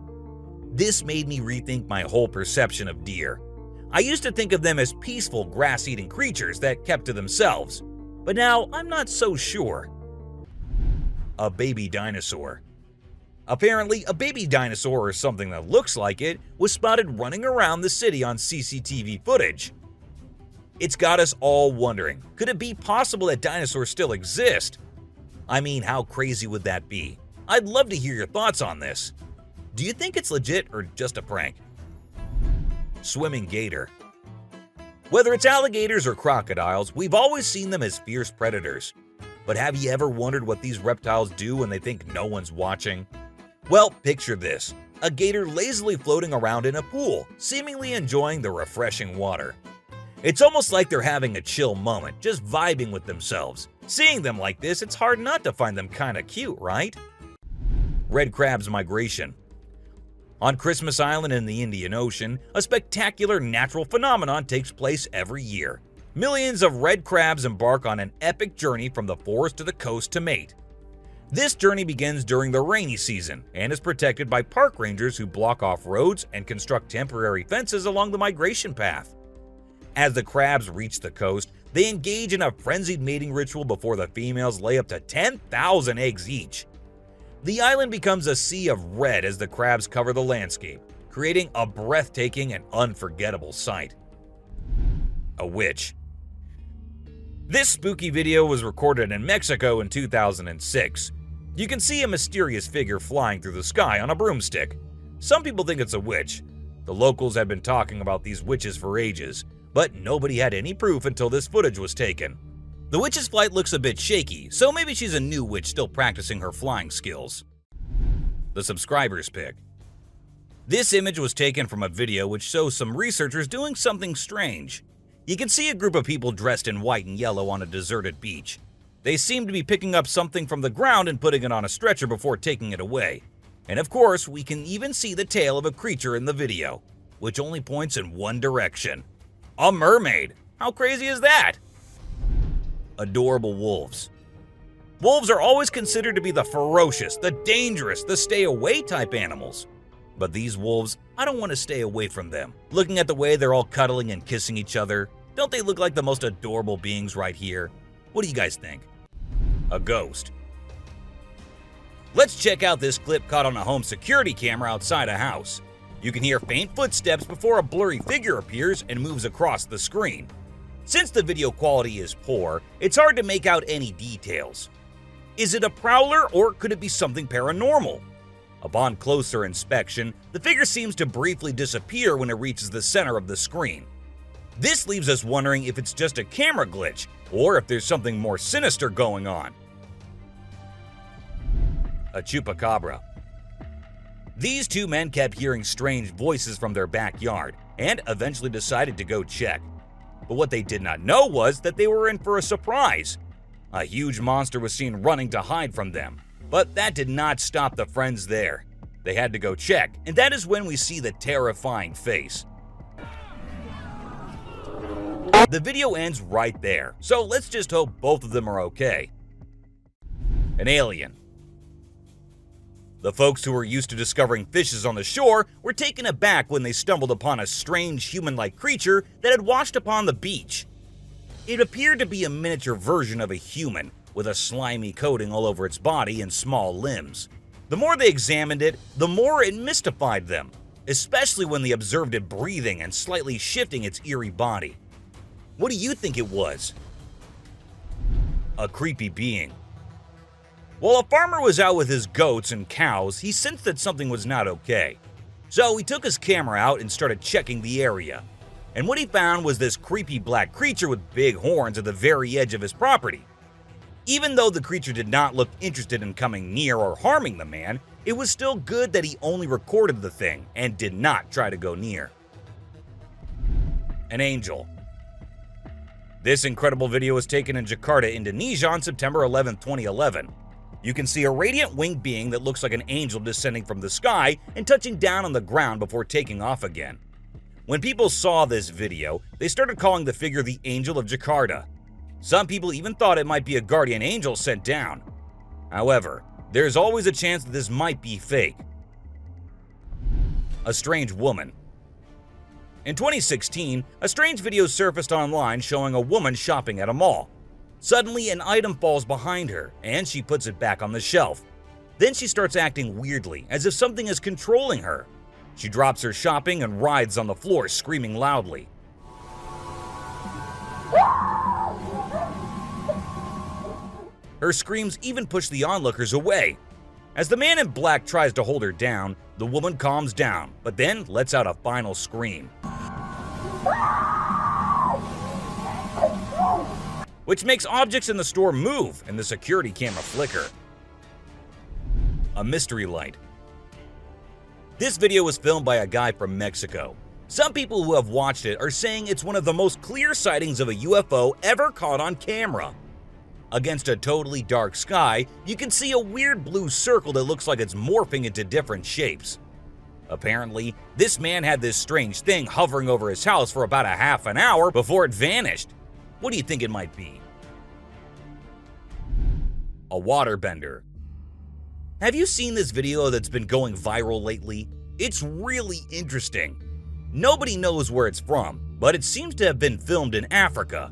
This made me rethink my whole perception of deer. I used to think of them as peaceful, grass-eating creatures that kept to themselves, but now I'm not so sure. A baby dinosaur. Apparently, a baby dinosaur or something that looks like it was spotted running around the city on CCTV footage. It's got us all wondering, could it be possible that dinosaurs still exist? I mean, how crazy would that be? I'd love to hear your thoughts on this. Do you think it's legit or just a prank? Swimming gator. Whether it's alligators or crocodiles, we've always seen them as fierce predators. But have you ever wondered what these reptiles do when they think no one's watching? Well, picture this. A gator lazily floating around in a pool, seemingly enjoying the refreshing water. It's almost like they're having a chill moment, just vibing with themselves. Seeing them like this, it's hard not to find them kinda cute, right? Red crab's migration. On Christmas Island in the Indian Ocean, a spectacular natural phenomenon takes place every year. Millions of red crabs embark on an epic journey from the forest to the coast to mate. This journey begins during the rainy season and is protected by park rangers who block off roads and construct temporary fences along the migration path. As the crabs reach the coast, they engage in a frenzied mating ritual before the females lay up to 10,000 eggs each. The island becomes a sea of red as the crabs cover the landscape, creating a breathtaking and unforgettable sight. A witch. This spooky video was recorded in Mexico in 2006. You can see a mysterious figure flying through the sky on a broomstick. Some people think it's a witch. The locals had been talking about these witches for ages, but nobody had any proof until this footage was taken. The witch's flight looks a bit shaky, so maybe she's a new witch still practicing her flying skills. The subscribers pick. This image was taken from a video which shows some researchers doing something strange. You can see a group of people dressed in white and yellow on a deserted beach. They seem to be picking up something from the ground and putting it on a stretcher before taking it away. And of course, we can even see the tail of a creature in the video, which only points in one direction. A mermaid! How crazy is that? Adorable wolves. Wolves are always considered to be the ferocious, the dangerous, the stay-away type animals. But these wolves, I don't want to stay away from them. Looking at the way they're all cuddling and kissing each other, don't they look like the most adorable beings right here? What do you guys think? A ghost. Let's check out this clip caught on a home security camera outside a house. You can hear faint footsteps before a blurry figure appears and moves across the screen. Since the video quality is poor, it's hard to make out any details. Is it a prowler or could it be something paranormal? Upon closer inspection, the figure seems to briefly disappear when it reaches the center of the screen. This leaves us wondering if it's just a camera glitch or if there's something more sinister going on. A chupacabra. These two men kept hearing strange voices from their backyard and eventually decided to go check. But what they did not know was that they were in for a surprise. A huge monster was seen running to hide from them, but that did not stop the friends there. They had to go check, and that is when we see the terrifying face. The video ends right there, so let's just hope both of them are okay. An alien. The folks who were used to discovering fishes on the shore were taken aback when they stumbled upon a strange human-like creature that had washed upon the beach. It appeared to be a miniature version of a human, with a slimy coating all over its body and small limbs. The more they examined it, the more it mystified them, especially when they observed it breathing and slightly shifting its eerie body. What do you think it was? A creepy being. While a farmer was out with his goats and cows, he sensed that something was not okay. So he took his camera out and started checking the area. And what he found was this creepy black creature with big horns at the very edge of his property. Even though the creature did not look interested in coming near or harming the man, it was still good that he only recorded the thing and did not try to go near. An angel. This incredible video was taken in Jakarta, Indonesia on September 11, 2011. You can see a radiant winged being that looks like an angel descending from the sky and touching down on the ground before taking off again. When people saw this video, they started calling the figure the Angel of Jakarta. Some people even thought it might be a guardian angel sent down. However, there's always a chance that this might be fake. A strange woman. In 2016, a strange video surfaced online showing a woman shopping at a mall. Suddenly, an item falls behind her, and she puts it back on the shelf. Then she starts acting weirdly, as if something is controlling her. She drops her shopping and writhes on the floor, screaming loudly. Her screams even push the onlookers away. As the man in black tries to hold her down, the woman calms down, but then lets out a final scream, which makes objects in the store move and the security camera flicker. A mystery light. This video was filmed by a guy from Mexico. Some people who have watched it are saying it's one of the most clear sightings of a UFO ever caught on camera. Against a totally dark sky, you can see a weird blue circle that looks like it's morphing into different shapes. Apparently, this man had this strange thing hovering over his house for about a half an hour before it vanished. What do you think it might be? A waterbender. Have you seen this video that's been going viral lately? It's really interesting. Nobody knows where it's from, but it seems to have been filmed in Africa.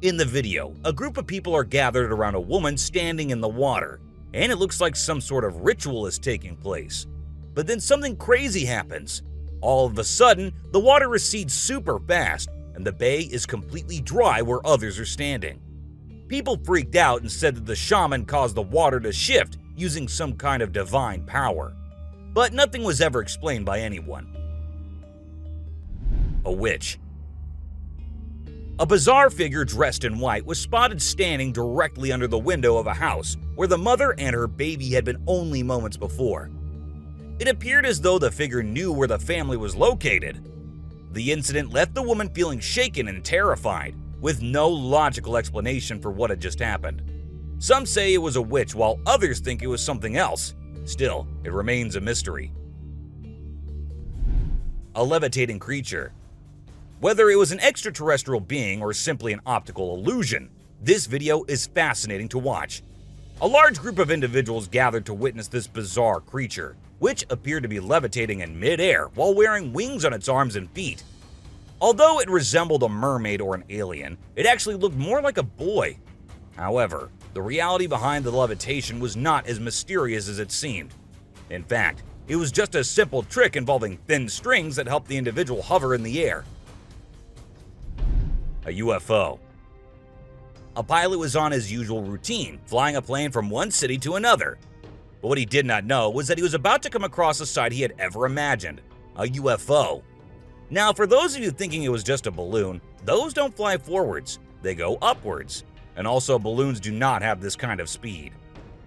In the video, a group of people are gathered around a woman standing in the water, and it looks like some sort of ritual is taking place. But then something crazy happens. All of a sudden, the water recedes super fast, and the bay is completely dry where others are standing. People freaked out and said that the shaman caused the water to shift using some kind of divine power. But nothing was ever explained by anyone. A witch. A bizarre figure dressed in white was spotted standing directly under the window of a house where the mother and her baby had been only moments before. It appeared as though the figure knew where the family was located. The incident left the woman feeling shaken and terrified, with no logical explanation for what had just happened. Some say it was a witch, while others think it was something else. Still, it remains a mystery. A levitating creature. Whether it was an extraterrestrial being or simply an optical illusion, this video is fascinating to watch. A large group of individuals gathered to witness this bizarre creature, which appeared to be levitating in midair while wearing wings on its arms and feet. Although it resembled a mermaid or an alien, it actually looked more like a boy. However, the reality behind the levitation was not as mysterious as it seemed. In fact, it was just a simple trick involving thin strings that helped the individual hover in the air. A UFO. A pilot was on his usual routine, flying a plane from one city to another. But what he did not know was that he was about to come across a sight he had ever imagined, a UFO. Now, for those of you thinking it was just a balloon, those don't fly forwards, they go upwards. And also, balloons do not have this kind of speed.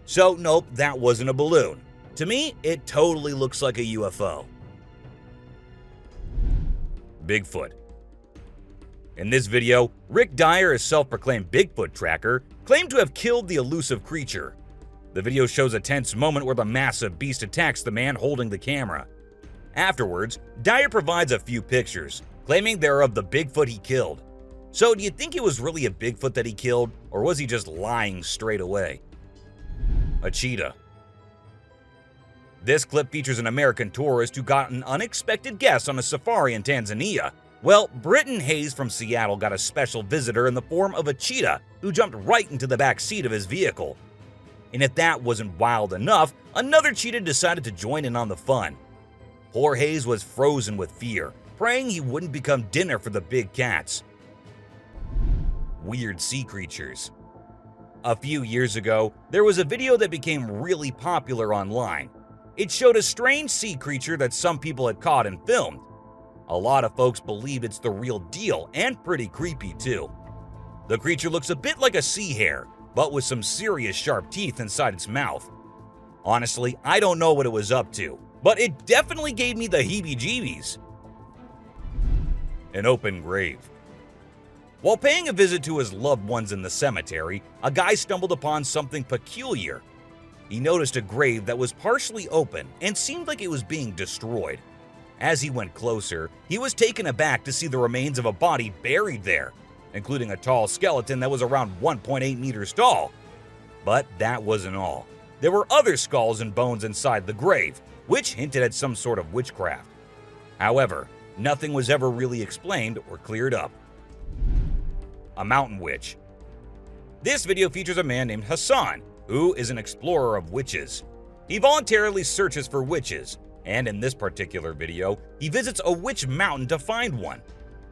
So, nope, that wasn't a balloon. To me, it totally looks like a UFO. Bigfoot. In this video, Rick Dyer, a self-proclaimed Bigfoot tracker, claimed to have killed the elusive creature. The video shows a tense moment where the massive beast attacks the man holding the camera. Afterwards, Dyer provides a few pictures, claiming they're of the Bigfoot he killed. So do you think it was really a Bigfoot that he killed, or was he just lying straight away? A cheetah. This clip features an American tourist who got an unexpected guest on a safari in Tanzania. Well, Britton Hayes from Seattle got a special visitor in the form of a cheetah who jumped right into the back seat of his vehicle. And if that wasn't wild enough, another cheetah decided to join in on the fun. Poor Hayes was frozen with fear, praying he wouldn't become dinner for the big cats. Weird sea creatures. A few years ago, there was a video that became really popular online. It showed a strange sea creature that some people had caught and filmed. A lot of folks believe it's the real deal, and pretty creepy too. The creature looks a bit like a sea hare, but with some serious sharp teeth inside its mouth. Honestly, I don't know what it was up to, but it definitely gave me the heebie-jeebies. An open grave. While paying a visit to his loved ones in the cemetery, a guy stumbled upon something peculiar. He noticed a grave that was partially open and seemed like it was being destroyed. As he went closer, he was taken aback to see the remains of a body buried there, including a tall skeleton that was around 1.8 meters tall. But that wasn't all. There were other skulls and bones inside the grave, which hinted at some sort of witchcraft. However, nothing was ever really explained or cleared up. A mountain witch. This video features a man named Hassan, who is an explorer of witches. He voluntarily searches for witches, and in this particular video, he visits a witch mountain to find one.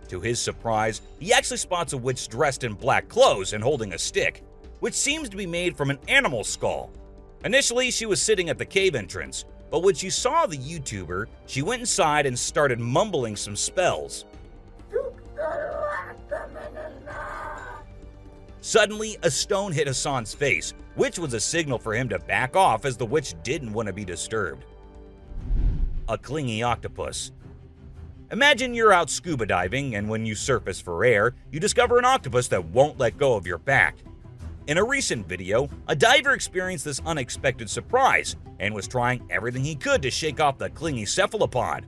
To his surprise, he actually spots a witch dressed in black clothes and holding a stick, which seems to be made from an animal skull. Initially, she was sitting at the cave entrance, but when she saw the YouTuber, she went inside and started mumbling some spells. Suddenly, a stone hit Hassan's face, which was a signal for him to back off as the witch didn't want to be disturbed. A clingy octopus. Imagine you're out scuba diving, and when you surface for air, you discover an octopus that won't let go of your back. In a recent video, a diver experienced this unexpected surprise and was trying everything he could to shake off the clingy cephalopod.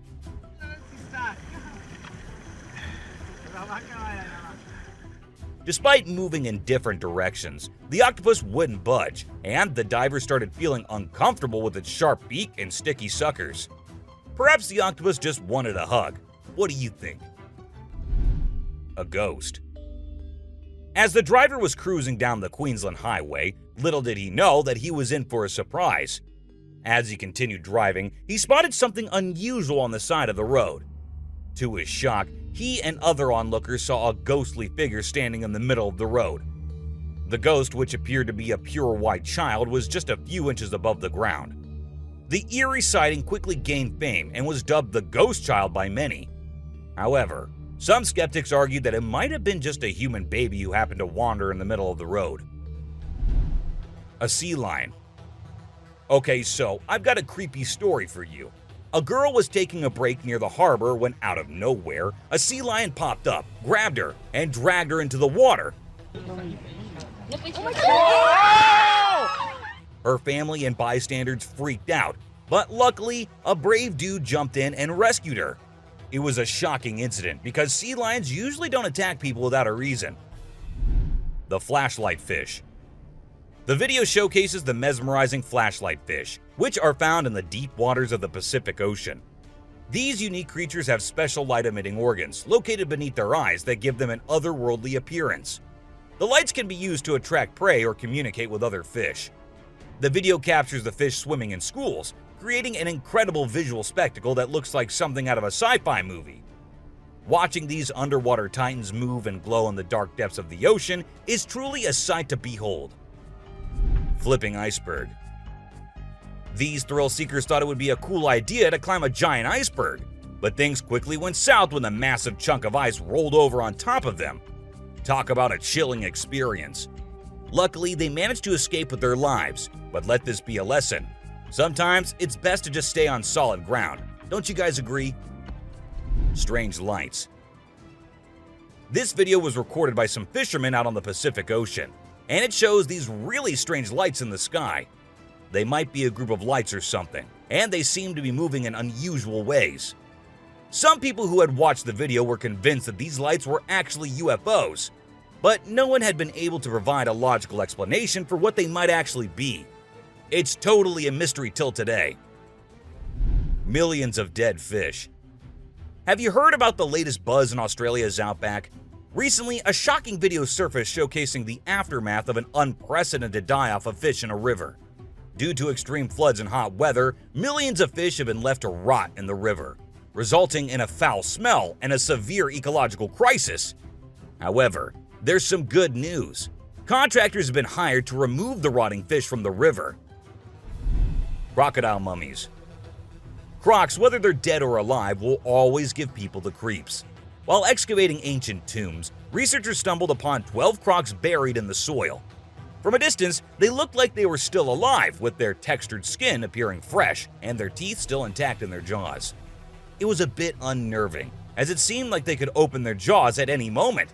Despite moving in different directions, the octopus wouldn't budge, and the diver started feeling uncomfortable with its sharp beak and sticky suckers. Perhaps the octopus just wanted a hug. What do you think? A ghost. As the driver was cruising down the Queensland Highway, little did he know that he was in for a surprise. As he continued driving, he spotted something unusual on the side of the road. To his shock, he and other onlookers saw a ghostly figure standing in the middle of the road. The ghost, which appeared to be a pure white child, was just a few inches above the ground. The eerie sighting quickly gained fame and was dubbed the Ghost Child by many. However, Some skeptics argued that it might have been just a human baby who happened to wander in the middle of the road. A sea lion. Okay, so I've got a creepy story for you. A girl was taking a break near the harbor when, out of nowhere, a sea lion popped up, grabbed her, and dragged her into the water. Her family and bystanders freaked out, but luckily, a brave dude jumped in and rescued her. It was a shocking incident because sea lions usually don't attack people without a reason. The flashlight fish. The video showcases the mesmerizing flashlight fish, which are found in the deep waters of the Pacific Ocean. These unique creatures have special light-emitting organs located beneath their eyes that give them an otherworldly appearance. The lights can be used to attract prey or communicate with other fish. The video captures the fish swimming in schools, creating an incredible visual spectacle that looks like something out of a sci-fi movie. Watching these underwater titans move and glow in the dark depths of the ocean is truly a sight to behold. Flipping iceberg. These thrill seekers thought it would be a cool idea to climb a giant iceberg, but things quickly went south when a massive chunk of ice rolled over on top of them. Talk about a chilling experience. Luckily, they managed to escape with their lives, but let this be a lesson. Sometimes it's best to just stay on solid ground. Don't you guys agree? Strange lights. This video was recorded by some fishermen out on the Pacific Ocean, and it shows these really strange lights in the sky. They might be a group of lights or something, and they seem to be moving in unusual ways. Some people who had watched the video were convinced that these lights were actually UFOs, but no one had been able to provide a logical explanation for what they might actually be. It's totally a mystery till today. Millions of dead fish. Have you heard about the latest buzz in Australia's outback? Recently, a shocking video surfaced showcasing the aftermath of an unprecedented die-off of fish in a river. Due to extreme floods and hot weather, millions of fish have been left to rot in the river, resulting in a foul smell and a severe ecological crisis. However, there's some good news. Contractors have been hired to remove the rotting fish from the river. Crocodile mummies. Crocs, whether they're dead or alive, will always give people the creeps. While excavating ancient tombs, researchers stumbled upon 12 crocs buried in the soil. From a distance, they looked like they were still alive, with their textured skin appearing fresh and their teeth still intact in their jaws. It was a bit unnerving, as it seemed like they could open their jaws at any moment.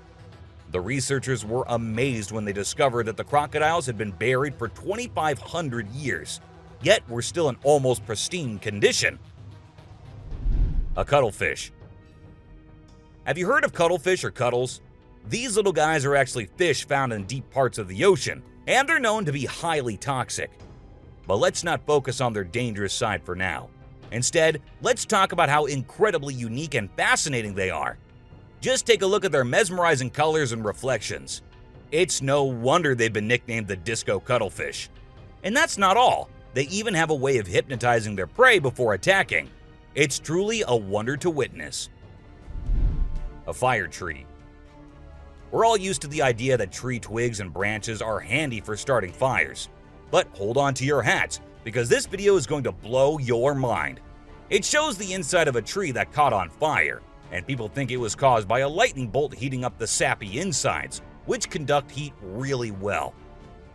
The researchers were amazed when they discovered that the crocodiles had been buried for 2,500 years, yet were still in almost pristine condition. A cuttlefish. Have you heard of cuttlefish or cuttles? These little guys are actually fish found in deep parts of the ocean, and they're known to be highly toxic. But let's not focus on their dangerous side for now. Instead, let's talk about how incredibly unique and fascinating they are. Just take a look at their mesmerizing colors and reflections. It's no wonder they've been nicknamed the disco cuttlefish. And that's not all. They even have a way of hypnotizing their prey before attacking. It's truly a wonder to witness. A fire tree. We're all used to the idea that tree twigs and branches are handy for starting fires. But hold on to your hats, because this video is going to blow your mind. It shows the inside of a tree that caught on fire, and people think it was caused by a lightning bolt heating up the sappy insides, which conduct heat really well.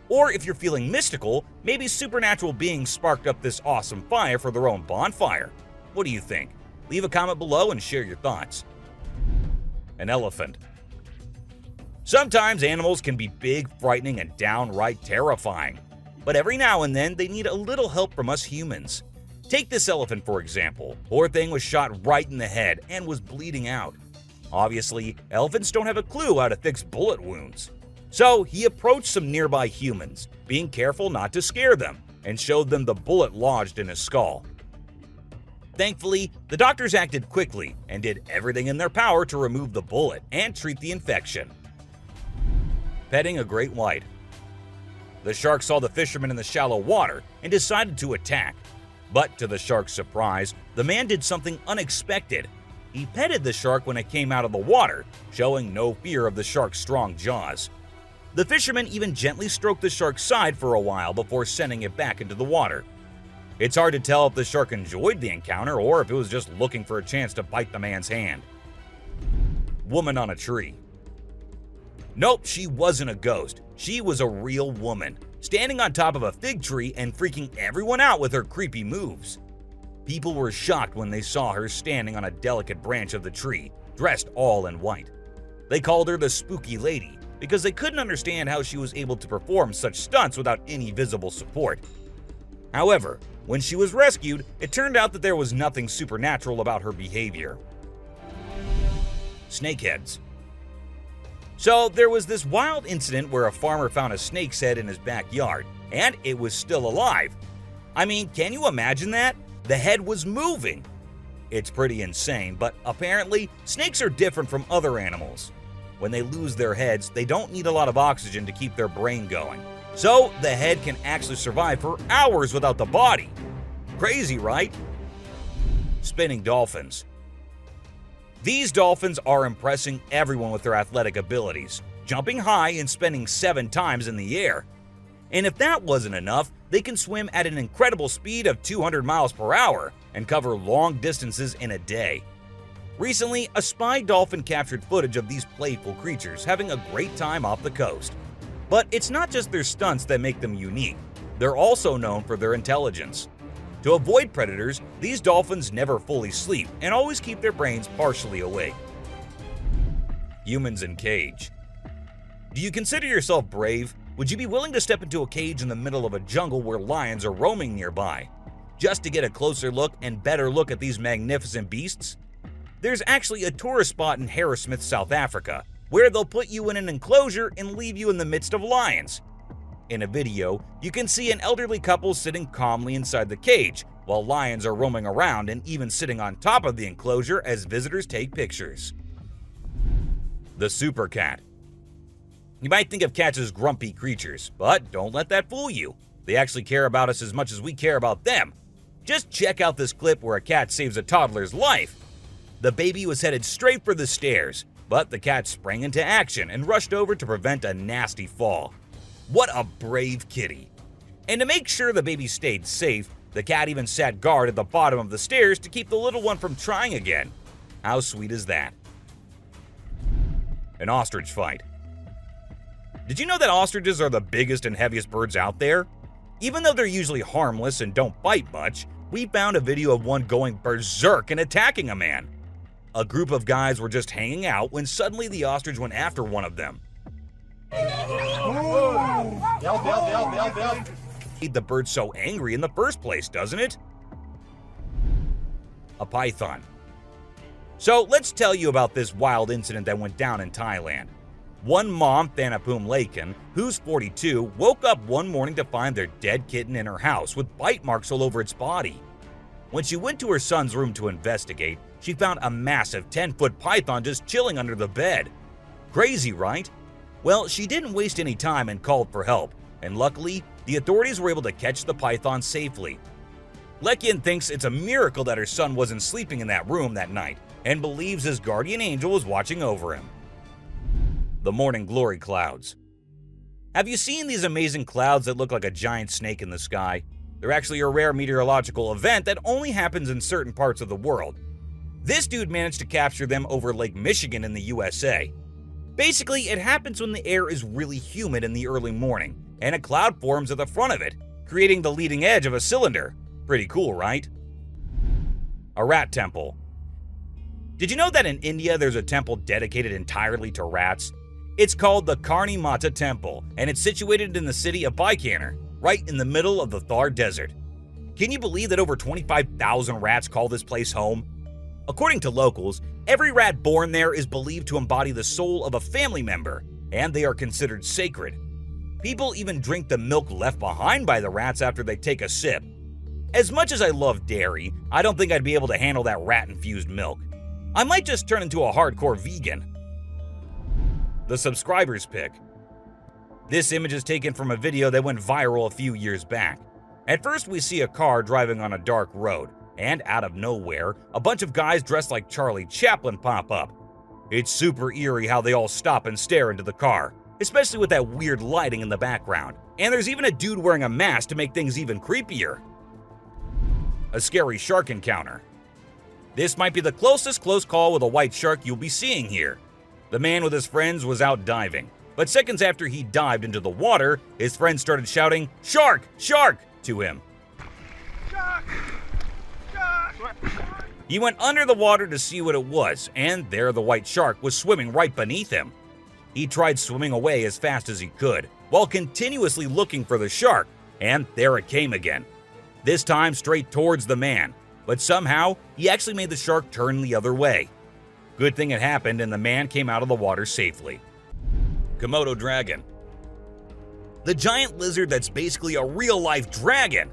Or if you're feeling mystical, maybe supernatural beings sparked up this awesome fire for their own bonfire. What do you think? Leave a comment below and share your thoughts. An elephant. Sometimes animals can be big, frightening, and downright terrifying. But every now and then, they need a little help from us humans. Take this elephant for example. Poor thing was shot right in the head and was bleeding out. Obviously, elephants don't have a clue how to fix bullet wounds. So he approached some nearby humans, being careful not to scare them, and showed them the bullet lodged in his skull. Thankfully, the doctors acted quickly and did everything in their power to remove the bullet and treat the infection. Petting a great white. The shark saw the fisherman in the shallow water and decided to attack. But to the shark's surprise, the man did something unexpected. He petted the shark when it came out of the water, showing no fear of the shark's strong jaws. The fisherman even gently stroked the shark's side for a while before sending it back into the water. It's hard to tell if the shark enjoyed the encounter or if it was just looking for a chance to bite the man's hand. woman on a tree. Nope, she wasn't a ghost. She was a real woman, standing on top of a fig tree and freaking everyone out with her creepy moves. People were shocked when they saw her standing on a delicate branch of the tree, dressed all in white. They called her the Spooky Lady because they couldn't understand how she was able to perform such stunts without any visible support. However, when she was rescued, it turned out that there was nothing supernatural about her behavior. Snakeheads. So there was this wild incident where a farmer found a snake's head in his backyard, and it was still alive. I mean, can you imagine that? The head was moving. It's pretty insane, but apparently, snakes are different from other animals. When they lose their heads, they don't need a lot of oxygen to keep their brain going. So the head can actually survive for hours without the body. Crazy, right? Spinning dolphins. These dolphins are impressing everyone with their athletic abilities, jumping high and spinning 7 times in the air. And if that wasn't enough, they can swim at an incredible speed of 200 miles per hour and cover long distances in a day. Recently, a spy dolphin captured footage of these playful creatures having a great time off the coast. But it's not just their stunts that make them unique. They're also known for their intelligence. To avoid predators, these dolphins never fully sleep and always keep their brains partially awake. Humans in cage. Do you consider yourself brave? Would you be willing to step into a cage in the middle of a jungle where lions are roaming nearby, just to get a closer look and better look at these magnificent beasts? There's actually a tourist spot in Harrismith, South Africa, where they'll put you in an enclosure and leave you in the midst of lions. In a video, you can see an elderly couple sitting calmly inside the cage, while lions are roaming around and even sitting on top of the enclosure as visitors take pictures. The super cat. You might think of cats as grumpy creatures, but don't let that fool you. They actually care about us as much as we care about them. Just check out this clip where a cat saves a toddler's life. The baby was headed straight for the stairs, but the cat sprang into action and rushed over to prevent a nasty fall. What a brave kitty. And to make sure the baby stayed safe, the cat even sat guard at the bottom of the stairs to keep the little one from trying again. How sweet is that? An ostrich fight. Did you know that ostriches are the biggest and heaviest birds out there? Even though they're usually harmless and don't bite much, we found a video of one going berserk and attacking a man. A group of guys were just hanging out when suddenly the ostrich went after one of them. Made the bird so angry in the first place, doesn't it? A python. So let's tell you about this wild incident that went down in Thailand. One mom, Thanapum Laken, who's 42, woke up one morning to find their dead kitten in her house with bite marks all over its body. When she went to her son's room to investigate, she found a massive 10-foot python just chilling under the bed. Crazy, right? Well, she didn't waste any time and called for help, and luckily, the authorities were able to catch the python safely. Lekian thinks it's a miracle that her son wasn't sleeping in that room that night, and believes his guardian angel was watching over him. The morning glory clouds. Have you seen these amazing clouds that look like a giant snake in the sky? They're actually a rare meteorological event that only happens in certain parts of the world. This dude managed to capture them over Lake Michigan in the USA. Basically, it happens when the air is really humid in the early morning, and a cloud forms at the front of it, creating the leading edge of a cylinder. Pretty cool, right? A rat temple. Did you know that in India there's a temple dedicated entirely to rats? It's called the Karni Mata Temple, and it's situated in the city of Bikaner, right in the middle of the Thar Desert. Can you believe that over 25,000 rats call this place home? According to locals, every rat born there is believed to embody the soul of a family member, and they are considered sacred. People even drink the milk left behind by the rats after they take a sip. As much as I love dairy, I don't think I'd be able to handle that rat-infused milk. I might just turn into a hardcore vegan. The subscriber's pick. This image is taken from a video that went viral a few years back. At first, we see a car driving on a dark road, and out of nowhere, a bunch of guys dressed like Charlie Chaplin pop up. It's super eerie how they all stop and stare into the car, especially with that weird lighting in the background. And there's even a dude wearing a mask to make things even creepier. A scary shark encounter. This might be the closest close call with a white shark you'll be seeing here. The man with his friends was out diving, but seconds after he dived into the water, his friends started shouting, "Shark! Shark!" to him. He went under the water to see what it was, and there the white shark was swimming right beneath him. He tried swimming away as fast as he could, while continuously looking for the shark, and there it came again. This time straight towards the man, but somehow he actually made the shark turn the other way. Good thing it happened and the man came out of the water safely. Komodo dragon. The giant lizard that's basically a real-life dragon.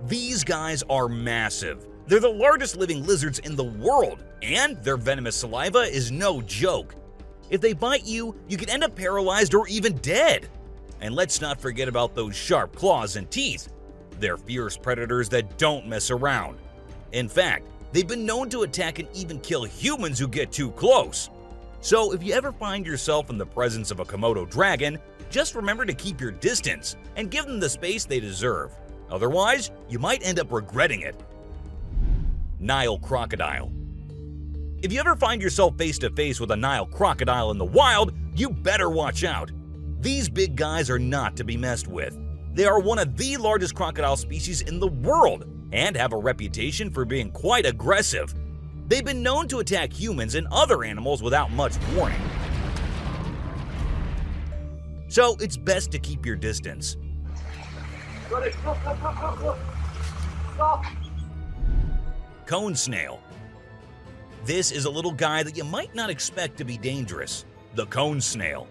These guys are massive. They're the largest living lizards in the world, and their venomous saliva is no joke. If they bite you, you could end up paralyzed or even dead. And let's not forget about those sharp claws and teeth. They're fierce predators that don't mess around. In fact, they've been known to attack and even kill humans who get too close. So if you ever find yourself in the presence of a Komodo dragon, just remember to keep your distance and give them the space they deserve. Otherwise, you might end up regretting it. Nile crocodile. If you ever find yourself face to face with a Nile crocodile in the wild, you better watch out. These big guys are not to be messed with. They are one of the largest crocodile species in the world and have a reputation for being quite aggressive. They've been known to attack humans and other animals without much warning. So it's best to keep your distance. Cone snail. This is a little guy that you might not expect to be dangerous. The cone snail.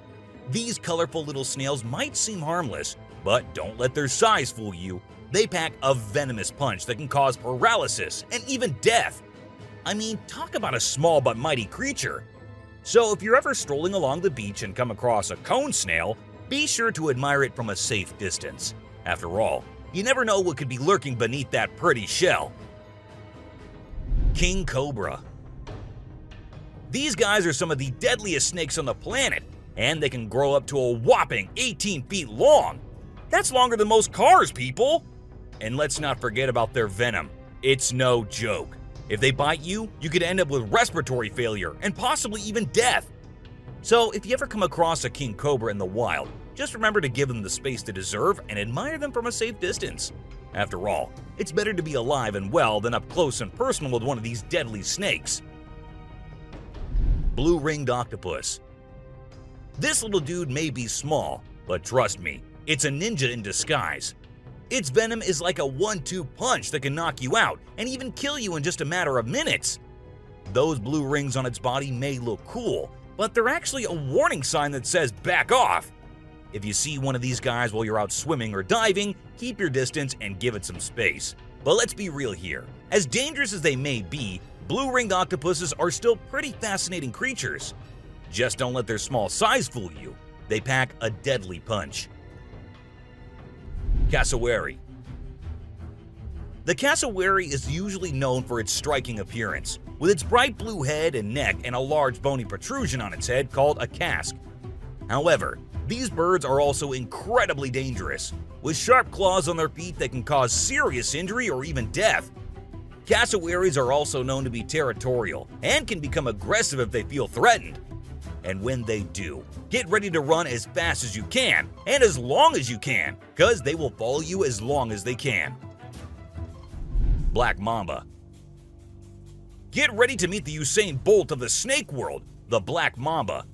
These colorful little snails might seem harmless, but don't let their size fool you. They pack a venomous punch that can cause paralysis and even death. I mean, talk about a small but mighty creature. So if you're ever strolling along the beach and come across a cone snail, be sure to admire it from a safe distance. After all, you never know what could be lurking beneath that pretty shell. King cobra. These guys are some of the deadliest snakes on the planet, and they can grow up to a whopping 18 feet long. That's longer than most cars, people! And let's not forget about their venom. It's no joke. If they bite you, you could end up with respiratory failure and possibly even death. So if you ever come across a king cobra in the wild, just remember to give them the space they deserve and admire them from a safe distance. After all, it's better to be alive and well than up close and personal with one of these deadly snakes. Blue-ringed octopus. This little dude may be small, but trust me, it's a ninja in disguise. Its venom is like a 1-2 punch that can knock you out and even kill you in just a matter of minutes. Those blue rings on its body may look cool, but they're actually a warning sign that says back off. If you see one of these guys while you're out swimming or diving, keep your distance and give it some space. But let's be real here. As dangerous as they may be, blue-ringed octopuses are still pretty fascinating creatures. Just don't let their small size fool you. They pack a deadly punch. Cassowary. The cassowary is usually known for its striking appearance, with its bright blue head and neck and a large bony protrusion on its head called a casque. However, these birds are also incredibly dangerous, with sharp claws on their feet that can cause serious injury or even death. Cassowaries are also known to be territorial and can become aggressive if they feel threatened. And when they do, get ready to run as fast as you can and as long as you can, because they will follow you as long as they can. Black mamba. Get ready to meet the Usain Bolt of the snake world, the black mamba.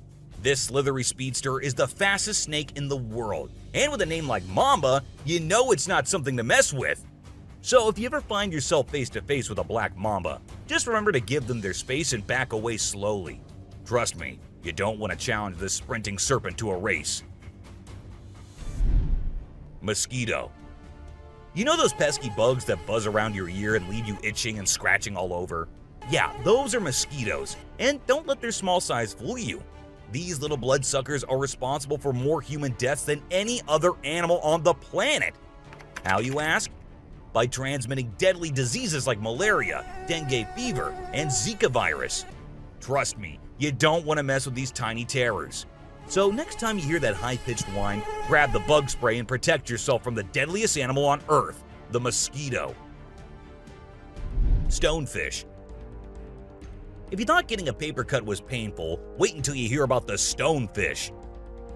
This slithery speedster is the fastest snake in the world, and with a name like Mamba, you know it's not something to mess with. So if you ever find yourself face to face with a black mamba, just remember to give them their space and back away slowly. Trust me, you don't want to challenge this sprinting serpent to a race. Mosquito. You know those pesky bugs that buzz around your ear and leave you itching and scratching all over? Yeah, those are mosquitoes, and don't let their small size fool you. These little bloodsuckers are responsible for more human deaths than any other animal on the planet. How, you ask? By transmitting deadly diseases like malaria, dengue fever, and Zika virus. Trust me, you don't want to mess with these tiny terrors. So next time you hear that high-pitched whine, grab the bug spray and protect yourself from the deadliest animal on Earth, the mosquito. Stonefish. If you thought getting a paper cut was painful, wait until you hear about the stonefish.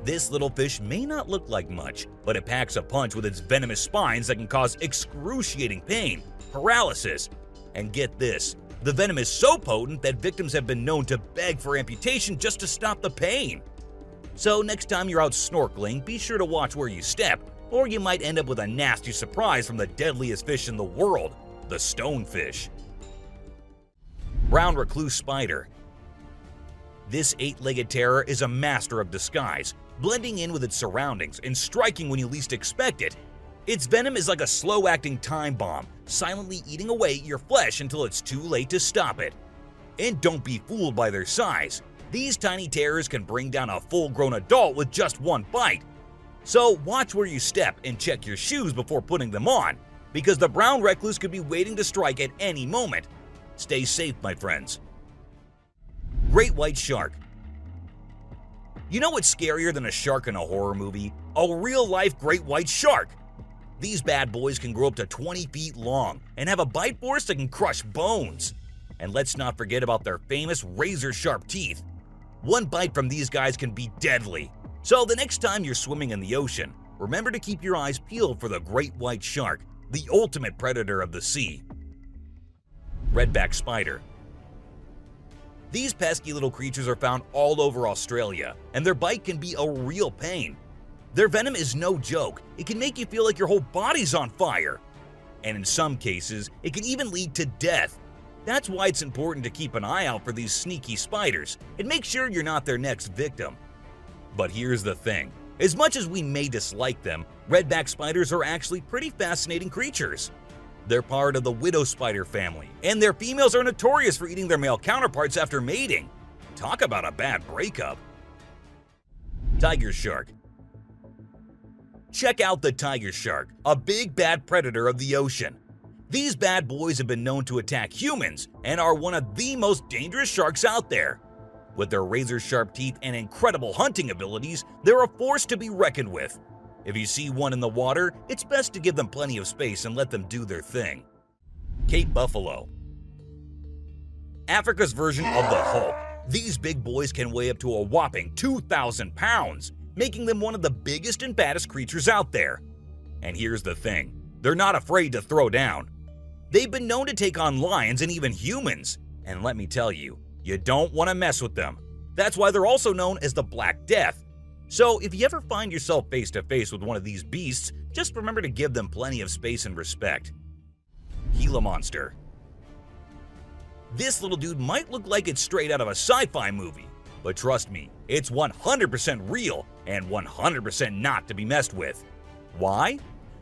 This little fish may not look like much, but it packs a punch with its venomous spines that can cause excruciating pain, paralysis, and get this, the venom is so potent that victims have been known to beg for amputation just to stop the pain. So next time you're out snorkeling, be sure to watch where you step, or you might end up with a nasty surprise from the deadliest fish in the world, the stonefish. Brown recluse spider. This 8-legged terror is a master of disguise, blending in with its surroundings and striking when you least expect it. Its venom is like a slow-acting time bomb, silently eating away at your flesh until it's too late to stop it. And don't be fooled by their size. These tiny terrors can bring down a full-grown adult with just one bite. So watch where you step and check your shoes before putting them on, because the brown recluse could be waiting to strike at any moment. Stay safe, my friends. Great white shark. You know what's scarier than a shark in a horror movie? A real-life great white shark. These bad boys can grow up to 20 feet long and have a bite force that can crush bones. And let's not forget about their famous razor-sharp teeth. One bite from these guys can be deadly. So the next time you're swimming in the ocean, remember to keep your eyes peeled for the great white shark, the ultimate predator of the sea. Redback spider. These pesky little creatures are found all over Australia, and their bite can be a real pain. Their venom is no joke. It can make you feel like your whole body's on fire. And in some cases, it can even lead to death. That's why it's important to keep an eye out for these sneaky spiders and make sure you're not their next victim. But here's the thing. As much as we may dislike them, redback spiders are actually pretty fascinating creatures. They're part of the widow spider family, and their females are notorious for eating their male counterparts after mating. Talk about a bad breakup. Tiger shark. Check out the tiger shark, a big bad predator of the ocean. These bad boys have been known to attack humans and are one of the most dangerous sharks out there. With their razor-sharp teeth and incredible hunting abilities, they're a force to be reckoned with. If you see one in the water, it's best to give them plenty of space and let them do their thing. Cape buffalo. Africa's version of the Hulk. These big boys can weigh up to a whopping 2,000 pounds, making them one of the biggest and baddest creatures out there. And here's the thing, they're not afraid to throw down. They've been known to take on lions and even humans, and let me tell you, you don't want to mess with them. That's why they're also known as the Black Death. So if you ever find yourself face to face with one of these beasts, just remember to give them plenty of space and respect. Gila monster. This little dude might look like it's straight out of a sci-fi movie, but trust me, it's 100% real and 100% not to be messed with. Why?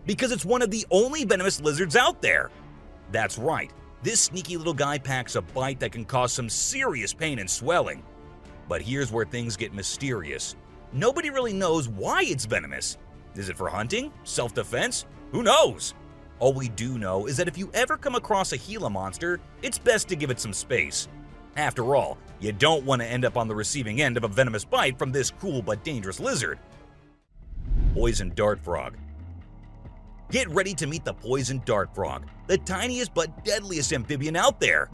Because it's one of the only venomous lizards out there. That's right, this sneaky little guy packs a bite that can cause some serious pain and swelling. But here's where things get mysterious. Nobody really knows why it's venomous. Is it for hunting? Self-defense? Who knows? All we do know is that if you ever come across a Gila monster, it's best to give it some space. After all, you don't want to end up on the receiving end of a venomous bite from this cool but dangerous lizard. Poison dart frog. Get ready to meet the poison dart frog, the tiniest but deadliest amphibian out there.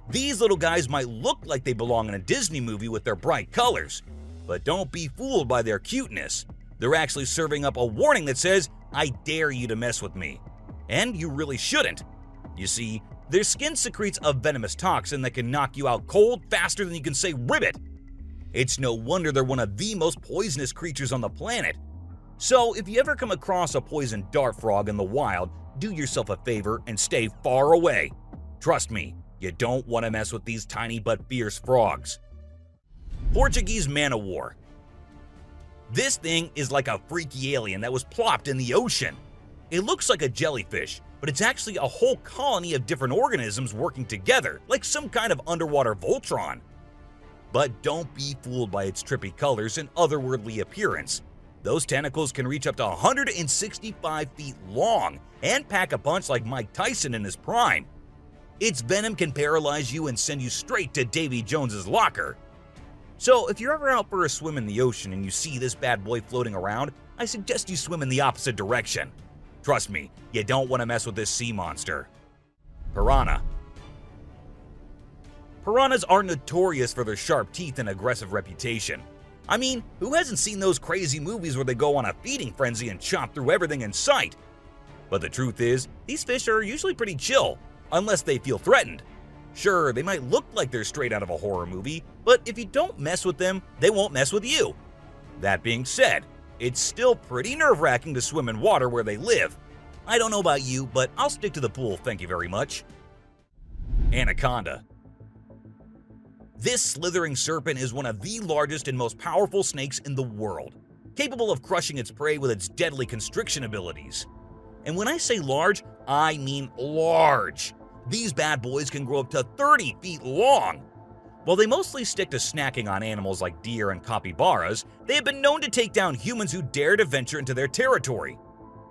These little guys might look like they belong in a Disney movie with their bright colors, but don't be fooled by their cuteness. They're actually serving up a warning that says, "I dare you to mess with me." And you really shouldn't. You see, their skin secretes a venomous toxin that can knock you out cold faster than you can say ribbit. It's no wonder they're one of the most poisonous creatures on the planet. So if you ever come across a poison dart frog in the wild, do yourself a favor and stay far away. Trust me, you don't want to mess with these tiny but fierce frogs. Portuguese man-o'-war. This thing is like a freaky alien that was plopped in the ocean. It looks like a jellyfish, but it's actually a whole colony of different organisms working together, like some kind of underwater Voltron. But don't be fooled by its trippy colors and otherworldly appearance. Those tentacles can reach up to 165 feet long and pack a punch like Mike Tyson in his prime. Its venom can paralyze you and send you straight to Davy Jones's locker. So if you're ever out for a swim in the ocean and you see this bad boy floating around, I suggest you swim in the opposite direction. Trust me, you don't want to mess with this sea monster. Piranha. Piranhas are notorious for their sharp teeth and aggressive reputation. I mean, who hasn't seen those crazy movies where they go on a feeding frenzy and chop through everything in sight? But the truth is, these fish are usually pretty chill, unless they feel threatened. Sure, they might look like they're straight out of a horror movie, but if you don't mess with them, they won't mess with you. That being said, it's still pretty nerve-wracking to swim in water where they live. I don't know about you, but I'll stick to the pool, thank you very much. Anaconda. This slithering serpent is one of the largest and most powerful snakes in the world, capable of crushing its prey with its deadly constriction abilities. And when I say large, I mean large. These bad boys can grow up to 30 feet long. While they mostly stick to snacking on animals like deer and capybaras, they have been known to take down humans who dare to venture into their territory.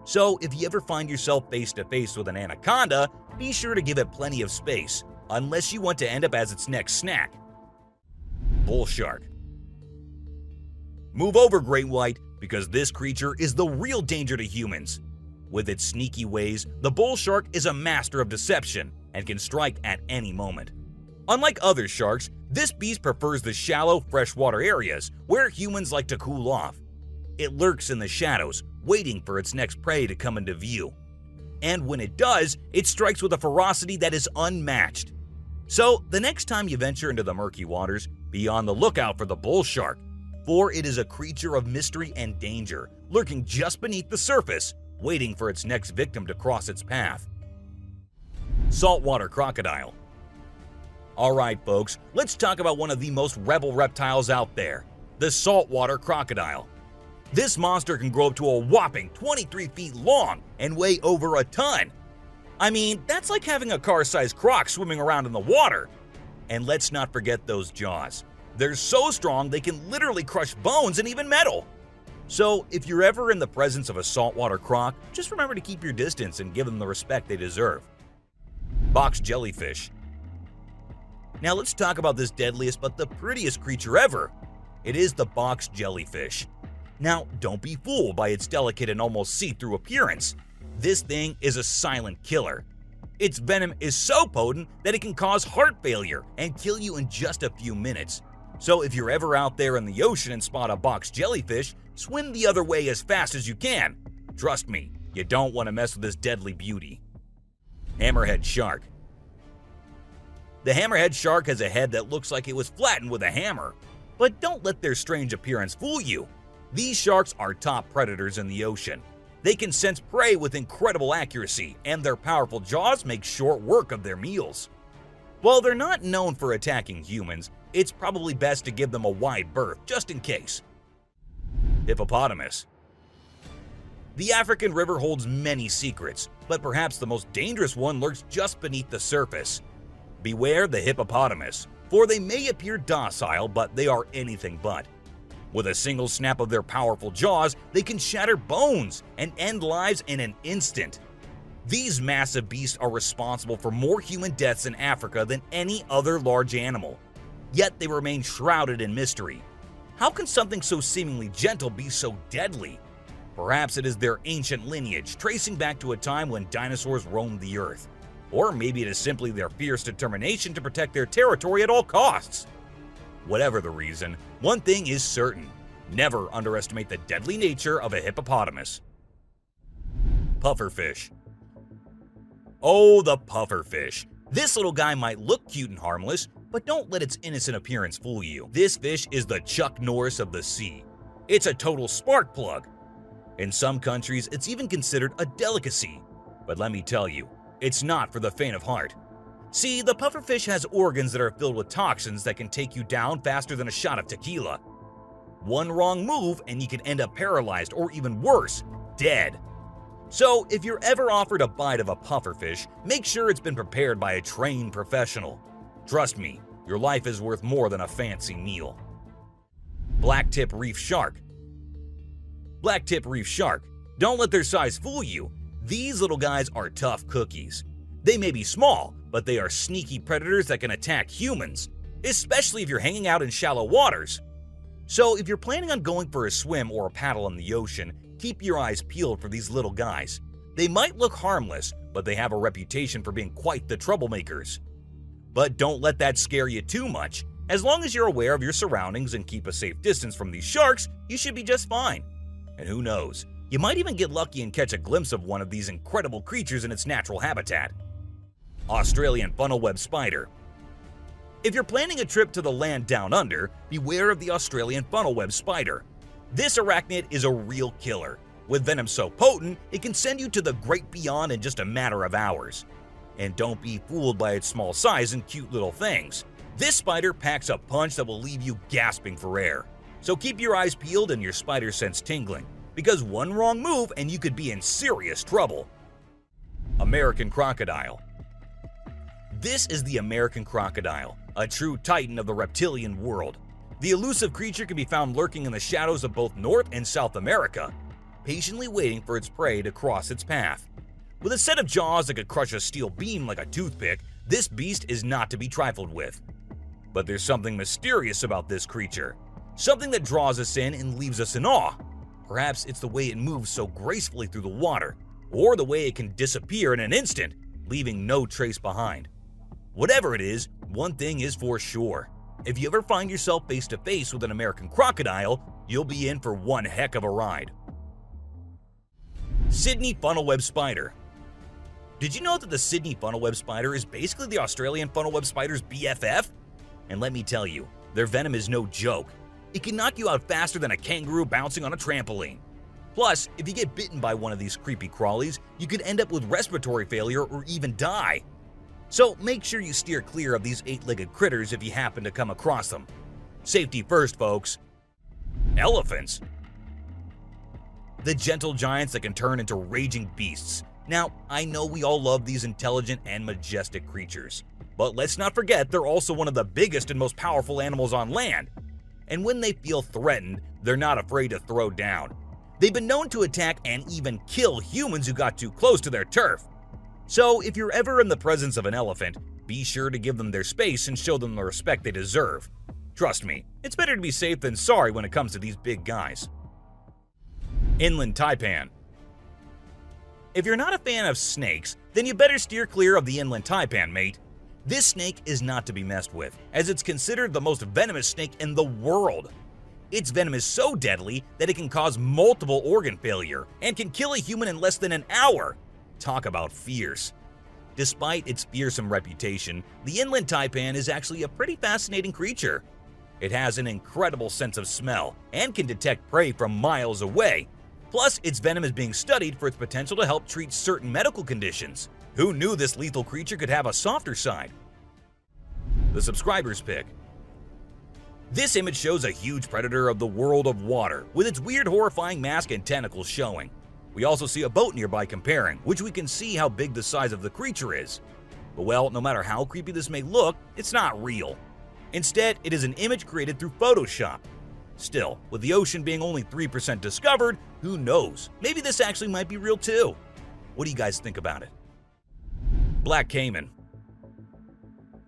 So if you ever find yourself face to face with an anaconda, be sure to give it plenty of space, unless you want to end up as its next snack. Bull shark. Move over, great white, because this creature is the real danger to humans. With its sneaky ways, the bull shark is a master of deception and can strike at any moment. Unlike other sharks, this beast prefers the shallow, freshwater areas where humans like to cool off. It lurks in the shadows, waiting for its next prey to come into view. And when it does, it strikes with a ferocity that is unmatched. So, the next time you venture into the murky waters, be on the lookout for the bull shark, for it is a creature of mystery and danger, lurking just beneath the surface, waiting for its next victim to cross its path. Saltwater crocodile. Alright folks, let's talk about one of the most rebel reptiles out there, the saltwater crocodile. This monster can grow up to a whopping 23 feet long and weigh over a ton. I mean, that's like having a car-sized croc swimming around in the water. And let's not forget those jaws. They're so strong they can literally crush bones and even metal. So, if you're ever in the presence of a saltwater croc, just remember to keep your distance and give them the respect they deserve. Box jellyfish. Now let's talk about this deadliest but the prettiest creature ever. It is the box jellyfish. Now, don't be fooled by its delicate and almost see-through appearance. This thing is a silent killer. Its venom is so potent that it can cause heart failure and kill you in just a few minutes. So if you're ever out there in the ocean and spot a box jellyfish, swim the other way as fast as you can. Trust me, you don't want to mess with this deadly beauty. Hammerhead shark. The hammerhead shark has a head that looks like it was flattened with a hammer. But don't let their strange appearance fool you. These sharks are top predators in the ocean. They can sense prey with incredible accuracy, and their powerful jaws make short work of their meals. While they're not known for attacking humans, it's probably best to give them a wide berth just in case. Hippopotamus. The African river holds many secrets, but perhaps the most dangerous one lurks just beneath the surface. Beware the hippopotamus, for they may appear docile, but they are anything but. With a single snap of their powerful jaws, they can shatter bones and end lives in an instant. These massive beasts are responsible for more human deaths in Africa than any other large animal. Yet they remain shrouded in mystery. How can something so seemingly gentle be so deadly? Perhaps it is their ancient lineage, tracing back to a time when dinosaurs roamed the earth. Or maybe it is simply their fierce determination to protect their territory at all costs. Whatever the reason, one thing is certain: never underestimate the deadly nature of a hippopotamus. Pufferfish. Oh, the pufferfish. This little guy might look cute and harmless, but don't let its innocent appearance fool you. This fish is the Chuck Norris of the sea. It's a total spark plug. In some countries, it's even considered a delicacy. But let me tell you, it's not for the faint of heart. See, the pufferfish has organs that are filled with toxins that can take you down faster than a shot of tequila. One wrong move and you can end up paralyzed, or even worse, dead. So if you're ever offered a bite of a pufferfish, make sure it's been prepared by a trained professional. Trust me, your life is worth more than a fancy meal. Blacktip reef shark. Blacktip reef shark. Don't let their size fool you. These little guys are tough cookies. They may be small, but they are sneaky predators that can attack humans, especially if you're hanging out in shallow waters. So if you're planning on going for a swim or a paddle in the ocean, keep your eyes peeled for these little guys. They might look harmless, but they have a reputation for being quite the troublemakers. But don't let that scare you too much. As long as you're aware of your surroundings and keep a safe distance from these sharks, you should be just fine. And who knows, you might even get lucky and catch a glimpse of one of these incredible creatures in its natural habitat. Australian funnel-web spider. If you're planning a trip to the land down under, beware of the Australian funnel-web spider. This arachnid is a real killer. With venom so potent, it can send you to the great beyond in just a matter of hours. And don't be fooled by its small size and cute little things. This spider packs a punch that will leave you gasping for air. So keep your eyes peeled and your spider sense tingling, because one wrong move and you could be in serious trouble. American crocodile. This is the American crocodile, a true titan of the reptilian world. The elusive creature can be found lurking in the shadows of both North and South America, patiently waiting for its prey to cross its path. With a set of jaws that could crush a steel beam like a toothpick, this beast is not to be trifled with. But there's something mysterious about this creature, something that draws us in and leaves us in awe. Perhaps it's the way it moves so gracefully through the water, or the way it can disappear in an instant, leaving no trace behind. Whatever it is, one thing is for sure. If you ever find yourself face to face with an American crocodile, you'll be in for one heck of a ride. Sydney funnel-web spider. Did you know that the Sydney funnel-web spider is basically the Australian funnel-web spider's BFF? And let me tell you, their venom is no joke. It can knock you out faster than a kangaroo bouncing on a trampoline. Plus, if you get bitten by one of these creepy crawlies, you could end up with respiratory failure or even die. So make sure you steer clear of these 8-legged critters if you happen to come across them. Safety first, folks. Elephants. The gentle giants that can turn into raging beasts. Now, I know we all love these intelligent and majestic creatures, but let's not forget they're also one of the biggest and most powerful animals on land. And when they feel threatened, they're not afraid to throw down. They've been known to attack and even kill humans who got too close to their turf. So if you're ever in the presence of an elephant, be sure to give them their space and show them the respect they deserve. Trust me, it's better to be safe than sorry when it comes to these big guys. Inland taipan. If you're not a fan of snakes, then you better steer clear of the inland taipan, mate. This snake is not to be messed with, as it's considered the most venomous snake in the world. Its venom is so deadly that it can cause multiple organ failure and can kill a human in less than an hour. Talk about fierce. Despite its fearsome reputation, the inland taipan is actually a pretty fascinating creature. It has an incredible sense of smell and can detect prey from miles away. Plus, its venom is being studied for its potential to help treat certain medical conditions. Who knew this lethal creature could have a softer side? The subscriber's pick. This image shows a huge predator of the world of water, with its weird horrifying mask and tentacles showing. We also see a boat nearby comparing, which we can see how big the size of the creature is. But well, no matter how creepy this may look, it's not real. Instead, it is an image created through Photoshop. Still, with the ocean being only 3% discovered, who knows? Maybe this actually might be real too. What do you guys think about it? Black caiman.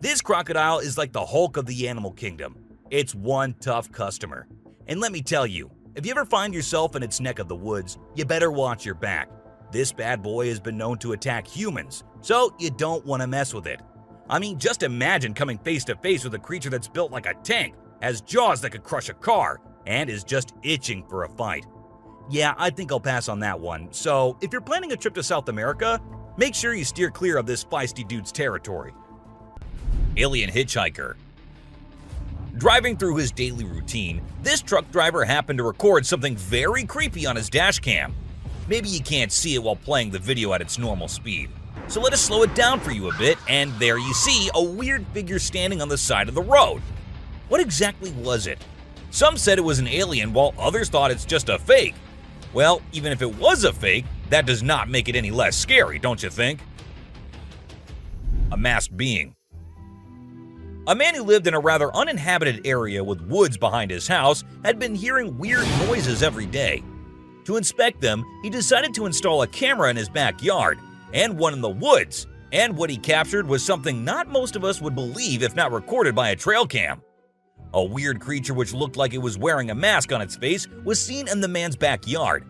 This crocodile is like the Hulk of the animal kingdom. It's one tough customer. And let me tell you, if you ever find yourself in its neck of the woods, you better watch your back. This bad boy has been known to attack humans, so you don't want to mess with it. I mean, just imagine coming face to face with a creature that's built like a tank, has jaws that could crush a car, and is just itching for a fight. Yeah, I think I'll pass on that one. So, if you're planning a trip to South America, make sure you steer clear of this feisty dude's territory. Alien hitchhiker. Driving through his daily routine, this truck driver happened to record something very creepy on his dash cam. Maybe you can't see it while playing the video at its normal speed. So let us slow it down for you a bit, and there you see a weird figure standing on the side of the road. What exactly was it? Some said it was an alien, while others thought it's just a fake. Well, even if it was a fake, that does not make it any less scary, don't you think? A masked being. A man who lived in a rather uninhabited area with woods behind his house had been hearing weird noises every day. To inspect them, he decided to install a camera in his backyard, and one in the woods, and what he captured was something not most of us would believe if not recorded by a trail cam. A weird creature which looked like it was wearing a mask on its face was seen in the man's backyard,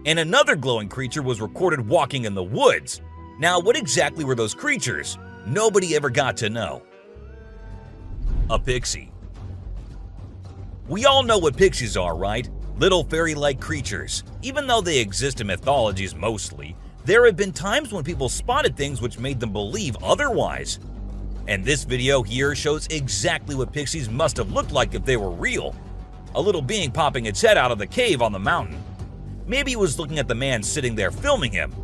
and another glowing creature was recorded walking in the woods. Now, what exactly were those creatures? Nobody ever got to know. A pixie. We all know what pixies are, right? Little fairy-like creatures. Even though they exist in mythologies mostly, there have been times when people spotted things which made them believe otherwise. And this video here shows exactly what pixies must have looked like if they were real. A little being popping its head out of the cave on the mountain. Maybe it was looking at the man sitting there filming him.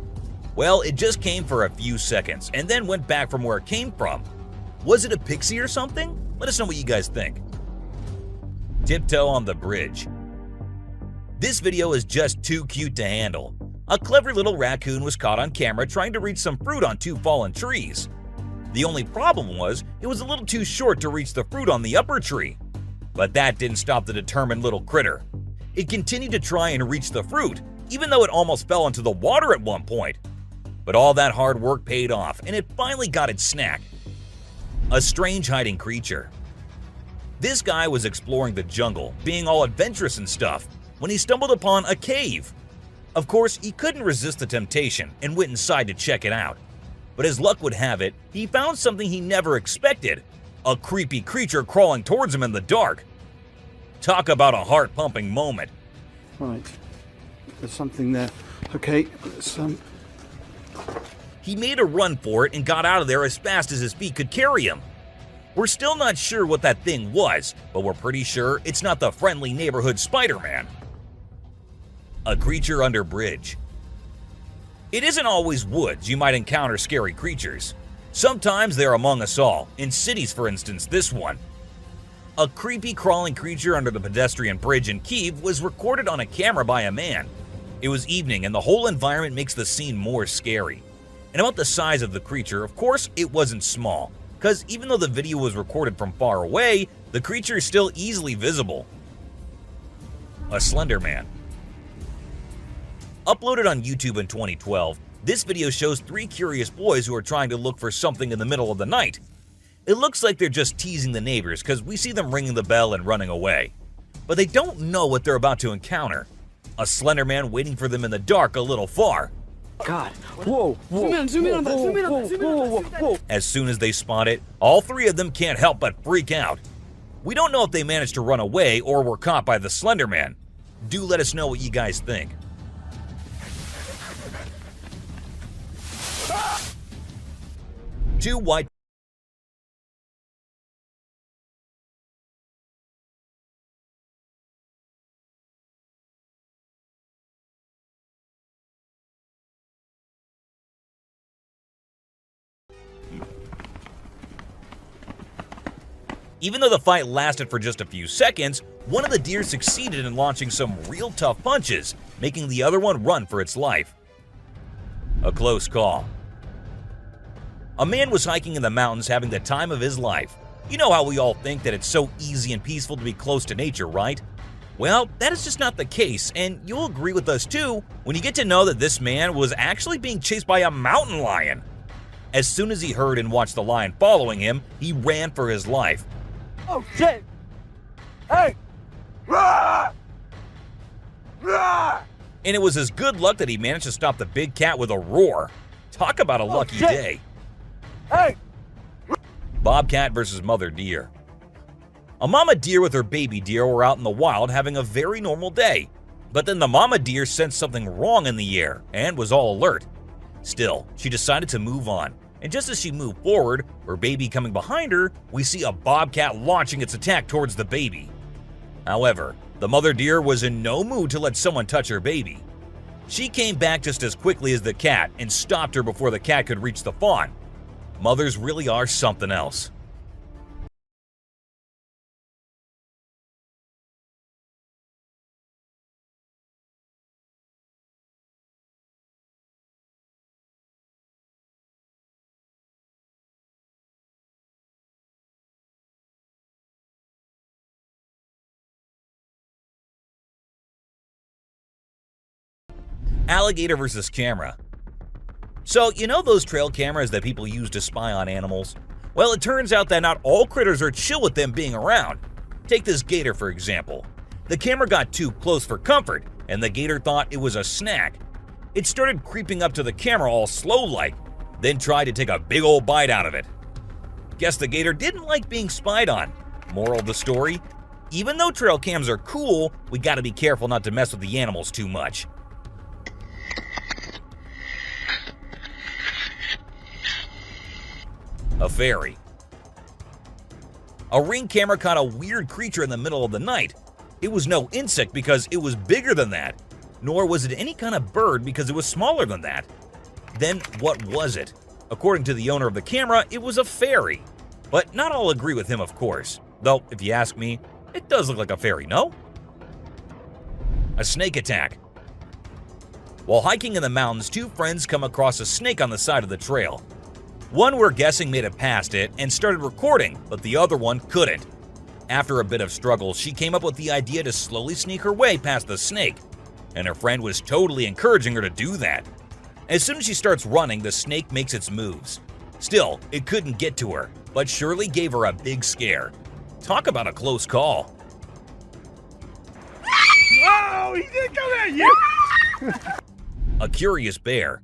Well, it just came for a few seconds and then went back from where it came from. Was it a pixie or something? Let us know what you guys think. Tiptoe on the bridge. This video is just too cute to handle. A clever little raccoon was caught on camera trying to reach some fruit on 2 fallen trees. The only problem was it was a little too short to reach the fruit on the upper tree. But that didn't stop the determined little critter. It continued to try and reach the fruit, even though it almost fell into the water at one point. But all that hard work paid off, and it finally got its snack. A strange hiding creature. This guy was exploring the jungle, being all adventurous and stuff, when he stumbled upon a cave. Of course, he couldn't resist the temptation and went inside to check it out. But as luck would have it, he found something he never expected. A creepy creature crawling towards him in the dark. Talk about a heart-pumping moment. Right. There's something there. Okay, He made a run for it and got out of there as fast as his feet could carry him. We're still not sure what that thing was, but we're pretty sure it's not the friendly neighborhood Spider-Man. A creature under bridge. It isn't always woods you might encounter scary creatures. Sometimes they're among us all, in cities for instance this one. A creepy crawling creature under the pedestrian bridge in Kyiv was recorded on a camera by a man. It was evening and the whole environment makes the scene more scary. And about the size of the creature, of course it wasn't small, because even though the video was recorded from far away, the creature is still easily visible. A Slender Man. Uploaded on YouTube in 2012, this video shows 3 curious boys who are trying to look for something in the middle of the night. It looks like they're just teasing the neighbors because we see them ringing the bell and running away. But they don't know what they're about to encounter. A Slender Man waiting for them in the dark a little far. God. Whoa, whoa. Zoom in on that, zoom in on that, zoom in on that. Whoa. As soon as they spot it, all 3 of them can't help but freak out. We don't know if they managed to run away or were caught by the Slender Man. Do let us know what you guys think. Two white Even though the fight lasted for just a few seconds, one of the deer succeeded in launching some real tough punches, making the other one run for its life. A close call. A man was hiking in the mountains having the time of his life. You know how we all think that it's so easy and peaceful to be close to nature, right? Well, that is just not the case, and you'll agree with us too when you get to know that this man was actually being chased by a mountain lion. As soon as he heard and watched the lion following him, he ran for his life. Oh, shit. Hey. And it was his good luck that he managed to stop the big cat with a roar. Talk about a lucky shit. day. Hey. Bobcat versus mother deer. A mama deer with her baby deer were out in the wild having a very normal day. But then the mama deer sensed something wrong in the air and was all alert. Still, she decided to move on. And just as she moved forward, her baby coming behind her, we see a bobcat launching its attack towards the baby. However, the mother deer was in no mood to let someone touch her baby. She came back just as quickly as the cat and stopped her before the cat could reach the fawn. Mothers really are something else. Alligator versus camera. So, you know those trail cameras that people use to spy on animals? Well, it turns out that not all critters are chill with them being around. Take this gator for example. The camera got too close for comfort, and the gator thought it was a snack. It started creeping up to the camera all slow-like, then tried to take a big old bite out of it. Guess the gator didn't like being spied on. Moral of the story? Even though trail cams are cool, we gotta be careful not to mess with the animals too much. A fairy. A Ring camera caught a weird creature in the middle of the night. It was no insect because it was bigger than that, nor was it any kind of bird because it was smaller than that. Then what was it? According to the owner of the camera, it was a fairy. But not all agree with him, of course. Though, if you ask me, it does look like a fairy, no? A snake attack. While hiking in the mountains, two friends come across a snake on the side of the trail. One we're guessing made it past it and started recording, but the other one couldn't. After a bit of struggle, she came up with the idea to slowly sneak her way past the snake, and her friend was totally encouraging her to do that. As soon as she starts running, the snake makes its moves. Still, it couldn't get to her, but surely gave her a big scare. Talk about a close call. Oh, he did come at you! A curious bear.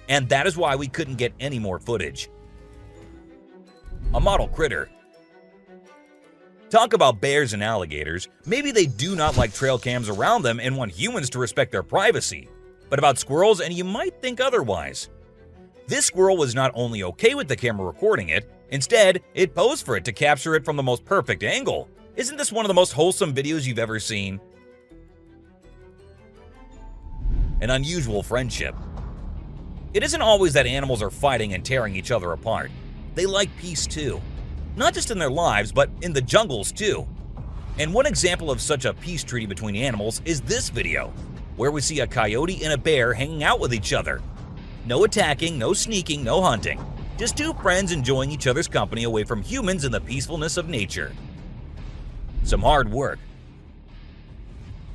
And that is why we couldn't get any more footage. A model critter. Talk about bears and alligators. Maybe they do not like trail cams around them and want humans to respect their privacy. But about squirrels, and you might think otherwise. This squirrel was not only okay with the camera recording it, instead, it posed for it to capture it from the most perfect angle. Isn't this one of the most wholesome videos you've ever seen? An unusual friendship. It isn't always that animals are fighting and tearing each other apart. They like peace too. Not just in their lives, but in the jungles too. And one example of such a peace treaty between animals is this video, where we see a coyote and a bear hanging out with each other. No attacking, no sneaking, no hunting. Just two friends enjoying each other's company away from humans in the peacefulness of nature. Some hard work.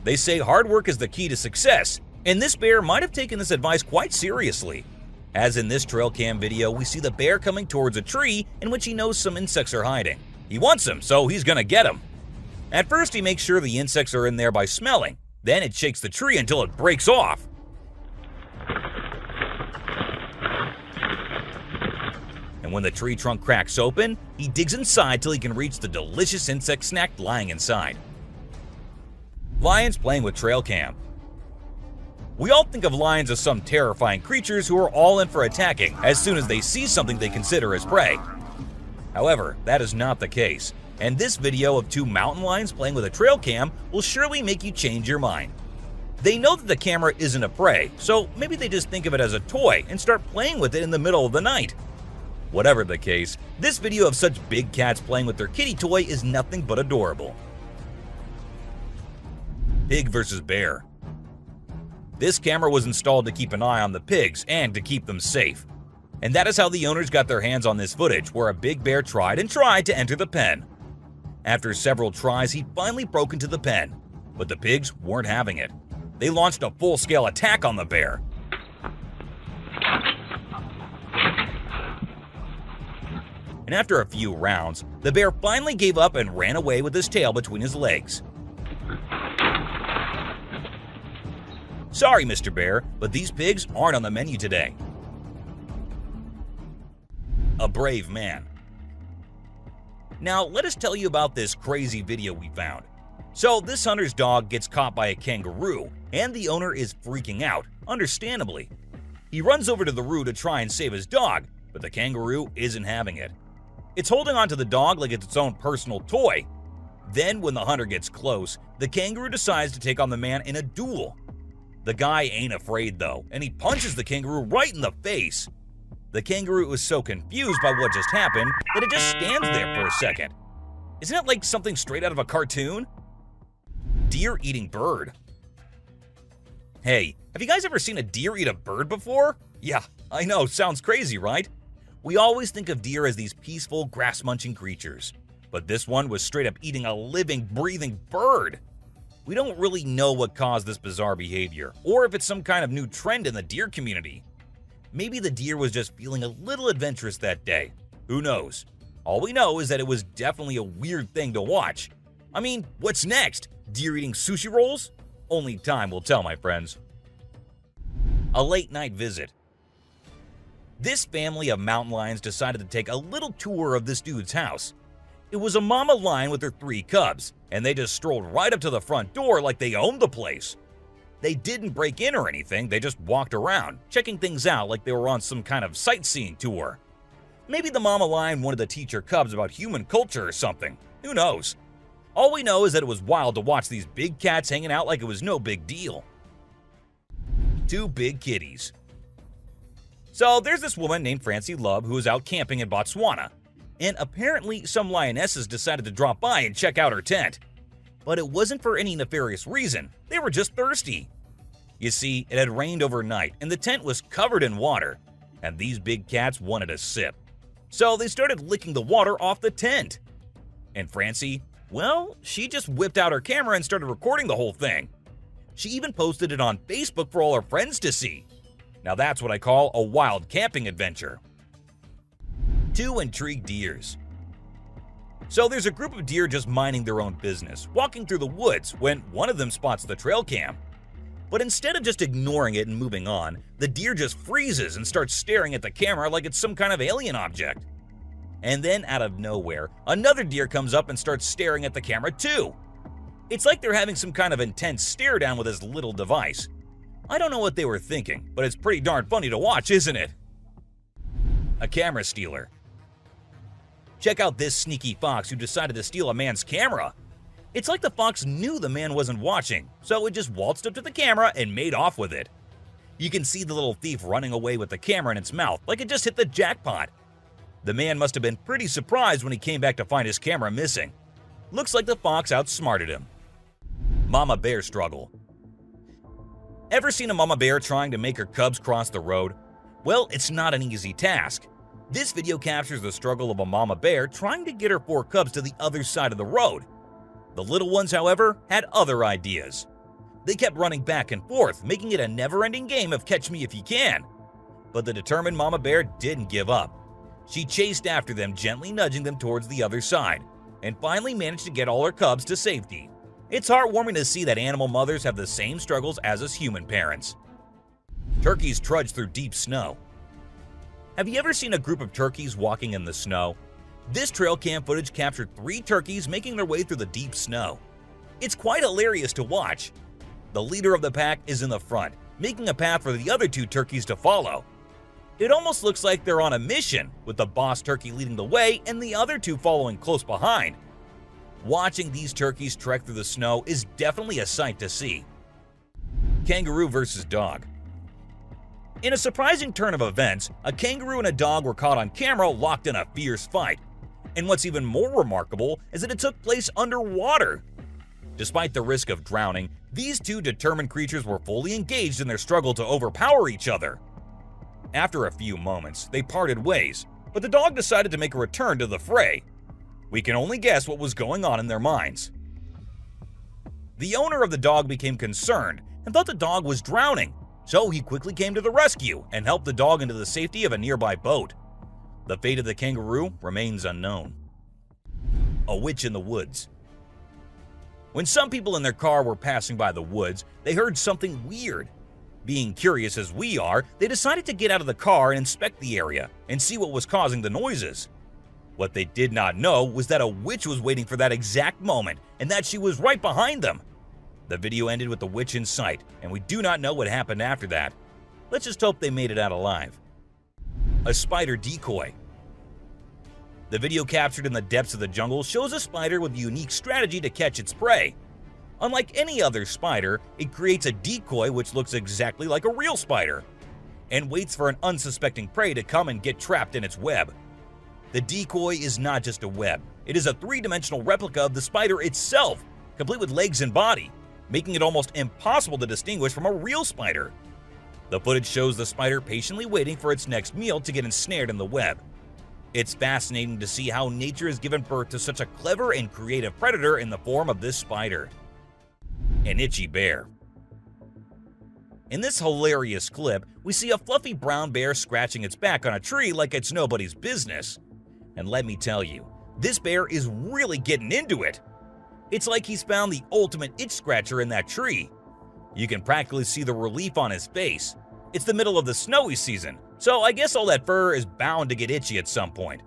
They say hard work is the key to success, and this bear might have taken this advice quite seriously. As in this trail cam video, we see the bear coming towards a tree in which he knows some insects are hiding. He wants them, so he's gonna get them. At first, he makes sure the insects are in there by smelling. Then it shakes the tree until it breaks off. And when the tree trunk cracks open, he digs inside till he can reach the delicious insect snack lying inside. Lions playing with trail cam. We all think of lions as some terrifying creatures who are all in for attacking as soon as they see something they consider as prey. However, that is not the case, and this video of two mountain lions playing with a trail cam will surely make you change your mind. They know that the camera isn't a prey, so maybe they just think of it as a toy and start playing with it in the middle of the night. Whatever the case, this video of such big cats playing with their kitty toy is nothing but adorable. Pig versus bear. This camera was installed to keep an eye on the pigs and to keep them safe. And that is how the owners got their hands on this footage, where a big bear tried and tried to enter the pen. After several tries, he finally broke into the pen, but the pigs weren't having it. They launched a full-scale attack on the bear. And after a few rounds, the bear finally gave up and ran away with his tail between his legs. Sorry, Mr. Bear, but these pigs aren't on the menu today. A brave man. Now, let us tell you about this crazy video we found. So, this hunter's dog gets caught by a kangaroo, and the owner is freaking out, understandably. He runs over to the roo to try and save his dog, but the kangaroo isn't having it. It's holding onto the dog like it's its own personal toy. Then, when the hunter gets close, the kangaroo decides to take on the man in a duel. The guy ain't afraid though, and he punches the kangaroo right in the face. The kangaroo is so confused by what just happened that it just stands there for a second. Isn't it like something straight out of a cartoon? Deer eating bird. Hey, have you guys ever seen a deer eat a bird before? Yeah, I know, sounds crazy, right? We always think of deer as these peaceful, grass-munching creatures. but this one was straight up eating a living, breathing bird. We don't really know what caused this bizarre behavior, or if it's some kind of new trend in the deer community. Maybe the deer was just feeling a little adventurous that day. Who knows? All we know is that it was definitely a weird thing to watch. I mean, what's next? Deer eating sushi rolls? Only time will tell, my friends. A late night visit. This family of mountain lions decided to take a little tour of this dude's house. It was a mama lion with her 3 cubs, and they just strolled right up to the front door like they owned the place. They didn't break in or anything, they just walked around, checking things out like they were on some kind of sightseeing tour. Maybe the mama lion wanted to teach her cubs about human culture or something. Who knows? All we know is that it was wild to watch these big cats hanging out like it was no big deal. 2 big kitties. So there's this woman named Francie Love who was out camping in Botswana, and apparently some lionesses decided to drop by and check out her tent. But it wasn't for any nefarious reason, they were just thirsty. You see, it had rained overnight and the tent was covered in water, and these big cats wanted a sip. So they started licking the water off the tent. And Francie, well, she just whipped out her camera and started recording the whole thing. She even posted it on Facebook for all her friends to see. Now that's what I call a wild camping adventure. 2 intrigued deers. So there's a group of deer just minding their own business, walking through the woods when one of them spots the trail cam. But instead of just ignoring it and moving on, the deer just freezes and starts staring at the camera like it's some kind of alien object. And then out of nowhere, another deer comes up and starts staring at the camera too. It's like they're having some kind of intense stare down with this little device. I don't know what they were thinking, but it's pretty darn funny to watch, isn't it? A camera stealer. Check out this sneaky fox who decided to steal a man's camera. It's like the fox knew the man wasn't watching, so it just waltzed up to the camera and made off with it. You can see the little thief running away with the camera in its mouth like it just hit the jackpot. The man must have been pretty surprised when he came back to find his camera missing. Looks like the fox outsmarted him. Mama bear struggle. Ever seen a mama bear trying to make her cubs cross the road? Well, it's not an easy task. This video captures the struggle of a mama bear trying to get her 4 cubs to the other side of the road. The little ones, however, had other ideas. They kept running back and forth, making it a never-ending game of catch me if you can. But the determined mama bear didn't give up. She chased after them, gently nudging them towards the other side, and finally managed to get all her cubs to safety. It's heartwarming to see that animal mothers have the same struggles as us human parents. Turkeys trudge through deep snow. Have you ever seen a group of turkeys walking in the snow? This trail cam footage captured 3 turkeys making their way through the deep snow. It's quite hilarious to watch. The leader of the pack is in the front, making a path for the other 2 turkeys to follow. It almost looks like they're on a mission, with the boss turkey leading the way and the other 2 following close behind. Watching these turkeys trek through the snow is definitely a sight to see. Kangaroo versus dog. In a surprising turn of events, a kangaroo and a dog were caught on camera locked in a fierce fight. And what's even more remarkable is that it took place underwater. Despite the risk of drowning, these 2 determined creatures were fully engaged in their struggle to overpower each other. After a few moments, they parted ways, but the dog decided to make a return to the fray. We can only guess what was going on in their minds. The owner of the dog became concerned and thought the dog was drowning, so he quickly came to the rescue and helped the dog into the safety of a nearby boat. The fate of the kangaroo remains unknown. A witch in the woods. When some people in their car were passing by the woods, they heard something weird. Being curious as we are, they decided to get out of the car and inspect the area and see what was causing the noises. What they did not know was that a witch was waiting for that exact moment and that she was right behind them. The video ended with the witch in sight, and we do not know what happened after that. Let's just hope they made it out alive. A spider decoy. The video captured in the depths of the jungle shows a spider with a unique strategy to catch its prey. Unlike any other spider, it creates a decoy which looks exactly like a real spider, and waits for an unsuspecting prey to come and get trapped in its web. The decoy is not just a web, it is a 3-dimensional replica of the spider itself, complete with legs and body, making it almost impossible to distinguish from a real spider. The footage shows the spider patiently waiting for its next meal to get ensnared in the web. It's fascinating to see how nature has given birth to such a clever and creative predator in the form of this spider. An itchy bear. In this hilarious clip, we see a fluffy brown bear scratching its back on a tree like it's nobody's business. And let me tell you, this bear is really getting into it. It's like he's found the ultimate itch scratcher in that tree. You can practically see the relief on his face. It's the middle of the snowy season, so I guess all that fur is bound to get itchy at some point.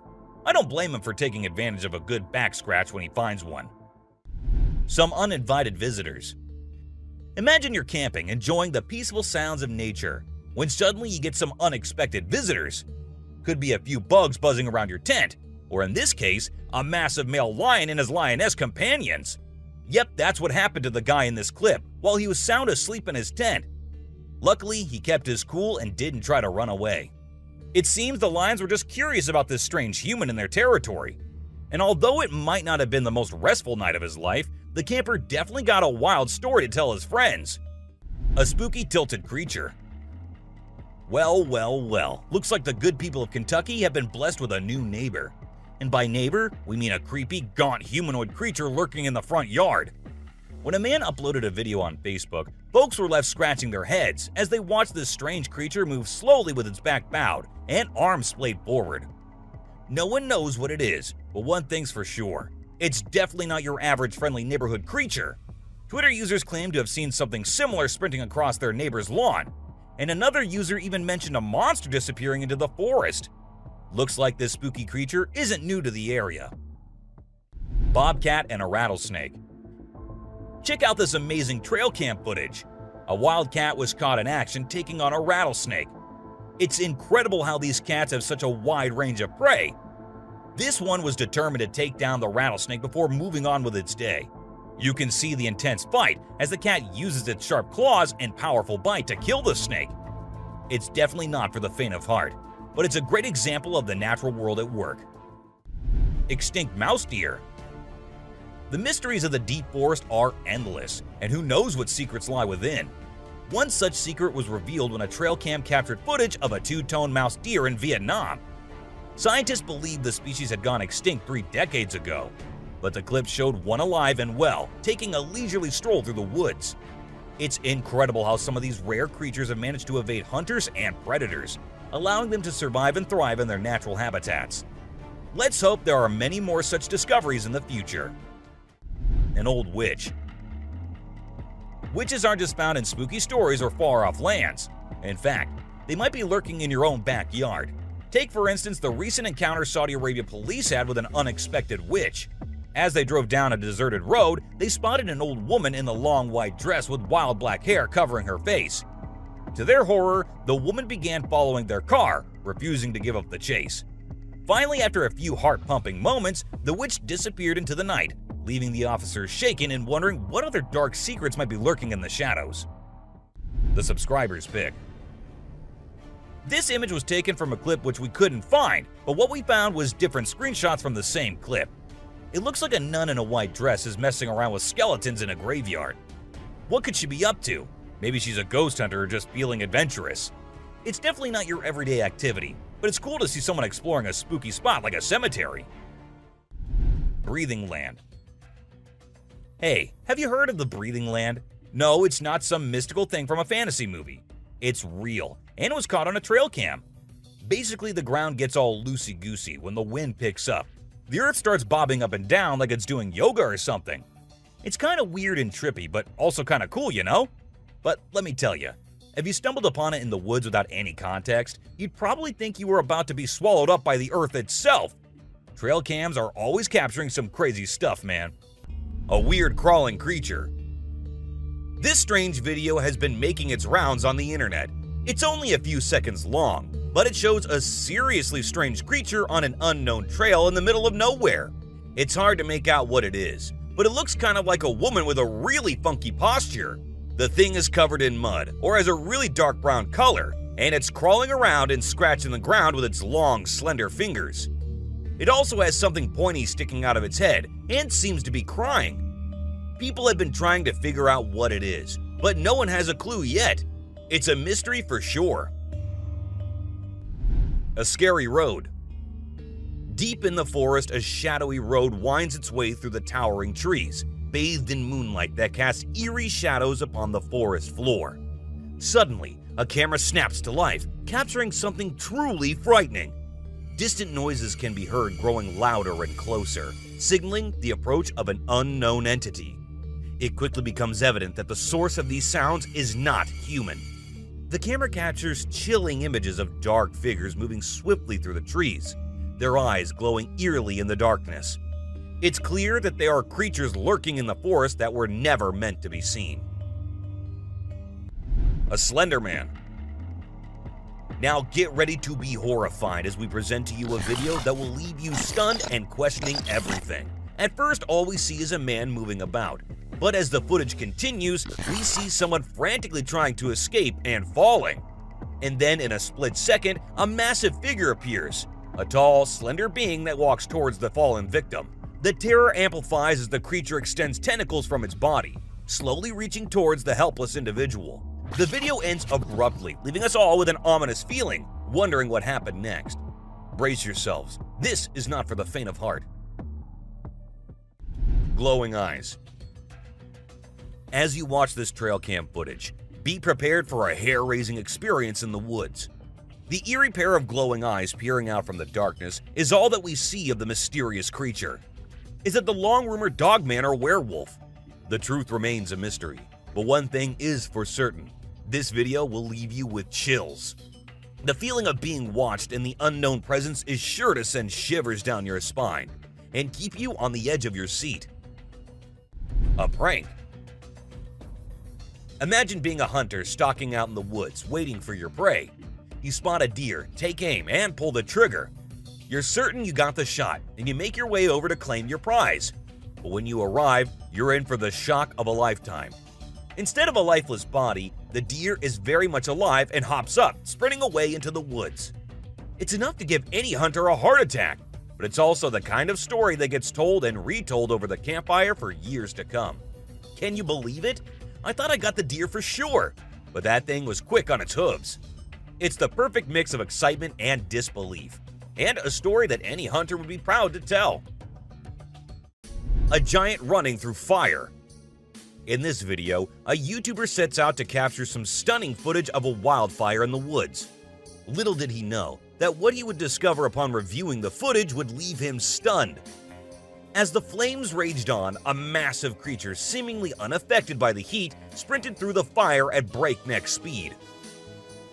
I don't blame him for taking advantage of a good back scratch when he finds one. Some uninvited visitors. Imagine you're camping, enjoying the peaceful sounds of nature, when suddenly you get some unexpected visitors. Could be a few bugs buzzing around your tent, or in this case, a massive male lion and his lioness companions. Yep, that's what happened to the guy in this clip while he was sound asleep in his tent. Luckily, he kept his cool and didn't try to run away. It seems the lions were just curious about this strange human in their territory. And although it might not have been the most restful night of his life, the camper definitely got a wild story to tell his friends. A spooky tilted creature. Well, looks like the good people of Kentucky have been blessed with a new neighbor. And by neighbor, we mean a creepy, gaunt humanoid creature lurking in the front yard. When a man uploaded a video on Facebook, folks were left scratching their heads as they watched this strange creature move slowly with its back bowed and arms splayed forward. No one knows what it is, but one thing's for sure. It's definitely not your average friendly neighborhood creature. Twitter users claim to have seen something similar sprinting across their neighbor's lawn, and another user even mentioned a monster disappearing into the forest. Looks like this spooky creature isn't new to the area. Bobcat and a rattlesnake. Check out this amazing trail cam footage. A wildcat was caught in action taking on a rattlesnake. It's incredible how these cats have such a wide range of prey. This one was determined to take down the rattlesnake before moving on with its day. You can see the intense fight as the cat uses its sharp claws and powerful bite to kill the snake. It's definitely not for the faint of heart, but it's a great example of the natural world at work. Extinct mouse deer. The mysteries of the deep forest are endless, and who knows what secrets lie within. One such secret was revealed when a trail cam captured footage of a two-tone mouse deer in Vietnam. Scientists believed the species had gone extinct 3 decades ago, but the clip showed one alive and well, taking a leisurely stroll through the woods. It's incredible how some of these rare creatures have managed to evade hunters and predators, allowing them to survive and thrive in their natural habitats. Let's hope there are many more such discoveries in the future. An old witch. Witches aren't just found in spooky stories or far-off lands. In fact, they might be lurking in your own backyard. Take, for instance, the recent encounter Saudi Arabia police had with an unexpected witch. As they drove down a deserted road, they spotted an old woman in a long white dress with wild black hair covering her face. To their horror, the woman began following their car, refusing to give up the chase. Finally, after a few heart-pumping moments, the witch disappeared into the night, leaving the officers shaken and wondering what other dark secrets might be lurking in the shadows. The subscriber's pick. This image was taken from a clip which we couldn't find, but what we found was different screenshots from the same clip. It looks like a nun in a white dress is messing around with skeletons in a graveyard. What could she be up to? Maybe she's a ghost hunter or just feeling adventurous. It's definitely not your everyday activity, but it's cool to see someone exploring a spooky spot like a cemetery. Breathing Land. Hey, have you heard of the Breathing Land? No, it's not some mystical thing from a fantasy movie. It's real, and was caught on a trail cam. Basically, the ground gets all loosey-goosey when the wind picks up. The earth starts bobbing up and down like it's doing yoga or something. It's kind of weird and trippy, but also kind of cool, you know? But let me tell you, if you stumbled upon it in the woods without any context, you'd probably think you were about to be swallowed up by the earth itself. Trail cams are always capturing some crazy stuff, man. A weird crawling creature. This strange video has been making its rounds on the internet. It's only a few seconds long, but it shows a seriously strange creature on an unknown trail in the middle of nowhere. It's hard to make out what it is, but it looks kind of like a woman with a really funky posture. The thing is covered in mud or has a really dark brown color, and it's crawling around and scratching the ground with its long, slender fingers. It also has something pointy sticking out of its head and seems to be crying. People have been trying to figure out what it is, but no one has a clue yet. It's a mystery for sure. A scary road. Deep in the forest, a shadowy road winds its way through the towering trees, bathed in moonlight that casts eerie shadows upon the forest floor. Suddenly, a camera snaps to life, capturing something truly frightening. Distant noises can be heard growing louder and closer, signaling the approach of an unknown entity. It quickly becomes evident that the source of these sounds is not human. The camera captures chilling images of dark figures moving swiftly through the trees, their eyes glowing eerily in the darkness. It's clear that there are creatures lurking in the forest that were never meant to be seen. A Slender Man. Now get ready to be horrified as we present to you a video that will leave you stunned and questioning everything. At first, all we see is a man moving about, but as the footage continues, we see someone frantically trying to escape and falling. And then in a split second, a massive figure appears, a tall, slender being that walks towards the fallen victim. The terror amplifies as the creature extends tentacles from its body, slowly reaching towards the helpless individual. The video ends abruptly, leaving us all with an ominous feeling, wondering what happened next. Brace yourselves, this is not for the faint of heart. Glowing eyes. As you watch this trail cam footage, be prepared for a hair-raising experience in the woods. The eerie pair of glowing eyes peering out from the darkness is all that we see of the mysterious creature. Is it the long-rumored dogman or werewolf? The truth remains a mystery, but one thing is for certain. This video will leave you with chills. The feeling of being watched and the unknown presence is sure to send shivers down your spine and keep you on the edge of your seat. A prank. Imagine being a hunter stalking out in the woods, waiting for your prey. You spot a deer, take aim, and pull the trigger. You're certain you got the shot, and you make your way over to claim your prize. But when you arrive, you're in for the shock of a lifetime. Instead of a lifeless body, the deer is very much alive and hops up, sprinting away into the woods. It's enough to give any hunter a heart attack, but it's also the kind of story that gets told and retold over the campfire for years to come. Can you believe it? I thought I got the deer for sure, but that thing was quick on its hooves. It's the perfect mix of excitement and disbelief, and a story that any hunter would be proud to tell. A giant running through fire. In this video, a YouTuber sets out to capture some stunning footage of a wildfire in the woods. Little did he know that what he would discover upon reviewing the footage would leave him stunned. As the flames raged on, a massive creature seemingly unaffected by the heat sprinted through the fire at breakneck speed.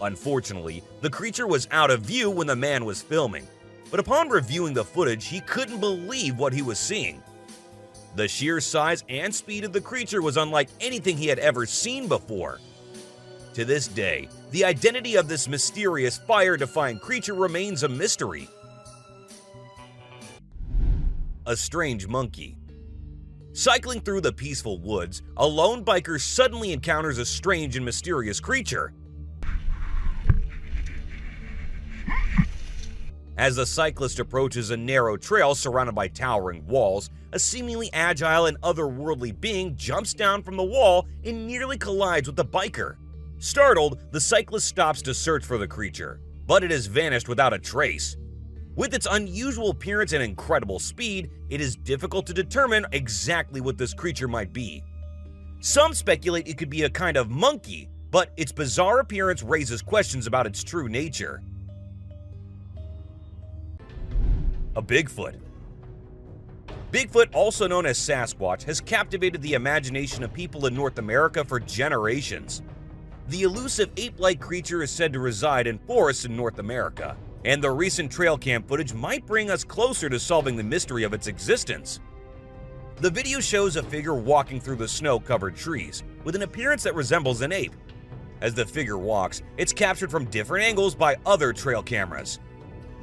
Unfortunately, the creature was out of view when the man was filming, but upon reviewing the footage, he couldn't believe what he was seeing. The sheer size and speed of the creature was unlike anything he had ever seen before. To this day, the identity of this mysterious fire-defying creature remains a mystery. A strange monkey. Cycling through the peaceful woods, a lone biker suddenly encounters a strange and mysterious creature. As the cyclist approaches a narrow trail surrounded by towering walls, a seemingly agile and otherworldly being jumps down from the wall and nearly collides with the biker. Startled, the cyclist stops to search for the creature, but it has vanished without a trace. With its unusual appearance and incredible speed, it is difficult to determine exactly what this creature might be. Some speculate it could be a kind of monkey, but its bizarre appearance raises questions about its true nature. A Bigfoot. Bigfoot, also known as Sasquatch, has captivated the imagination of people in North America for generations. The elusive ape-like creature is said to reside in forests in North America, and the recent trail cam footage might bring us closer to solving the mystery of its existence. The video shows a figure walking through the snow-covered trees, with an appearance that resembles an ape. As the figure walks, it's captured from different angles by other trail cameras.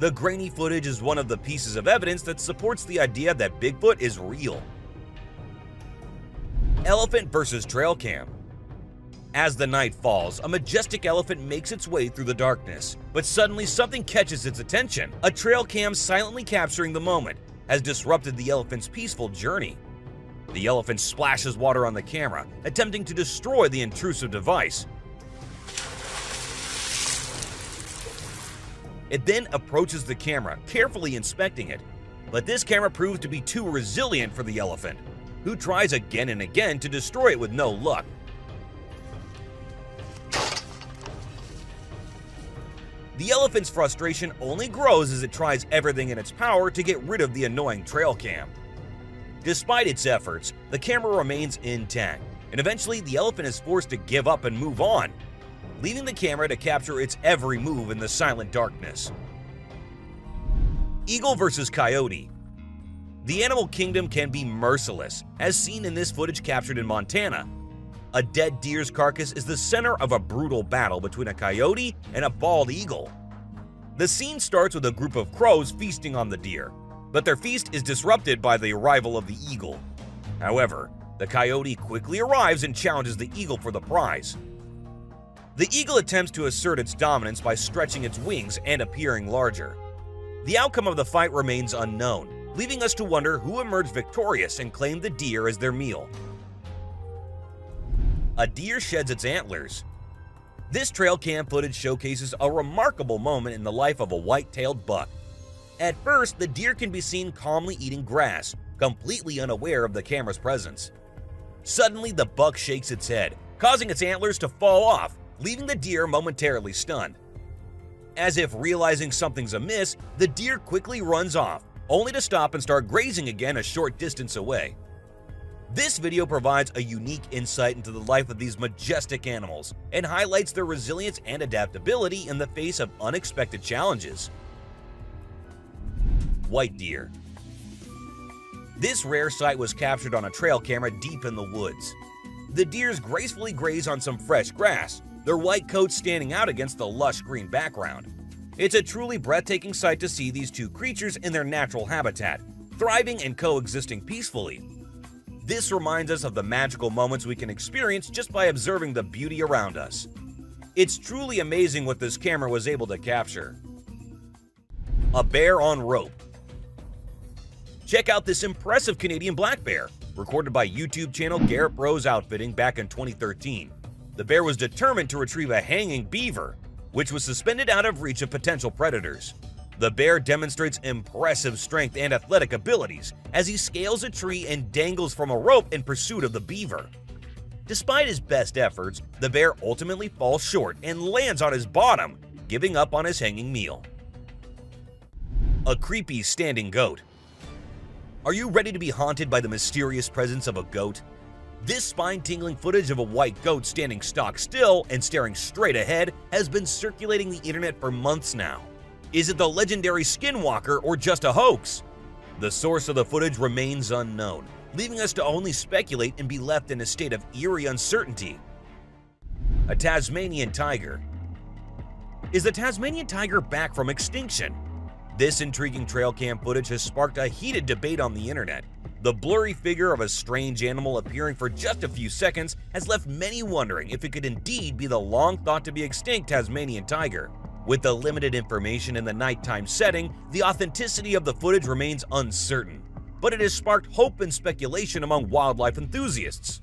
The grainy footage is one of the pieces of evidence that supports the idea that Bigfoot is real. Elephant versus trail cam. As the night falls, a majestic elephant makes its way through the darkness, but suddenly something catches its attention. A trail cam silently capturing the moment has disrupted the elephant's peaceful journey. The elephant splashes water on the camera, attempting to destroy the intrusive device. It then approaches the camera, carefully inspecting it, But this camera proves to be too resilient for the elephant, who tries again and again to destroy it with no luck. The elephant's frustration only grows as it tries everything in its power to get rid of the annoying trail cam. Despite its efforts, the camera remains intact, and eventually the elephant is forced to give up and move on, leaving the camera to capture its every move in the silent darkness. Eagle versus coyote. The animal kingdom can be merciless, as seen in this footage captured in Montana. A dead deer's carcass is the center of a brutal battle between a coyote and a bald eagle. The scene starts with a group of crows feasting on the deer, but their feast is disrupted by the arrival of the eagle. However, the coyote quickly arrives and challenges the eagle for the prize. The eagle attempts to assert its dominance by stretching its wings and appearing larger. The outcome of the fight remains unknown, leaving us to wonder who emerged victorious and claimed the deer as their meal. A deer sheds its antlers. This trail cam footage showcases a remarkable moment in the life of a white-tailed buck. At first, the deer can be seen calmly eating grass, completely unaware of the camera's presence. Suddenly, the buck shakes its head, causing its antlers to fall off, leaving the deer momentarily stunned. As if realizing something's amiss, the deer quickly runs off, only to stop and start grazing again a short distance away. This video provides a unique insight into the life of these majestic animals and highlights their resilience and adaptability in the face of unexpected challenges. White deer. This rare sight was captured on a trail camera deep in the woods. The deers gracefully graze on some fresh grass, their white coats standing out against the lush green background. It's a truly breathtaking sight to see these two creatures in their natural habitat, thriving and coexisting peacefully. This reminds us of the magical moments we can experience just by observing the beauty around us. It's truly amazing what this camera was able to capture. A bear on rope. Check out this impressive Canadian black bear, recorded by YouTube channel Garrett Bros Outfitting back in 2013. The bear was determined to retrieve a hanging beaver, which was suspended out of reach of potential predators. The bear demonstrates impressive strength and athletic abilities as he scales a tree and dangles from a rope in pursuit of the beaver. Despite his best efforts, the bear ultimately falls short and lands on his bottom, giving up on his hanging meal. A creepy standing goat. Are you ready to be haunted by the mysterious presence of a goat? This spine-tingling footage of a white goat standing stock still and staring straight ahead has been circulating the internet for months now. Is it the legendary skinwalker or just a hoax? The source of the footage remains unknown, leaving us to only speculate and be left in a state of eerie uncertainty. A Tasmanian tiger. Is the Tasmanian tiger back from extinction? This intriguing trail cam footage has sparked a heated debate on the internet. The blurry figure of a strange animal appearing for just a few seconds has left many wondering if it could indeed be the long-thought-to-be extinct Tasmanian tiger. With the limited information in the nighttime setting, the authenticity of the footage remains uncertain, but it has sparked hope and speculation among wildlife enthusiasts.